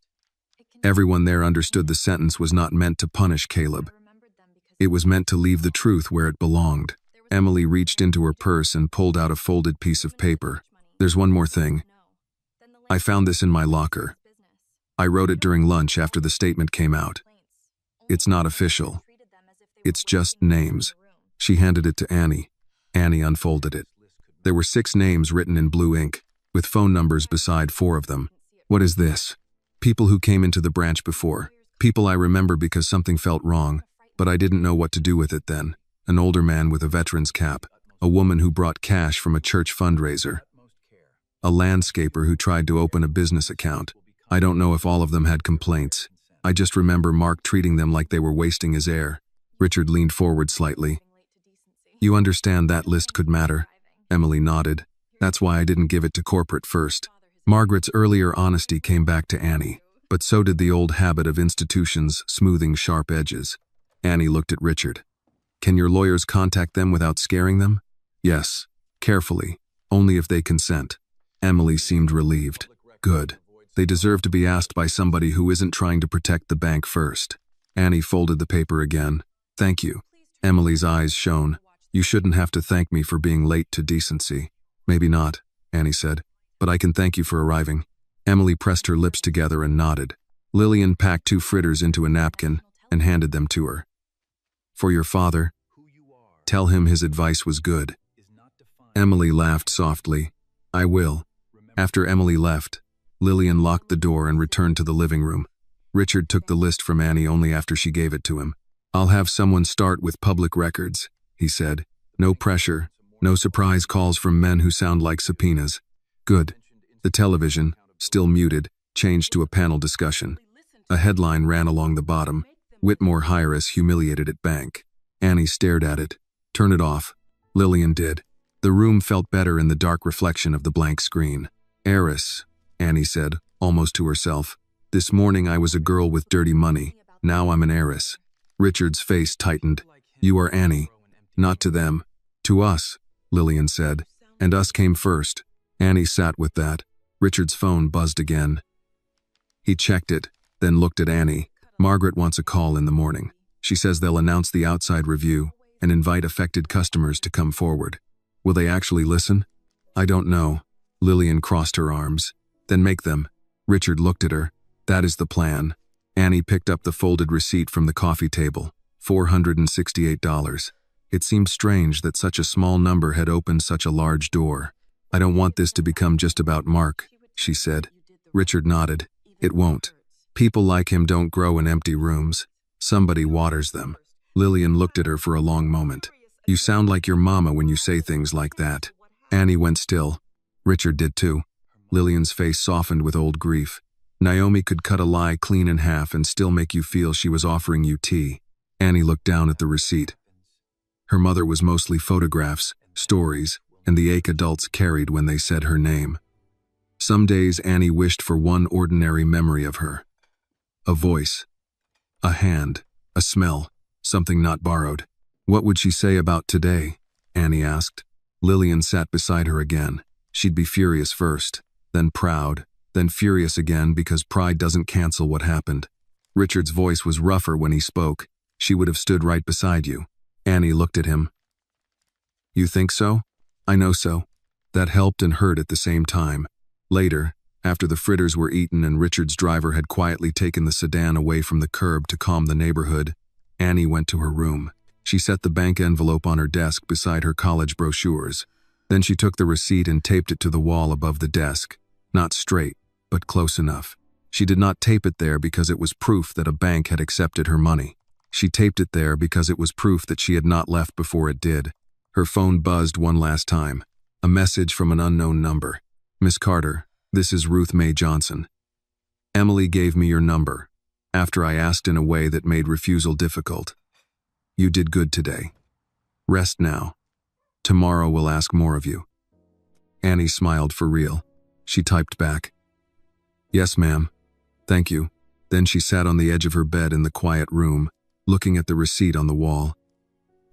Everyone there understood the sentence was not meant to punish Caleb. It was meant to leave the truth where it belonged. Emily reached into her purse and pulled out a folded piece of paper. There's one more thing. I found this in my locker. I wrote it during lunch after the statement came out. It's not official. It's just names. She handed it to Annie. Annie unfolded it. There were 6 names written in blue ink, with phone numbers beside 4 of them. What is this? People who came into the branch before. People I remember because something felt wrong, but I didn't know what to do with it then. An older man with a veteran's cap. A woman who brought cash from a church fundraiser. A landscaper who tried to open a business account. I don't know if all of them had complaints. I just remember Mark treating them like they were wasting his air. Richard leaned forward slightly. You understand that list could matter? Emily nodded. That's why I didn't give it to corporate first. Margaret's earlier honesty came back to Annie, but so did the old habit of institutions smoothing sharp edges. Annie looked at Richard. Can your lawyers contact them without scaring them? Yes, carefully, only if they consent. Emily seemed relieved. Good. They deserve to be asked by somebody who isn't trying to protect the bank first. Annie folded the paper again. Thank you. Emily's eyes shone. You shouldn't have to thank me for being late to decency. Maybe not, Annie said, but I can thank you for arriving. Emily pressed her lips together and nodded. Lillian packed 2 fritters into a napkin and handed them to her. For your father, tell him his advice was good. Emily laughed softly. I will. After Emily left, Lillian locked the door and returned to the living room. Richard took the list from Annie only after she gave it to him. I'll have someone start with public records, he said. No pressure, no surprise calls from men who sound like subpoenas. Good. The television, still muted, changed to a panel discussion. A headline ran along the bottom. Whitmore heiress humiliated at bank. Annie stared at it. Turn it off. Lillian did. The room felt better in the dark reflection of the blank screen. Heiress, Annie said, almost to herself. This morning I was a girl with dirty money. Now I'm an heiress. Richard's face tightened. You are Annie. Not to them. To us, Lillian said. And us came first. Annie sat with that. Richard's phone buzzed again. He checked it, then looked at Annie. Margaret wants a call in the morning. She says they'll announce the outside review and invite affected customers to come forward. Will they actually listen? I don't know. Lillian crossed her arms. Then make them. Richard looked at her. That is the plan. Annie picked up the folded receipt from the coffee table. $468. It seemed strange that such a small number had opened such a large door. I don't want this to become just about Mark, she said. Richard nodded. It won't. People like him don't grow in empty rooms. Somebody waters them. Lillian looked at her for a long moment. You sound like your mama when you say things like that. Annie went still. Richard did too. Lillian's face softened with old grief. Naomi could cut a lie clean in half and still make you feel she was offering you tea. Annie looked down at the receipt. Her mother was mostly photographs, stories, and the ache adults carried when they said her name. Some days Annie wished for one ordinary memory of her. A voice. A hand. A smell. Something not borrowed. What would she say about today? Annie asked. Lillian sat beside her again. She'd be furious first, then proud, then furious again because pride doesn't cancel what happened. Richard's voice was rougher when he spoke. She would have stood right beside you. Annie looked at him. You think so? I know so. That helped and hurt at the same time. Later, after the fritters were eaten and Richard's driver had quietly taken the sedan away from the curb to calm the neighborhood, Annie went to her room. She set the bank envelope on her desk beside her college brochures. Then she took the receipt and taped it to the wall above the desk. Not straight, but close enough. She did not tape it there because it was proof that a bank had accepted her money. She taped it there because it was proof that she had not left before it did. Her phone buzzed one last time. A message from an unknown number. Miss Carter, this is Ruth Mae Johnson. Emily gave me your number, after I asked in a way that made refusal difficult. You did good today. Rest now. Tomorrow we'll ask more of you. Annie smiled for real. She typed back. Yes, ma'am. Thank you. Then she sat on the edge of her bed in the quiet room, looking at the receipt on the wall.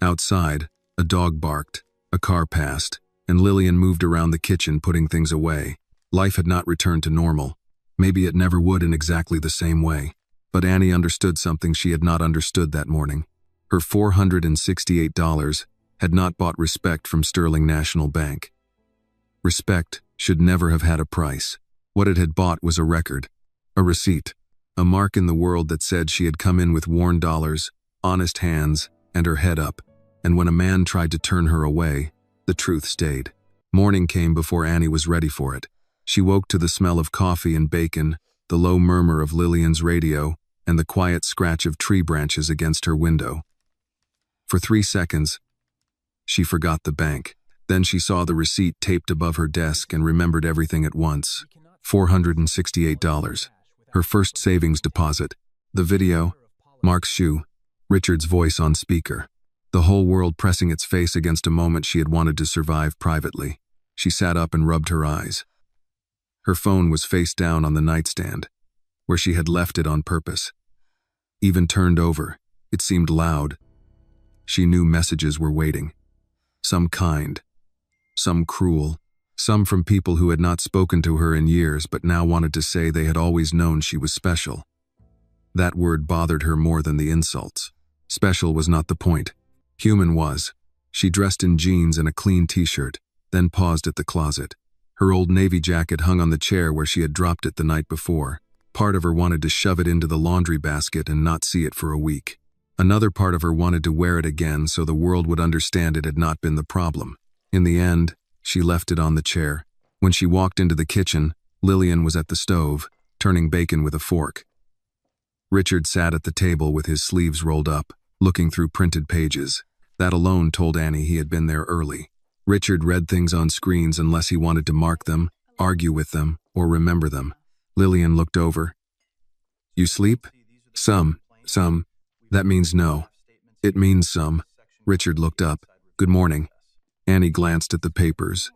Outside, a dog barked, a car passed, and Lillian moved around the kitchen putting things away. Life had not returned to normal. Maybe it never would in exactly the same way. But Annie understood something she had not understood that morning. Her $468 had not bought respect from Sterling National Bank. Respect should never have had a price. What it had bought was a record, a receipt, a mark in the world that said she had come in with worn dollars, honest hands, and her head up, and when a man tried to turn her away, the truth stayed. Morning came before Annie was ready for it. She woke to the smell of coffee and bacon, the low murmur of Lillian's radio, and the quiet scratch of tree branches against her window. For 3 seconds, she forgot the bank. Then she saw the receipt taped above her desk and remembered everything at once. $468. Her first savings deposit. The video. Mark's shoe. Richard's voice on speaker. The whole world pressing its face against a moment she had wanted to survive privately. She sat up and rubbed her eyes. Her phone was face down on the nightstand, where she had left it on purpose. Even turned over, it seemed loud. She knew messages were waiting. Some kind, some cruel, some from people who had not spoken to her in years but now wanted to say they had always known she was special. That word bothered her more than the insults. Special was not the point. Human was. She dressed in jeans and a clean t-shirt, then paused at the closet. Her old navy jacket hung on the chair where she had dropped it the night before. Part of her wanted to shove it into the laundry basket and not see it for a week. Another part of her wanted to wear it again so the world would understand it had not been the problem. In the end, she left it on the chair. When she walked into the kitchen, Lillian was at the stove, turning bacon with a fork. Richard sat at the table with his sleeves rolled up, looking through printed pages. That alone told Annie he had been there early. Richard read things on screens unless he wanted to mark them, argue with them, or remember them. Lillian looked over. "You sleep?" Some. That means no. It means some." Richard looked up. "Good morning." Annie glanced at the papers.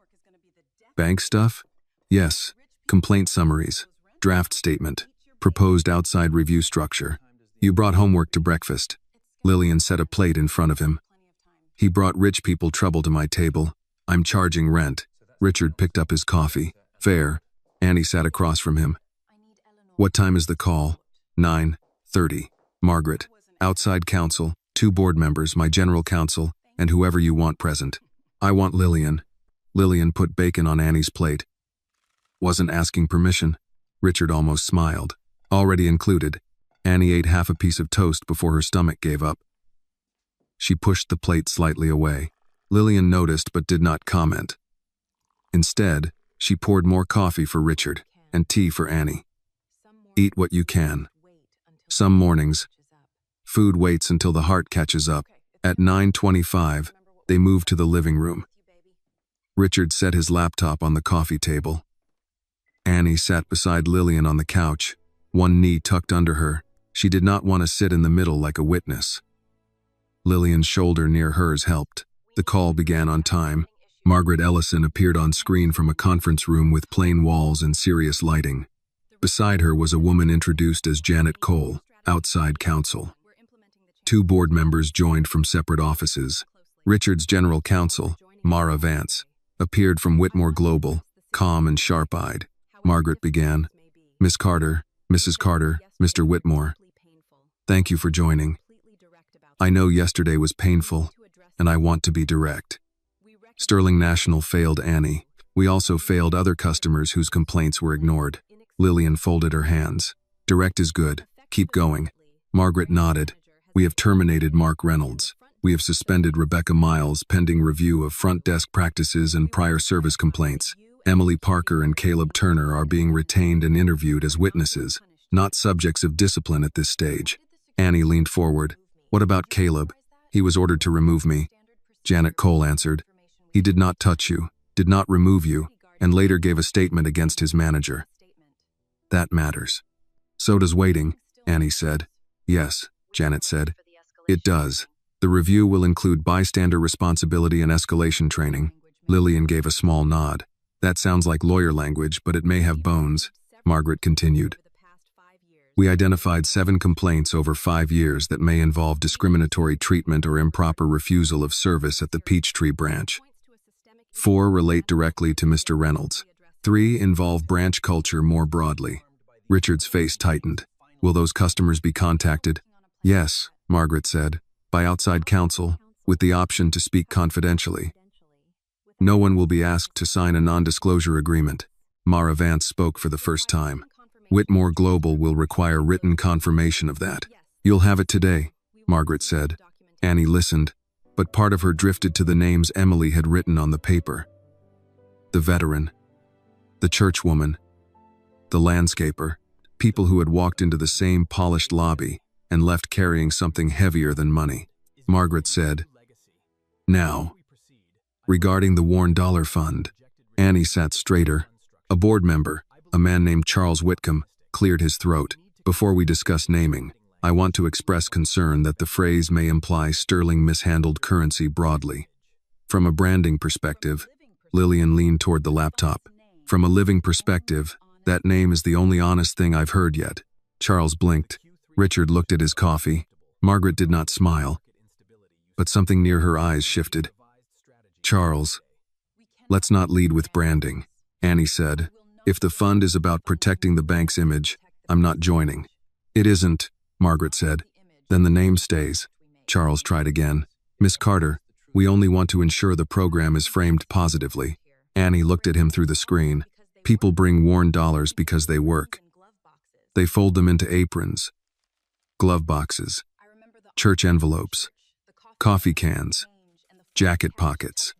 "Bank stuff?" "Yes. Complaint summaries. Draft statement. Proposed outside review structure. You brought homework to breakfast." Lillian set a plate in front of him. "He brought rich people trouble to my table. I'm charging rent." Richard picked up his coffee. "Fair." Annie sat across from him. "What time is the call?" 9:30. "Margaret. Outside counsel, 2 board members, my general counsel, and whoever you want present." "I want Lillian." Lillian put bacon on Annie's plate. "Wasn't asking permission." Richard almost smiled. "Already included." Annie ate half a piece of toast before her stomach gave up. She pushed the plate slightly away. Lillian noticed but did not comment. Instead, she poured more coffee for Richard and tea for Annie. "Eat what you can. Some mornings, food waits until the heart catches up." At 9:25, they moved to the living room. Richard set his laptop on the coffee table. Annie sat beside Lillian on the couch, one knee tucked under her. She did not want to sit in the middle like a witness. Lillian's shoulder near hers helped. The call began on time. Margaret Ellison appeared on screen from a conference room with plain walls and serious lighting. Beside her was a woman introduced as Janet Cole, outside counsel. 2 board members joined from separate offices. Richard's general counsel, Mara Vance, appeared from Whitmore Global, calm and sharp-eyed. Margaret began. "Miss Carter, Mrs. Carter, Mr. Whitmore, thank you for joining. I know yesterday was painful, and I want to be direct. Sterling National failed Annie. We also failed other customers whose complaints were ignored." Lillian folded her hands. "Direct is good. Keep going." Margaret nodded. "We have terminated Mark Reynolds. We have suspended Rebecca Miles pending review of front desk practices and prior service complaints. Emily Parker and Caleb Turner are being retained and interviewed as witnesses, not subjects of discipline at this stage." Annie leaned forward. "What about Caleb? He was ordered to remove me." Janet Cole answered. "He did not touch you, did not remove you, and later gave a statement against his manager." "That matters." "So does waiting," Annie said. "Yes," Janet said. "It does. The review will include bystander responsibility and escalation training." Lillian gave a small nod. "That sounds like lawyer language, but it may have bones," Margaret continued. "We identified 7 complaints over 5 years that may involve discriminatory treatment or improper refusal of service at the Peachtree branch. 4 relate directly to Mr. Reynolds. 3 involve branch culture more broadly." Richard's face tightened. "Will those customers be contacted?" "Yes," Margaret said. by outside counsel, with the option to speak confidentially. No one will be asked to sign a non-disclosure agreement. Mara Vance spoke for the first time. Whitmore Global will require written confirmation of that. You'll have it today, Margaret said. Annie listened, but part of her drifted to the names Emily had written on the paper. The veteran, the churchwoman, the landscaper, people who had walked into the same polished lobby and left carrying something heavier than money. Margaret said, "Now, regarding the Worn Dollar Fund." Annie sat straighter. A board member, a man named Charles Whitcomb, cleared his throat. "Before we discuss naming, I want to express concern that the phrase may imply sterling mishandled currency broadly. From a branding perspective," Lillian leaned toward the laptop. "From a living perspective, that name is the only honest thing I've heard yet." Charles blinked. Richard looked at his coffee. Margaret did not smile, but something near her eyes shifted. "Charles, let's not lead with branding," Annie said. "If the fund is about protecting the bank's image, I'm not joining." "It isn't," Margaret said. "Then the name stays." Charles tried again. "Miss Carter, we only want to ensure the program is framed positively." Annie looked at him through the screen. "People bring worn dollars because they work. They fold them into aprons, glove boxes, church envelopes, coffee cans, jacket pockets.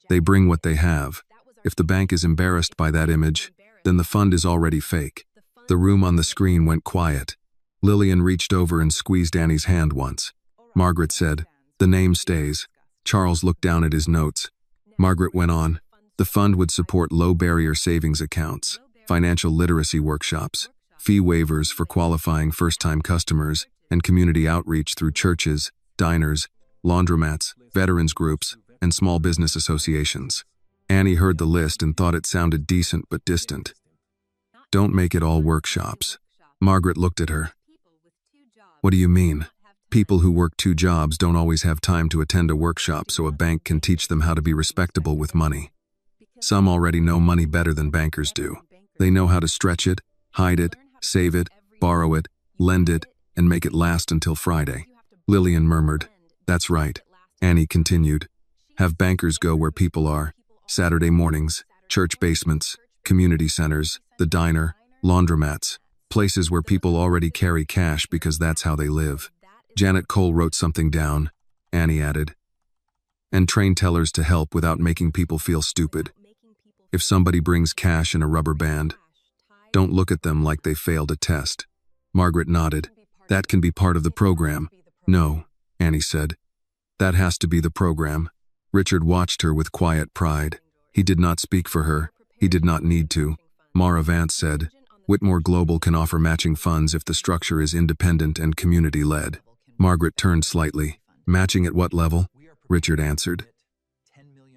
They bring what they have. If the bank is embarrassed by that image, then the fund is already fake." The room on the screen went quiet. Lillian reached over and squeezed Annie's hand once. Margaret said, "The name stays." Charles looked down at his notes. Margaret went on, "The fund would support low-barrier savings accounts, financial literacy workshops, fee waivers for qualifying first-time customers, and community outreach through churches, diners, laundromats, veterans groups, and small business associations." Annie heard the list and thought it sounded decent but distant. "Don't make it all workshops." Margaret looked at her. "What do you mean? People who work 2 jobs don't always have time to attend a workshop so a bank can teach them how to be respectable with money. Some already know money better than bankers do. They know how to stretch it, hide it, save it, borrow it, lend it, and make it last until Friday." Lillian murmured, "That's right." Annie continued, "Have bankers go where people are. Saturday mornings, church basements, community centers, the diner, laundromats, places where people already carry cash because that's how they live." Janet Cole wrote something down. Annie added, "And train tellers to help without making people feel stupid. If somebody brings cash in a rubber band, don't look at them like they failed a test." Margaret nodded. "That can be part of the program." "No," Annie said. "That has to be the program." Richard watched her with quiet pride. He did not speak for her. He did not need to. Mara Vance said, "Whitmore Global can offer matching funds if the structure is independent and community-led." Margaret turned slightly. "Matching at what level?" Richard answered.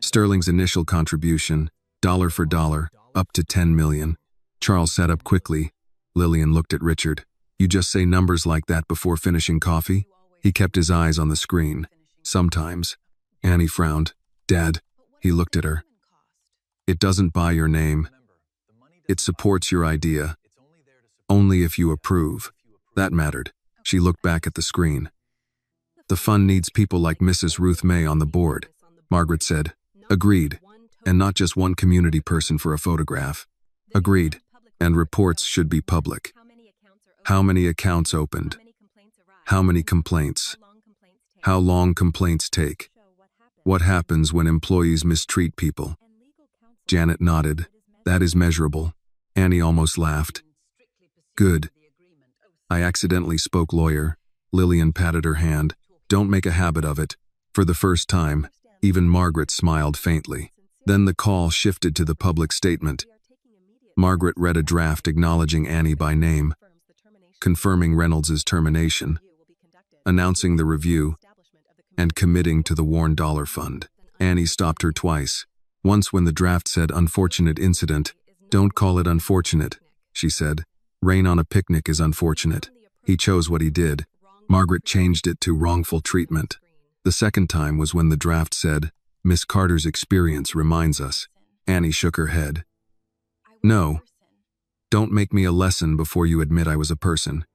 "Sterling's initial contribution, dollar for dollar, up to 10 million. Charles sat up quickly. Lillian looked at Richard. "You just say numbers like that before finishing coffee?" He kept his eyes on the screen. "Sometimes." Annie frowned. "Dad." He looked at her. "It doesn't buy your name. It supports your idea. Only if you approve." That mattered. She looked back at the screen. "The fund needs people like Mrs. Ruth May on the board," Margaret said. "Agreed. And not just one community person for a photograph." "Agreed. And reports should be public. How many accounts opened? How many complaints? How long complaints take? What happens when employees mistreat people?" Janet nodded. "That is measurable." Annie almost laughed. "Good. I accidentally spoke lawyer." Lillian patted her hand. "Don't make a habit of it." For the first time, even Margaret smiled faintly. Then the call shifted to the public statement. Margaret read a draft acknowledging Annie by name, confirming Reynolds's termination, announcing the review, and committing to the Worn Dollar Fund. Annie stopped her twice. Once when the draft said "unfortunate incident." "Don't call it unfortunate," she said. "Rain on a picnic is unfortunate. He chose what he did." Margaret changed it to "wrongful treatment." The second time was when the draft said, "Miss Carter's experience reminds us." Annie shook her head. "No. Don't make me a lesson before you admit I was a person."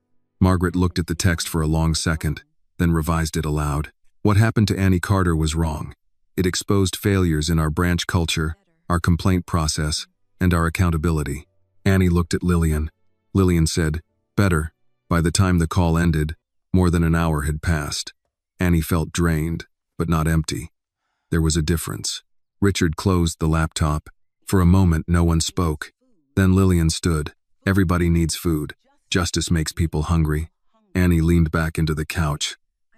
Margaret looked at the text for a long second, then revised it aloud. What happened to Annie Carter was wrong. It exposed failures in our branch culture, our complaint process, and our accountability. Annie looked at Lillian. Lillian said, "Better." By the time the call ended, more than an hour had passed. Annie felt drained, but not empty. There was a difference. Richard closed the laptop. For a moment, no one spoke. Then Lillian stood. "Everybody needs food. Justice makes people hungry." Annie leaned back into the couch.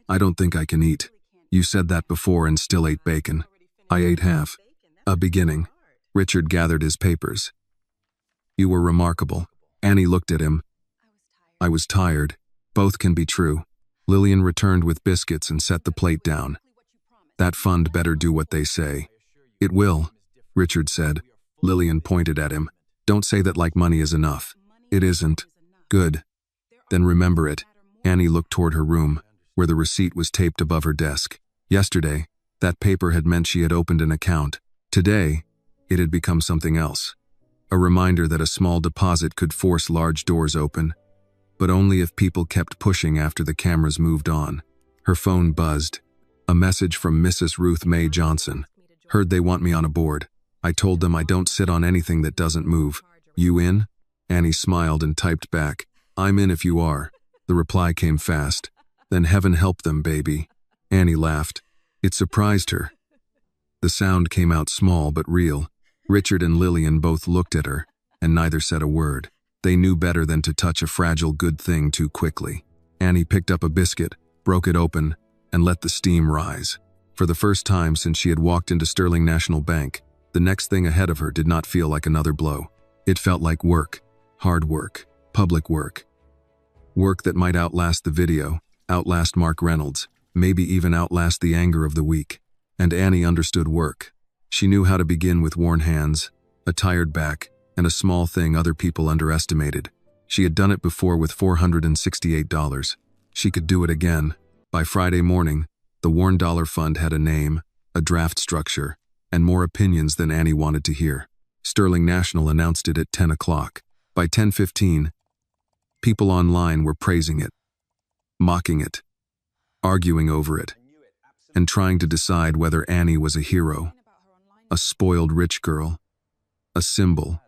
"I don't think I can eat. You said that before and still ate bacon." "I ate half. A beginning." Richard gathered his papers. "You were remarkable." Annie looked at him. "I was tired. Both can be true." Lillian returned with biscuits and set the plate down. "That fund better do what they say." "It will," Richard said. Lillian pointed at him. "Don't say that like money is enough." "It isn't." "Good. Then remember it." Annie looked toward her room, where the receipt was taped above her desk. Yesterday, that paper had meant she had opened an account. Today, it had become something else. A reminder that a small deposit could force large doors open, but only if people kept pushing after the cameras moved on. Her phone buzzed. A message from Mrs. Ruth Mae Johnson. "Heard they want me on a board. I told them I don't sit on anything that doesn't move. You in?" Annie smiled and typed back, "I'm in if you are." The reply came fast. "Then heaven help them, baby." Annie laughed. It surprised her. The sound came out small but real. Richard and Lillian both looked at her, and neither said a word. They knew better than to touch a fragile good thing too quickly. Annie picked up a biscuit, broke it open, and let the steam rise. For the first time since she had walked into Sterling National Bank, the next thing ahead of her did not feel like another blow. It felt like work, hard work, public work. Work that might outlast the video, outlast Mark Reynolds, maybe even outlast the anger of the week. And Annie understood work. She knew how to begin with worn hands, a tired back, and a small thing other people underestimated. She had done it before with $468. She could do it again. By Friday morning, the Worn Dollar Fund had a name, a draft structure, and more opinions than Annie wanted to hear. Sterling National announced it at 10 o'clock. By 10:15, people online were praising it, mocking it, arguing over it, and trying to decide whether Annie was a hero, a spoiled rich girl, a symbol,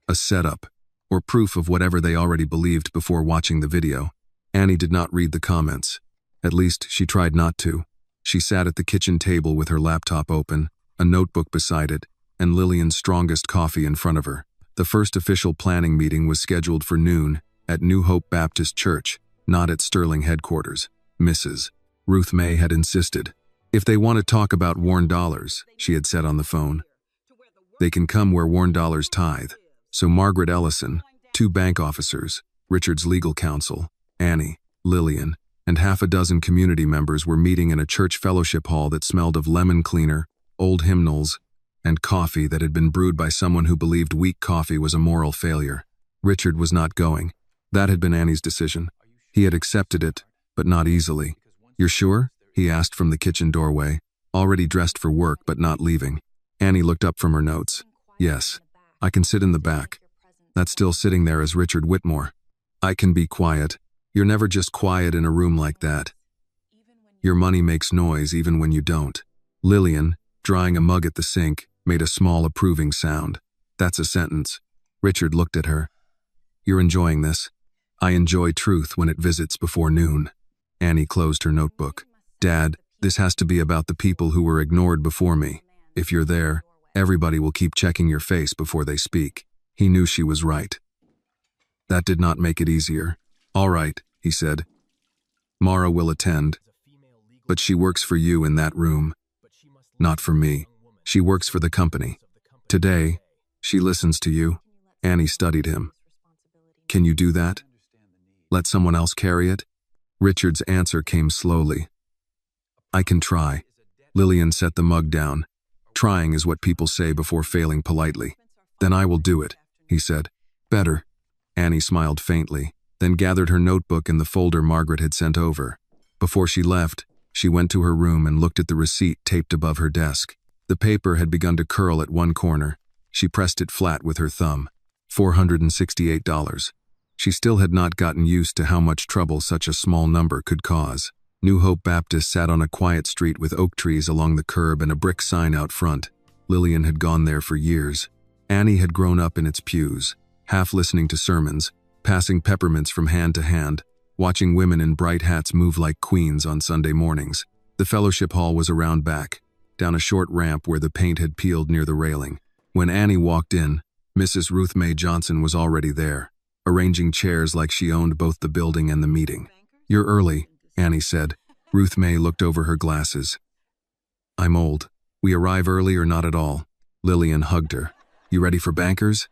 a setup, or proof of whatever they already believed before watching the video. Annie did not read the comments. At least, she tried not to. She sat at the kitchen table with her laptop open, a notebook beside it, and Lillian's strongest coffee in front of her. The first official planning meeting was scheduled for noon at New Hope Baptist Church, not at Sterling headquarters. Mrs. Ruth Mae had insisted. "If they want to talk about worn dollars," she had said on the phone, "they can come where worn dollars tithe." So Margaret Ellison, 2 bank officers, Richard's legal counsel, Annie, Lillian, and half a dozen community members were meeting in a church fellowship hall that smelled of lemon cleaner, old hymnals, and coffee that had been brewed by someone who believed weak coffee was a moral failure. Richard was not going. That had been Annie's decision. He had accepted it, but not easily. "You're sure?" he asked from the kitchen doorway, already dressed for work but not leaving. Annie looked up from her notes. "Yes, I can sit in the back." That's still sitting there as Richard Whitmore. "I can be quiet." "You're never just quiet in a room like that. Your money makes noise even when you don't." Lillian, drying a mug at the sink, made a small approving sound. "That's a sentence." Richard looked at her. "You're enjoying this?" "I enjoy truth when it visits before noon." Annie closed her notebook. "Dad, this has to be about the people who were ignored before me. If you're there, everybody will keep checking your face before they speak." He knew she was right. That did not make it easier. "All right," he said. "Mara will attend. But she works for you in that room. Not for me. She works for the company. Today, she listens to you." Annie studied him. "Can you do that? Let someone else carry it?" Richard's answer came slowly. "I can try." Lillian set the mug down. Trying is what people say before failing politely. "Then I will do it," he said. "Better." Annie smiled faintly, then gathered her notebook and the folder Margaret had sent over. Before she left, she went to her room and looked at the receipt taped above her desk. The paper had begun to curl at one corner. She pressed it flat with her thumb. $468. She still had not gotten used to how much trouble such a small number could cause. New Hope Baptist sat on a quiet street with oak trees along the curb and a brick sign out front. Lillian had gone there for years. Annie had grown up in its pews, half listening to sermons, passing peppermints from hand to hand, watching women in bright hats move like queens on Sunday mornings. The fellowship hall was around back, down a short ramp where the paint had peeled near the railing. When Annie walked in, Mrs. Ruth Mae Johnson was already there, arranging chairs like she owned both the building and the meeting. "You're early," Annie said. Ruth Mae looked over her glasses. "I'm old. We arrive early or not at all." Lillian hugged her. "You ready for bankers?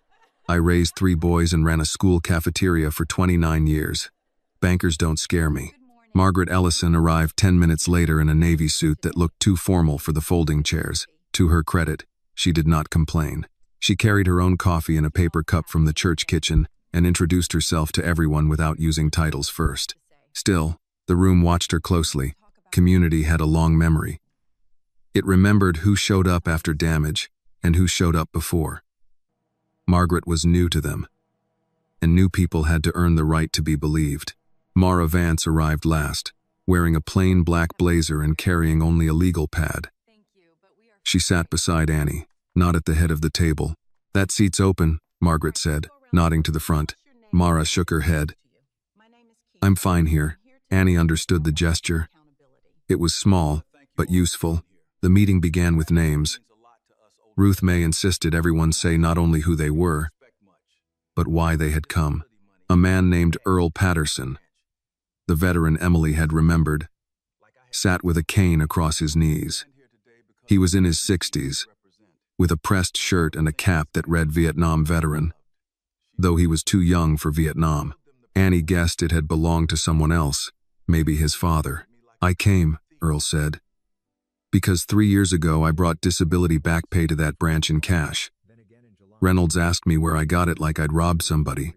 I raised 3 boys and ran a school cafeteria for 29 years. Bankers don't scare me." Margaret Ellison arrived 10 minutes later in a navy suit that looked too formal for the folding chairs. To her credit, she did not complain. She carried her own coffee in a paper cup from the church kitchen and introduced herself to everyone without using titles first. Still, the room watched her closely. Community had a long memory. It remembered who showed up after damage and who showed up before. Margaret was new to them, and new people had to earn the right to be believed. Mara Vance arrived last, wearing a plain black blazer and carrying only a legal pad. She sat beside Annie, not at the head of the table. "That seat's open," Margaret said, nodding to the front. Mara shook her head. "I'm fine here." Annie understood the gesture. It was small, but useful. The meeting began with names. Ruth Mae insisted everyone say not only who they were, but why they had come. A man named Earl Patterson, the veteran Emily had remembered, sat with a cane across his knees. He was in his 60s, with a pressed shirt and a cap that read Vietnam Veteran. Though he was too young for Vietnam, Annie guessed it had belonged to someone else, maybe his father. "I came," Earl said, "because 3 years ago I brought disability back pay to that branch in cash. Reynolds asked me where I got it like I'd robbed somebody.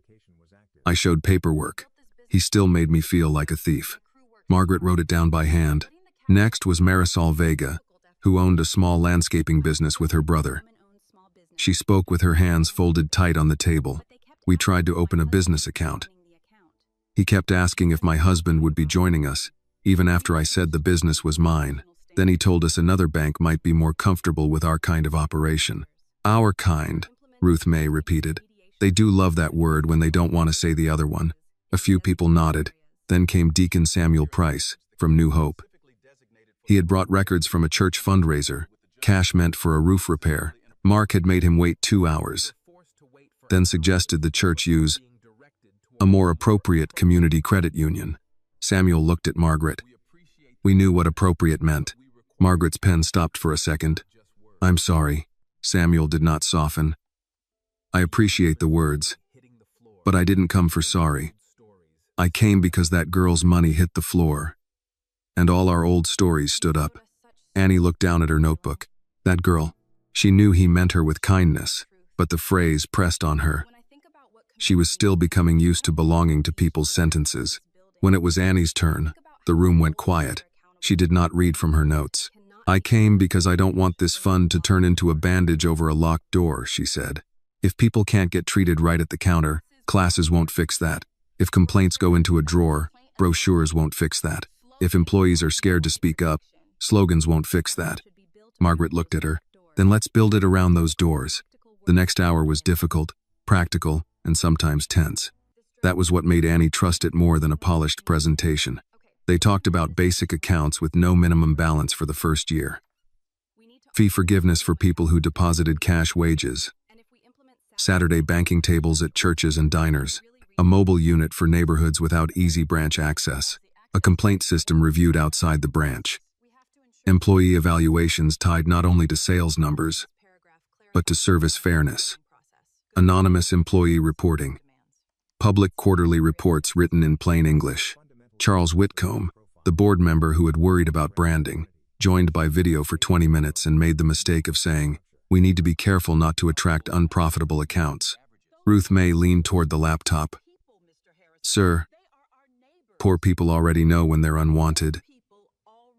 I showed paperwork. He still made me feel like a thief." Margaret wrote it down by hand. Next was Marisol Vega, who owned a small landscaping business with her brother. She spoke with her hands folded tight on the table. "We tried to open a business account. He kept asking if my husband would be joining us, even after I said the business was mine. Then he told us another bank might be more comfortable with our kind of operation." "Our kind," Ruth Mae repeated. They do love that word when they don't want to say the other one. A few people nodded. Then came Deacon Samuel Price, from New Hope. He had brought records from a church fundraiser, cash meant for a roof repair. Mark had made him wait 2 hours, then suggested the church use a more appropriate community credit union. Samuel looked at Margaret. We knew what appropriate meant. Margaret's pen stopped for a second. "I'm sorry." Samuel did not soften. "I appreciate the words, but I didn't come for sorry. I came because that girl's money hit the floor." And all our old stories stood up. Annie looked down at her notebook. That girl. She knew he meant her with kindness, but the phrase pressed on her. She was still becoming used to belonging to people's sentences. When it was Annie's turn, the room went quiet. She did not read from her notes. "I came because I don't want this fund to turn into a bandage over a locked door," she said. "If people can't get treated right at the counter, classes won't fix that. If complaints go into a drawer, brochures won't fix that. If employees are scared to speak up, slogans won't fix that." Margaret looked at her. "Then let's build it around those doors." The next hour was difficult, practical, and sometimes tense. That was what made Annie trust it more than a polished presentation. They talked about basic accounts with no minimum balance for the first year. Fee forgiveness for people who deposited cash wages. Saturday banking tables at churches and diners. A mobile unit for neighborhoods without easy branch access. A complaint system reviewed outside the branch. Employee evaluations tied not only to sales numbers, but to service fairness. Anonymous employee reporting. Public quarterly reports written in plain English. Charles Whitcomb, the board member who had worried about branding, joined by video for 20 minutes and made the mistake of saying, "We need to be careful not to attract unprofitable accounts." Ruth Mae leaned toward the laptop. "Sir, poor people already know when they're unwanted.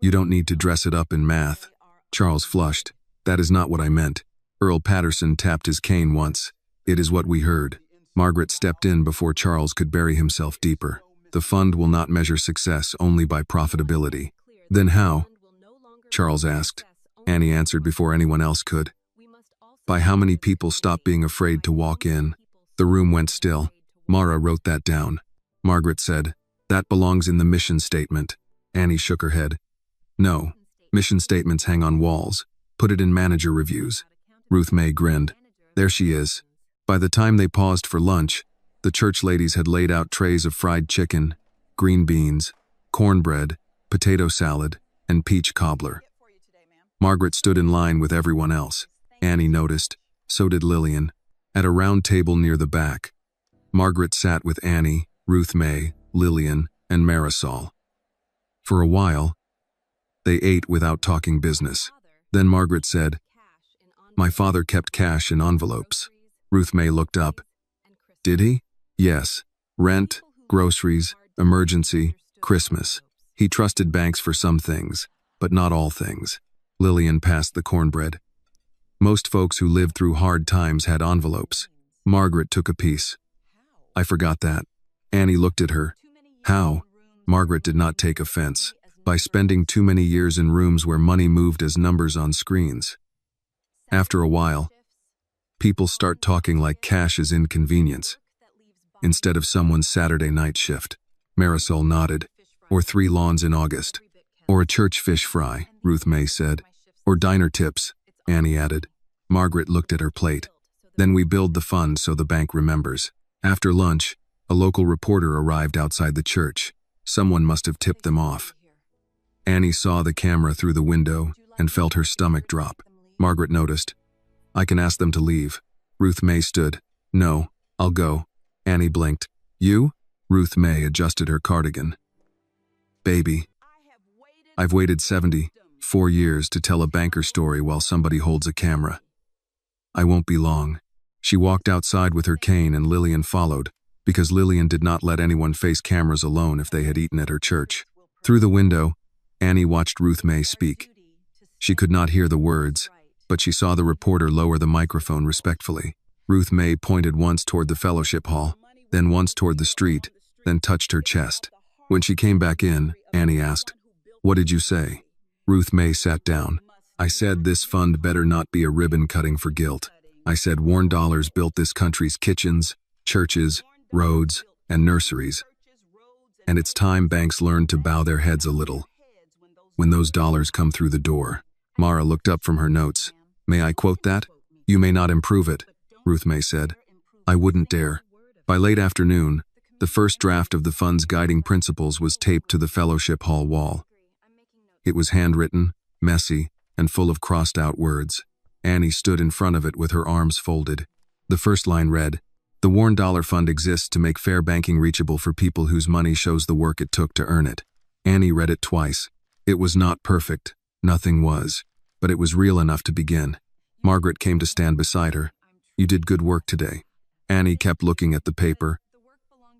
You don't need to dress it up in math." Charles flushed. "That is not what I meant." Earl Patterson tapped his cane once. "It is what we heard." Margaret stepped in before Charles could bury himself deeper. The fund will not measure success only by profitability. Then how? Charles asked. Annie answered before anyone else could. By how many people stop being afraid to walk in. The room went still. Mara wrote that down. Margaret said, that belongs in the mission statement. Annie shook her head. No, mission statements hang on walls. Put it in manager reviews. Ruth May grinned. There she is. By the time they paused for lunch, the church ladies had laid out trays of fried chicken, green beans, cornbread, potato salad, and peach cobbler. Margaret stood in line with everyone else. Annie noticed. So did Lillian. At a round table near the back, Margaret sat with Annie, Ruth May, Lillian, and Marisol. For a while, they ate without talking business. Then Margaret said, my father kept cash in envelopes. Ruth May looked up. Did he? Yes. Rent, groceries, emergency, Christmas. He trusted banks for some things, but not all things. Lillian passed the cornbread. Most folks who lived through hard times had envelopes. Margaret took a piece. I forgot that. Annie looked at her. How? Margaret did not take offense. By spending too many years in rooms where money moved as numbers on screens. After a while, people start talking like cash is inconvenience, instead of someone's Saturday night shift. Marisol nodded. Or 3 lawns in August. Or a church fish fry, Ruth May said. Or diner tips, Annie added. Margaret looked at her plate. Then we build the fund so the bank remembers. After lunch, a local reporter arrived outside the church. Someone must have tipped them off. Annie saw the camera through the window and felt her stomach drop. Margaret noticed. I can ask them to leave. Ruth May stood. No, I'll go. Annie blinked. You? Ruth May adjusted her cardigan. Baby. I've waited 74 years to tell a banker story while somebody holds a camera. I won't be long. She walked outside with her cane and Lillian followed, because Lillian did not let anyone face cameras alone if they had eaten at her church. Through the window, Annie watched Ruth May speak. She could not hear the words, but she saw the reporter lower the microphone respectfully. Ruth May pointed once toward the fellowship hall, then once toward the street, then touched her chest. When she came back in, Annie asked, What did you say? Ruth May sat down. I said this fund better not be a ribbon cutting for guilt. I said Warren dollars built this country's kitchens, churches, roads, and nurseries. And it's time banks learned to bow their heads a little when those dollars come through the door. Mara looked up from her notes. May I quote that? You may not improve it, Ruth May said. I wouldn't dare. By late afternoon, the first draft of the fund's guiding principles was taped to the fellowship hall wall. It was handwritten, messy, and full of crossed-out words. Annie stood in front of it with her arms folded. The first line read, The Warren Dollar Fund exists to make fair banking reachable for people whose money shows the work it took to earn it. Annie read it twice. It was not perfect. Nothing was. But it was real enough to begin. Margaret came to stand beside her. You did good work today. Annie kept looking at the paper.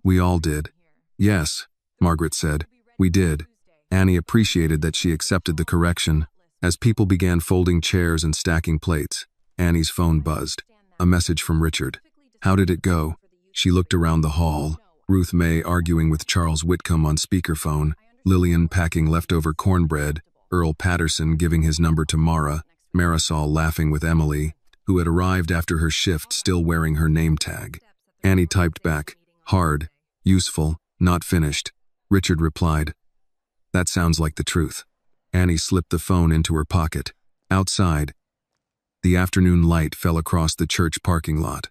We all did. Yes, Margaret said. We did. Annie appreciated that she accepted the correction. As people began folding chairs and stacking plates, Annie's phone buzzed. A message from Richard. How did it go? She looked around the hall. Ruth May arguing with Charles Whitcomb on speakerphone, Lillian packing leftover cornbread, Earl Patterson giving his number to Mara, Marisol laughing with Emily, who had arrived after her shift still wearing her name tag. Annie typed back, hard, useful, not finished. Richard replied, That sounds like the truth. Annie slipped the phone into her pocket. Outside, the afternoon light fell across the church parking lot.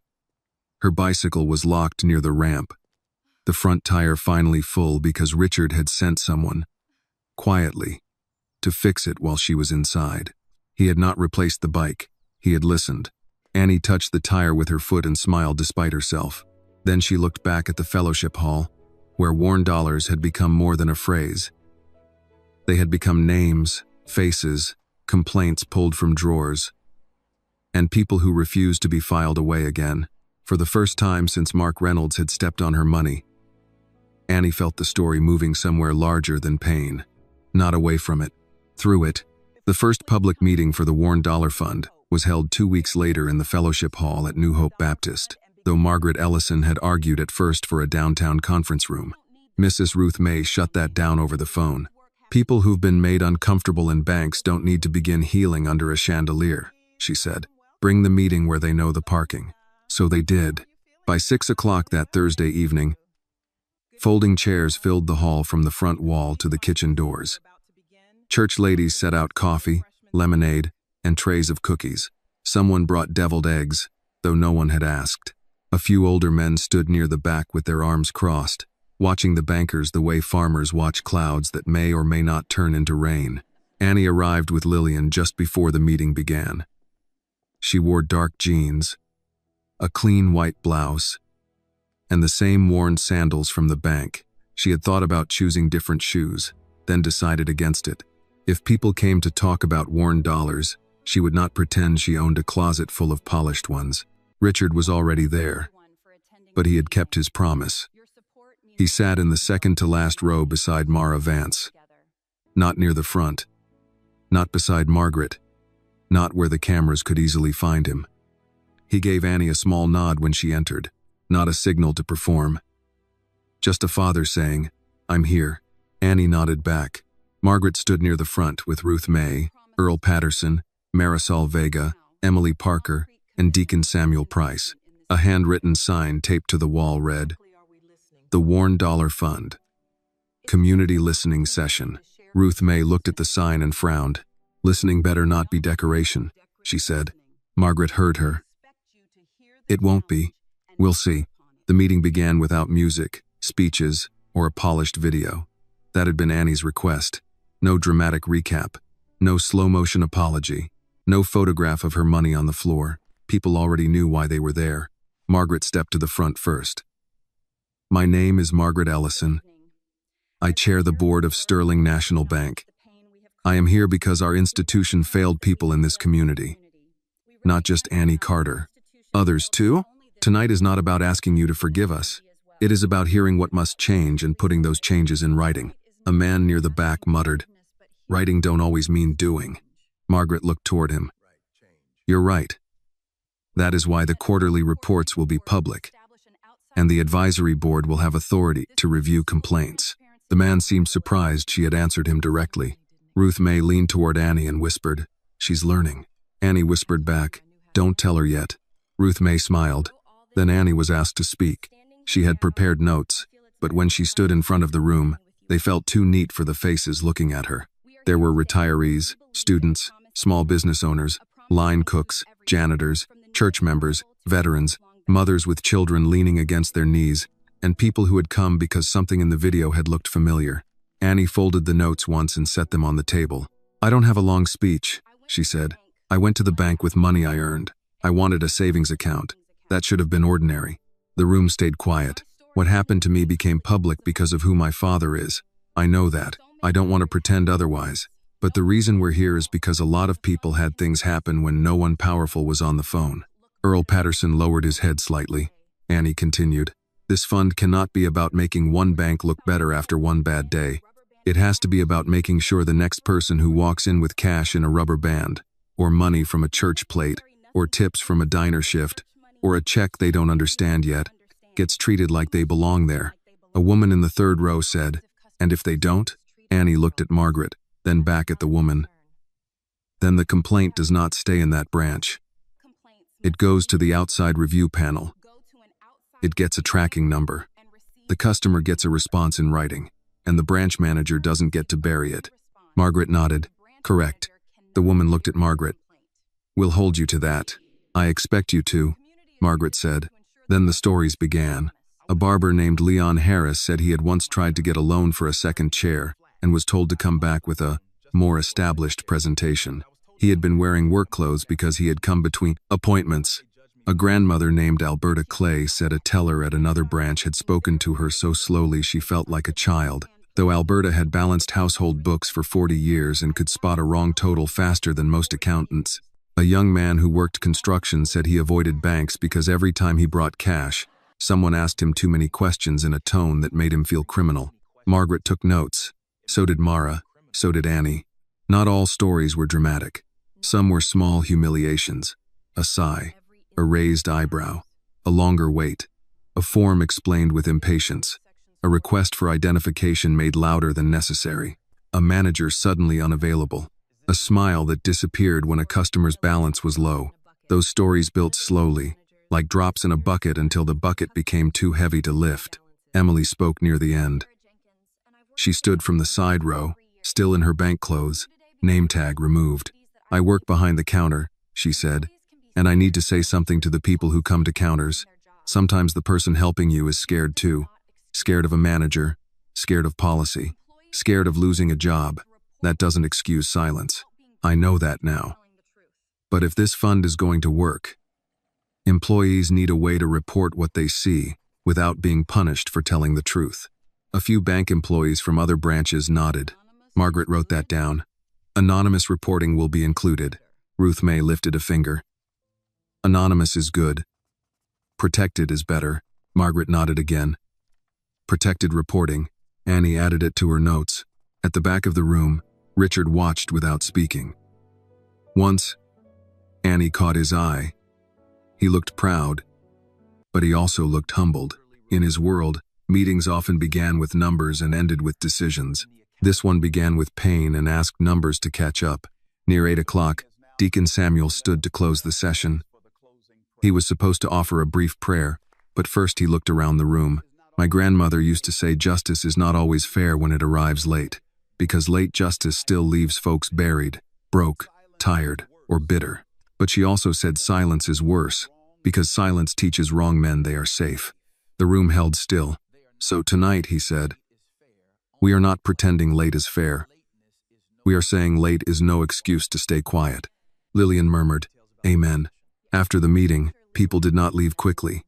Her bicycle was locked near the ramp, the front tire finally full because Richard had sent someone, quietly, to fix it while she was inside. He had not replaced the bike. He had listened. Annie touched the tire with her foot and smiled despite herself. Then she looked back at the fellowship hall, where Warren dollars had become more than a phrase. They had become names, faces, complaints pulled from drawers, and people who refused to be filed away again, for the first time since Mark Reynolds had stepped on her money. Annie felt the story moving somewhere larger than pain, not away from it, through it. The first public meeting for the Warren Dollar Fund was held 2 weeks later in the fellowship hall at New Hope Baptist, though Margaret Ellison had argued at first for a downtown conference room. Mrs. Ruth May shut that down over the phone. People who've been made uncomfortable in banks don't need to begin healing under a chandelier, she said. Bring the meeting where they know the parking. So they did. By 6 o'clock that Thursday evening, folding chairs filled the hall from the front wall to the kitchen doors. Church ladies set out coffee, lemonade, and trays of cookies. Someone brought deviled eggs, though no one had asked. A few older men stood near the back with their arms crossed, watching the bankers the way farmers watch clouds that may or may not turn into rain. Annie arrived with Lillian just before the meeting began. She wore dark jeans, a clean white blouse, and the same worn sandals from the bank. She had thought about choosing different shoes, then decided against it. If people came to talk about worn dollars, she would not pretend she owned a closet full of polished ones. Richard was already there, but he had kept his promise. He sat in the second-to-last row beside Mara Vance. Not near the front. Not beside Margaret. Not where the cameras could easily find him. He gave Annie a small nod when she entered, not a signal to perform. Just a father saying, "I'm here." Annie nodded back. Margaret stood near the front with Ruth May, Earl Patterson, Marisol Vega, Emily Parker, and Deacon Samuel Price. A handwritten sign taped to the wall read, "The Worn Dollar Fund. Community Listening Session." Ruth May looked at the sign and frowned. "Listening better not be decoration," she said. Margaret heard her. "It won't be. We'll see." The meeting began without music, speeches, or a polished video. That had been Annie's request. No dramatic recap. No slow-motion apology. No photograph of her money on the floor. People already knew why they were there. Margaret stepped to the front first. "My name is Margaret Ellison. I chair the board of Sterling National Bank. I am here because our institution failed people in this community. Not just Annie Carter. Others too? Tonight is not about asking you to forgive us. It is about hearing what must change and putting those changes in writing." A man near the back muttered, "Writing don't always mean doing." Margaret looked toward him. "You're right. That is why the quarterly reports will be public, and the advisory board will have authority to review complaints." The man seemed surprised she had answered him directly. Ruth May leaned toward Annie and whispered, "She's learning." Annie whispered back, "Don't tell her yet." Ruth May smiled. Then Annie was asked to speak. She had prepared notes, but when she stood in front of the room, they felt too neat for the faces looking at her. There were retirees, students, small business owners, line cooks, janitors, church members, veterans, mothers with children leaning against their knees, and people who had come because something in the video had looked familiar. Annie folded the notes once and set them on the table. "I don't have a long speech," she said. "I went to the bank with money I earned. I wanted a savings account. That should have been ordinary." The room stayed quiet. "What happened to me became public because of who my father is. I know that. I don't want to pretend otherwise. But the reason we're here is because a lot of people had things happen when no one powerful was on the phone." Earl Patterson lowered his head slightly. Annie continued, "This fund cannot be about making one bank look better after one bad day. It has to be about making sure the next person who walks in with cash in a rubber band, or money from a church plate, or tips from a diner shift, or a check they don't understand yet, gets treated like they belong there." A woman in the third row said, "And if they don't?" Annie looked at Margaret, then back at the woman. "Then the complaint does not stay in that branch. It goes to the outside review panel. It gets a tracking number. The customer gets a response in writing, and the branch manager doesn't get to bury it." Margaret nodded. "Correct." The woman looked at Margaret. "We'll hold you to that. I expect you to," Margaret said. Then the stories began. A barber named Leon Harris said he had once tried to get a loan for a second chair and was told to come back with a more established presentation. He had been wearing work clothes because he had come between appointments. A grandmother named Alberta Clay said a teller at another branch had spoken to her so slowly she felt like a child. Though Alberta had balanced household books for 40 years and could spot a wrong total faster than most accountants. A young man who worked construction said he avoided banks because every time he brought cash, someone asked him too many questions in a tone that made him feel criminal. Margaret took notes. So did Mara. So did Annie. Not all stories were dramatic. Some were small humiliations. A sigh. A raised eyebrow. A longer wait. A form explained with impatience. A request for identification made louder than necessary. A manager suddenly unavailable. A smile that disappeared when a customer's balance was low. Those stories built slowly, like drops in a bucket until the bucket became too heavy to lift. Emily spoke near the end. She stood from the side row, still in her bank clothes, name tag removed. "I work behind the counter," she said, "and I need to say something to the people who come to counters. Sometimes the person helping you is scared too. Scared of a manager, scared of policy, scared of losing a job. That doesn't excuse silence. I know that now. But if this fund is going to work, employees need a way to report what they see without being punished for telling the truth." A few bank employees from other branches nodded. Margaret wrote that down. "Anonymous reporting will be included." Ruth May lifted a finger. "Anonymous is good. Protected is better." Margaret nodded again. "Protected reporting." Annie added it to her notes. At the back of the room, Richard watched without speaking. Once, Annie caught his eye. He looked proud, but he also looked humbled. In his world, meetings often began with numbers and ended with decisions. This one began with pain and asked numbers to catch up. Near 8 o'clock, Deacon Samuel stood to close the session. He was supposed to offer a brief prayer, but first he looked around the room. "My grandmother used to say justice is not always fair when it arrives late, because late justice still leaves folks buried, broke, tired, or bitter. But she also said silence is worse, because silence teaches wrong men they are safe." The room held still. "So tonight," he said, "we are not pretending late is fair. We are saying late is no excuse to stay quiet." Lillian murmured, "Amen." After the meeting, people did not leave quickly.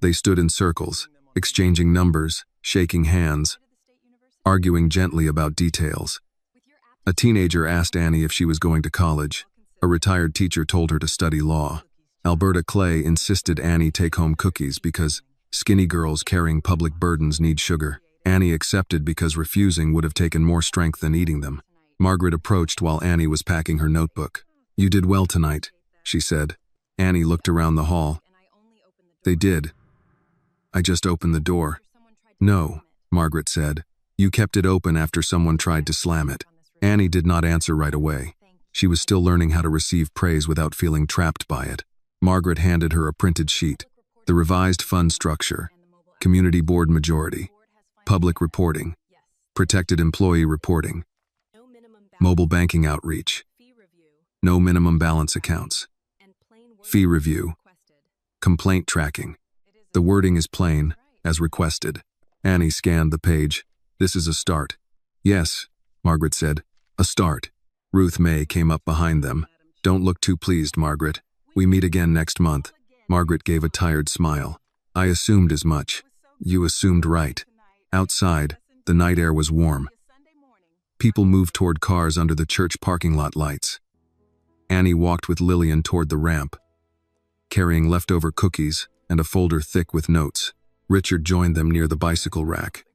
They stood in circles, exchanging numbers, shaking hands, arguing gently about details. A teenager asked Annie if she was going to college. A retired teacher told her to study law. Alberta Clay insisted Annie take home cookies because skinny girls carrying public burdens need sugar. Annie accepted because refusing would have taken more strength than eating them. Margaret approached while Annie was packing her notebook. "You did well tonight," she said. Annie looked around the hall. "They did. I just opened the door." "No," Margaret said. "You kept it open after someone tried to slam it." Annie did not answer right away. She was still learning how to receive praise without feeling trapped by it. Margaret handed her a printed sheet. The revised fund structure, community board majority, public reporting, protected employee reporting, mobile banking outreach, no minimum balance accounts, fee review, complaint tracking. The wording is plain, as requested. Annie scanned the page. "This is a start." "Yes," Margaret said, "a start." Ruth May came up behind them. "Don't look too pleased, Margaret. We meet again next month." Margaret gave a tired smile. "I assumed as much." "You assumed right." Outside, the night air was warm. People moved toward cars under the church parking lot lights. Annie walked with Lillian toward the ramp, carrying leftover cookies and a folder thick with notes. Richard joined them near the bicycle rack.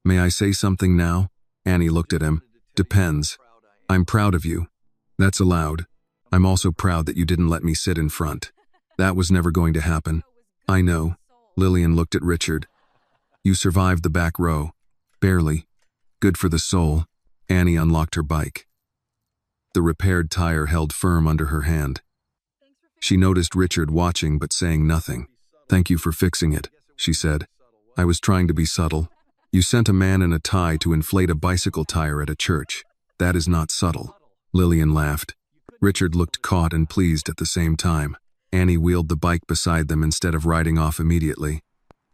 "May I say something now?" Annie looked at him. "Depends. I'm proud of you." "That's allowed. I'm also proud that you didn't let me sit in front. That was never going to happen." "I know." Lillian looked at Richard. "You survived the back row. Barely. Good for the soul." Annie unlocked her bike. The repaired tire held firm under her hand. She noticed Richard watching but saying nothing. "Thank you for fixing it," she said. "I was trying to be subtle. You sent a man in a tie to inflate a bicycle tire at a church. That is not subtle." Lillian laughed. Richard looked caught and pleased at the same time. Annie wheeled the bike beside them instead of riding off immediately.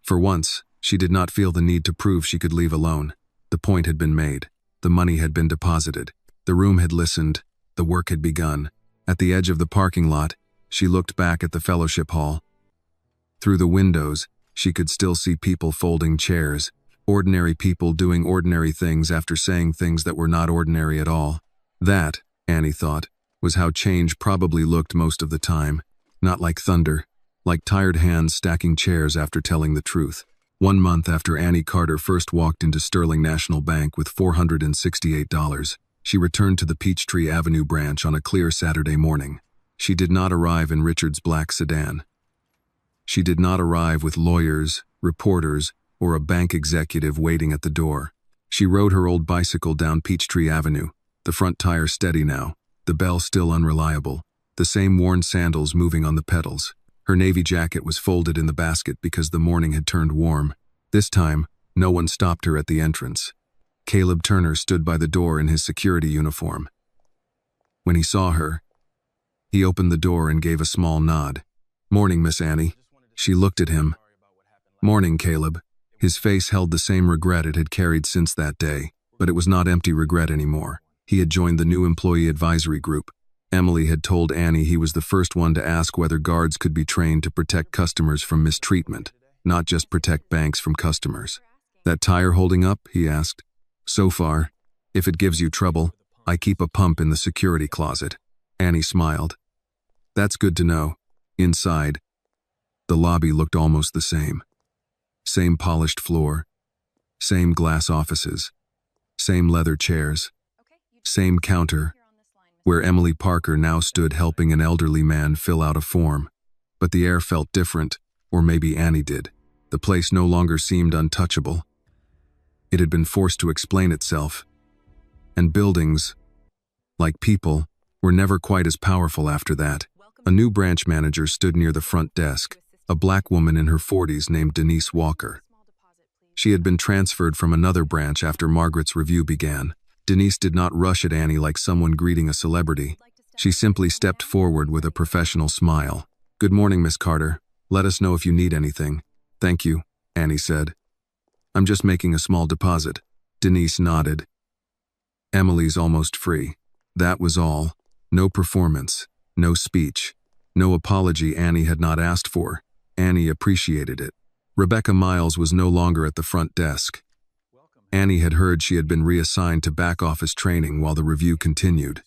For once, she did not feel the need to prove she could leave alone. The point had been made. The money had been deposited. The room had listened. The work had begun. At the edge of the parking lot, she looked back at the fellowship hall. Through the windows, she could still see people folding chairs, ordinary people doing ordinary things after saying things that were not ordinary at all. That, Annie thought, was how change probably looked most of the time. Not like thunder, like tired hands stacking chairs after telling the truth. 1 month after Annie Carter first walked into Sterling National Bank with $468, she returned to the Peachtree Avenue branch on a clear Saturday morning. She did not arrive in Richard's black sedan. She did not arrive with lawyers, reporters, or a bank executive waiting at the door. She rode her old bicycle down Peachtree Avenue, the front tire steady now, the bell still unreliable, the same worn sandals moving on the pedals. Her navy jacket was folded in the basket because the morning had turned warm. This time, no one stopped her at the entrance. Caleb Turner stood by the door in his security uniform. When he saw her, he opened the door and gave a small nod. "Morning, Miss Annie." She looked at him. "Morning, Caleb." His face held the same regret it had carried since that day, but it was not empty regret anymore. He had joined the new employee advisory group. Emily had told Annie he was the first one to ask whether guards could be trained to protect customers from mistreatment, not just protect banks from customers. "That tire holding up?" he asked. "So far. If it gives you trouble, I keep a pump in the security closet." Annie smiled. "That's good to know." Inside, the lobby looked almost the same. Same polished floor, same glass offices, same leather chairs, same counter, where Emily Parker now stood helping an elderly man fill out a form. But the air felt different, or maybe Annie did. The place no longer seemed untouchable. It had been forced to explain itself. And buildings, like people, were never quite as powerful after that. A new branch manager stood near the front desk, a black woman in her 40s named Denise Walker. She had been transferred from another branch after Margaret's review began. Denise did not rush at Annie like someone greeting a celebrity. She simply stepped forward with a professional smile. "Good morning, Miss Carter. Let us know if you need anything." "Thank you," Annie said. "I'm just making a small deposit." Denise nodded. Emily's almost free. That was all. No performance, no speech, no apology Annie had not asked for. Annie appreciated it. Rebecca Miles was no longer at the front desk. Annie had heard she had been reassigned to back-office training while the review continued.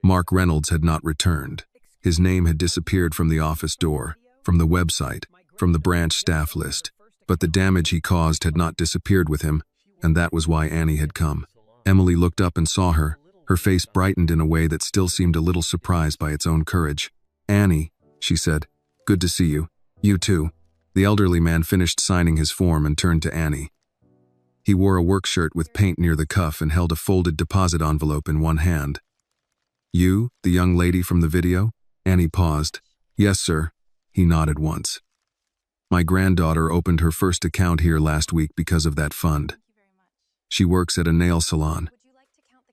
Mark Reynolds had not returned. His name had disappeared from the office door, from the website, from the branch staff list. But the damage he caused had not disappeared with him, and that was why Annie had come. Emily looked up and saw her. Her face brightened in a way that still seemed a little surprised by its own courage. "Annie," she said, "good to see you." "You too." The elderly man finished signing his form and turned to Annie. He wore a work shirt with paint near the cuff and held a folded deposit envelope in one hand. "You, the young lady from the video?" Annie paused. "Yes, sir." He nodded once. "My granddaughter opened her first account here last week because of that fund. She works at a nail salon.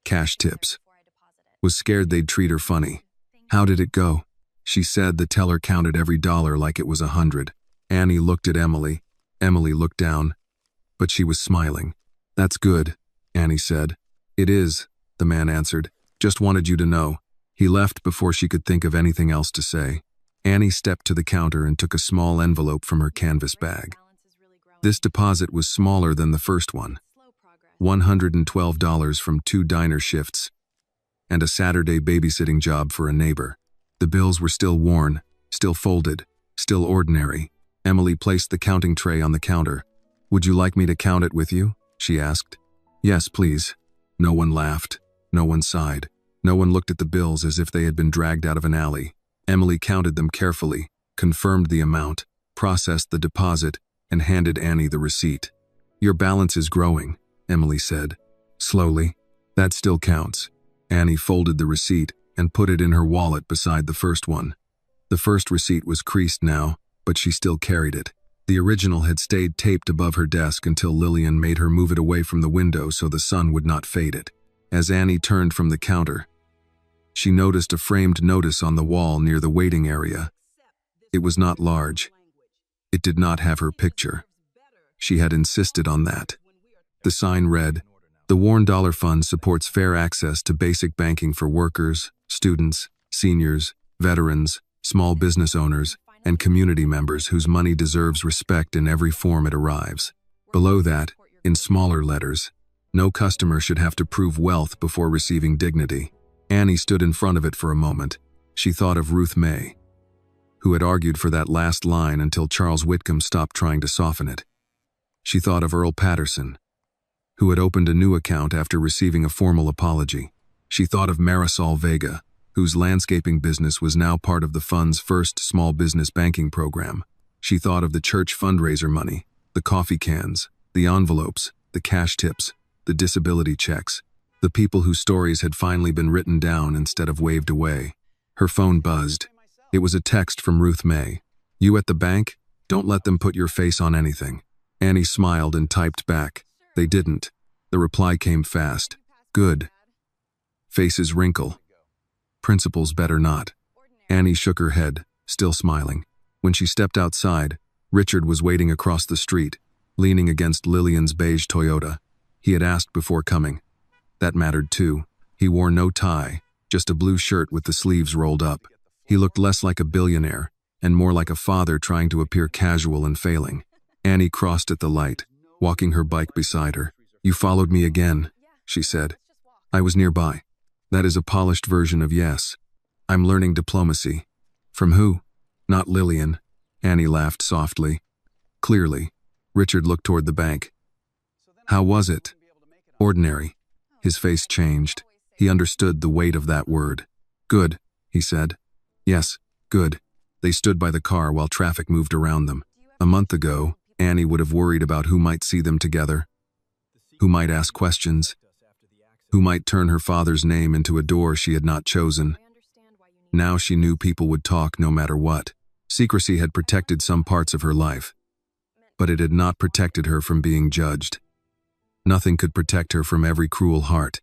Cash tips. Was scared they'd treat her funny." "How did it go?" She said the teller counted every dollar like it was 100. Annie looked at Emily. Emily looked down, but she was smiling. "That's good," Annie said. "It is," the man answered. "Just wanted you to know." He left before she could think of anything else to say. Annie stepped to the counter and took a small envelope from her canvas bag. This deposit was smaller than the first one. $112 from 2 diner shifts and a Saturday babysitting job for a neighbor. The bills were still worn, still folded, still ordinary. Emily placed the counting tray on the counter. "Would you like me to count it with you?" she asked. "Yes, please." No one laughed. No one sighed. No one looked at the bills as if they had been dragged out of an alley. Emily counted them carefully, confirmed the amount, processed the deposit, and handed Annie the receipt. "Your balance is growing," Emily said, slowly. "That still counts." Annie folded the receipt and put it in her wallet beside the first one. The first receipt was creased now, but she still carried it. The original had stayed taped above her desk until Lillian made her move it away from the window so the sun would not fade it. As Annie turned from the counter, she noticed a framed notice on the wall near the waiting area. It was not large. It did not have her picture. She had insisted on that. The sign read, "The Warren Dollar Fund supports fair access to basic banking for workers, students, seniors, veterans, small business owners, and community members whose money deserves respect in every form it arrives." Below that, in smaller letters, "No customer should have to prove wealth before receiving dignity." Annie stood in front of it for a moment. She thought of Ruth May, who had argued for that last line until Charles Whitcomb stopped trying to soften it. She thought of Earl Patterson, who had opened a new account after receiving a formal apology. She thought of Marisol Vega, whose landscaping business was now part of the fund's first small business banking program. She thought of the church fundraiser money, The coffee cans, the envelopes, the cash tips, the disability checks, the people whose stories had finally been written down instead of waved away. Her phone buzzed. It was a text from Ruth May. "You at the bank? Don't let them put your face on anything." Annie smiled and typed back. "They didn't." The reply came fast. "Good." Faces wrinkle. "Principals better not." Annie shook her head, still smiling. When she stepped outside, Richard was waiting across the street, leaning against Lillian's beige Toyota. He had asked before coming. That mattered too. He wore no tie, just a blue shirt with the sleeves rolled up. He looked less like a billionaire, and more like a father trying to appear casual and failing. Annie crossed at the light, walking her bike beside her. "You followed me again," she said. "I was nearby." That is a polished version of yes. "I'm learning diplomacy." "From who?" "Not Lillian." Annie laughed softly. Clearly, Richard looked toward the bank. "How was it?" "Ordinary." His face changed. He understood the weight of that word. "Good," he said. "Yes, good." They stood by the car while traffic moved around them. A month ago, Annie would have worried about who might see them together, who might ask questions, who might turn her father's name into a door she had not chosen. Now she knew people would talk no matter what. Secrecy had protected some parts of her life, but it had not protected her from being judged. Nothing could protect her from every cruel heart.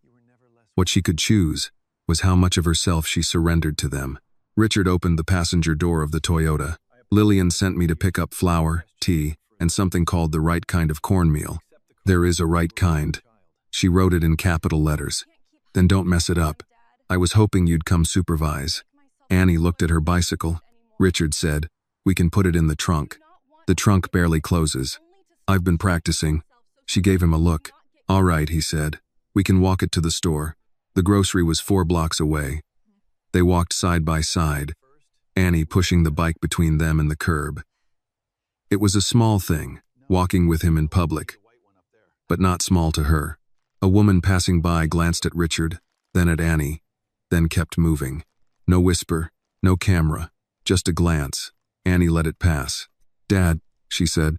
What she could choose was how much of herself she surrendered to them. Richard opened the passenger door of the Toyota. "Lillian sent me to pick up flour, tea, and something called the right kind of cornmeal." "There is a right kind." She wrote it in capital letters. "Then don't mess it up. I was hoping you'd come supervise." Annie looked at her bicycle. Richard said, "We can put it in the trunk." "The trunk barely closes." "I've been practicing." She gave him a look. "All right," he said. "We can walk it to the store." The grocery was 4 blocks away. They walked side by side, Annie pushing the bike between them and the curb. It was a small thing, walking with him in public, but not small to her. A woman passing by glanced at Richard, then at Annie, then kept moving. No whisper, no camera, just a glance. Annie let it pass. "Dad," she said.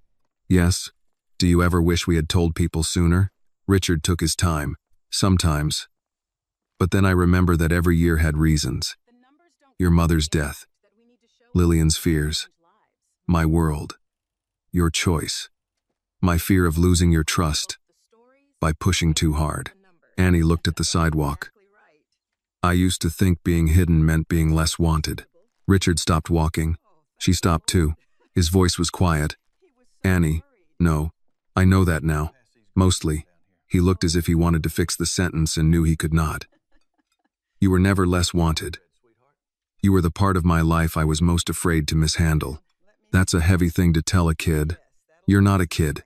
"Yes? Do you ever wish we had told people sooner?" Richard took his time. "Sometimes. But then I remember that every year had reasons. Your mother's death, Lillian's fears, my world, your choice, my fear of losing your trust by pushing too hard." Annie looked at the sidewalk. "I used to think being hidden meant being less wanted." Richard stopped walking. She stopped too. His voice was quiet. "Annie, no, I know that now. Mostly." He looked as if he wanted to fix the sentence and knew he could not. "You were never less wanted. You were the part of my life I was most afraid to mishandle." That's a heavy thing to tell a kid. "You're not a kid."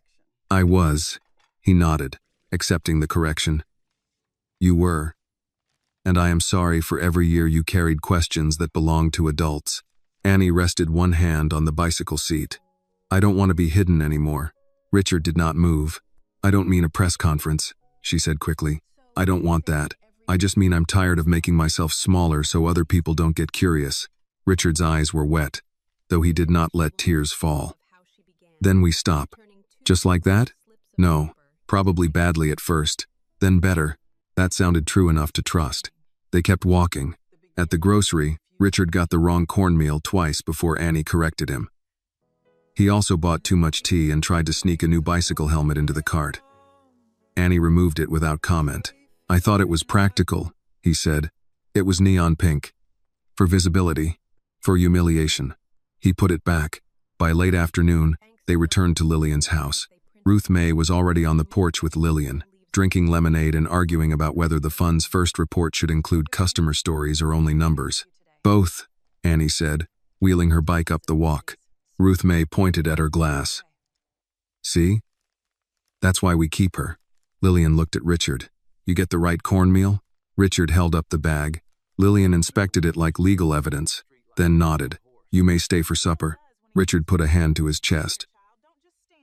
"I was." He nodded, accepting the correction. "You were. And I am sorry for every year you carried questions that belong to adults." Annie rested one hand on the bicycle seat. "I don't want to be hidden anymore." Richard did not move. "I don't mean a press conference," she said quickly. "I don't want that. I just mean I'm tired of making myself smaller so other people don't get curious." Richard's eyes were wet, though he did not let tears fall. "Then we stop." "Just like that?" "No, probably badly at first, then better." That sounded true enough to trust. They kept walking. At the grocery, Richard got the wrong cornmeal twice before Annie corrected him. He also bought too much tea and tried to sneak a new bicycle helmet into the cart. Annie removed it without comment. "I thought it was practical," he said. "It was neon pink. For visibility. For humiliation." He put it back. By late afternoon, they returned to Lillian's house. Ruth May was already on the porch with Lillian, drinking lemonade and arguing about whether the fund's first report should include customer stories or only numbers. "Both," Annie said, wheeling her bike up the walk. Ruth May pointed at her glass. "See? That's why we keep her." Lillian looked at Richard. "You get the right cornmeal?" Richard held up the bag. Lillian inspected it like legal evidence, then nodded. "You may stay for supper." Richard put a hand to his chest.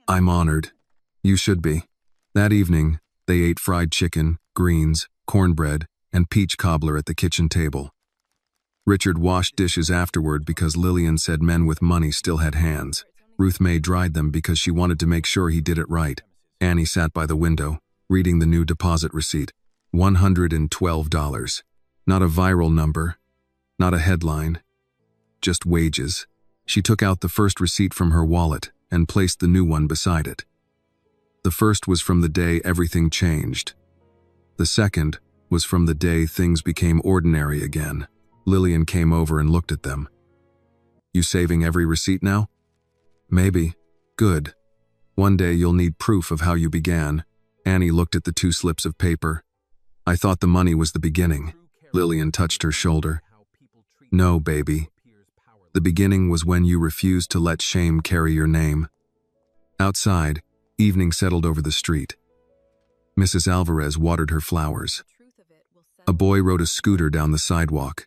"I'm honored." "You should be." That evening, they ate fried chicken, greens, cornbread, and peach cobbler at the kitchen table. Richard washed dishes afterward because Lillian said men with money still had hands. Ruth May dried them because she wanted to make sure he did it right. Annie sat by the window, reading the new deposit receipt. $112. Not a viral number, not a headline, just wages. She took out the first receipt from her wallet and placed the new one beside it. The first was from the day everything changed. The second was from the day things became ordinary again. Lillian came over and looked at them. You saving every receipt now? Maybe. Good. One day you'll need proof of how you began. Annie looked at the 2 slips of paper. I thought the money was the beginning. Lillian touched her shoulder. No, baby. The beginning was when you refused to let shame carry your name. Outside, evening settled over the street. Mrs. Alvarez watered her flowers. A boy rode a scooter down the sidewalk.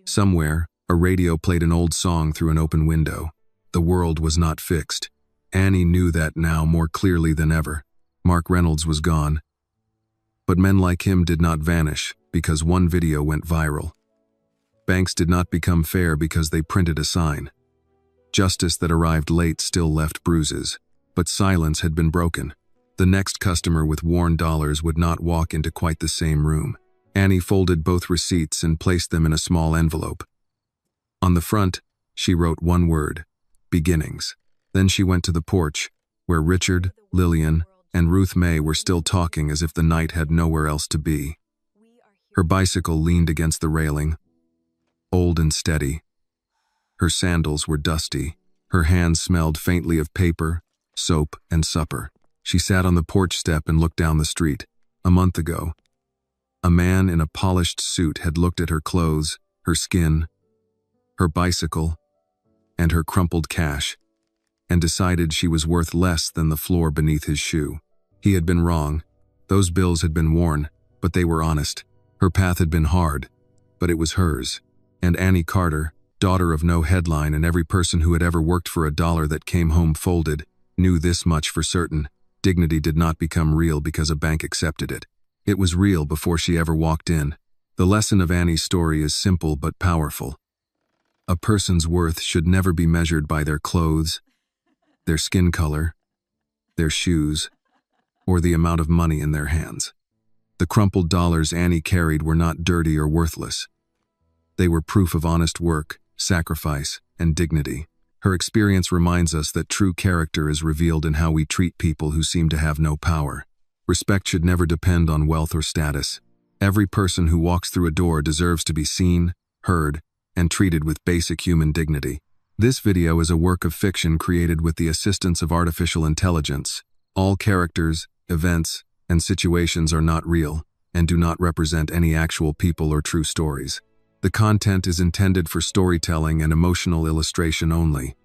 Somewhere, a radio played an old song through an open window. The world was not fixed. Annie knew that now more clearly than ever. Mark Reynolds was gone. But men like him did not vanish because one video went viral. Banks did not become fair because they printed a sign. Justice that arrived late still left bruises, but silence had been broken. The next customer with worn dollars would not walk into quite the same room. Annie folded both receipts and placed them in a small envelope. On the front, she wrote one word: beginnings. Then she went to the porch, where Richard, Lillian, and Ruth May were still talking as if the night had nowhere else to be. Her bicycle leaned against the railing, old and steady. Her sandals were dusty. Her hands smelled faintly of paper, soap, and supper. She sat on the porch step and looked down the street. A month ago, a man in a polished suit had looked at her clothes, her skin, her bicycle, and her crumpled cash, and decided she was worth less than the floor beneath his shoe. He had been wrong. Those bills had been worn, but they were honest. Her path had been hard, but it was hers. And Annie Carter, daughter of no headline and every person who had ever worked for a dollar that came home folded, knew this much for certain: dignity did not become real because a bank accepted it. It was real before she ever walked in. The lesson of Annie's story is simple but powerful. A person's worth should never be measured by their clothes, their skin color, their shoes, or the amount of money in their hands. The crumpled dollars Annie carried were not dirty or worthless. They were proof of honest work, sacrifice, and dignity. Her experience reminds us that true character is revealed in how we treat people who seem to have no power. Respect should never depend on wealth or status. Every person who walks through a door deserves to be seen, heard, and treated with basic human dignity. This video is a work of fiction created with the assistance of artificial intelligence. All characters, events, and situations are not real and do not represent any actual people or true stories. The content is intended for storytelling and emotional illustration only.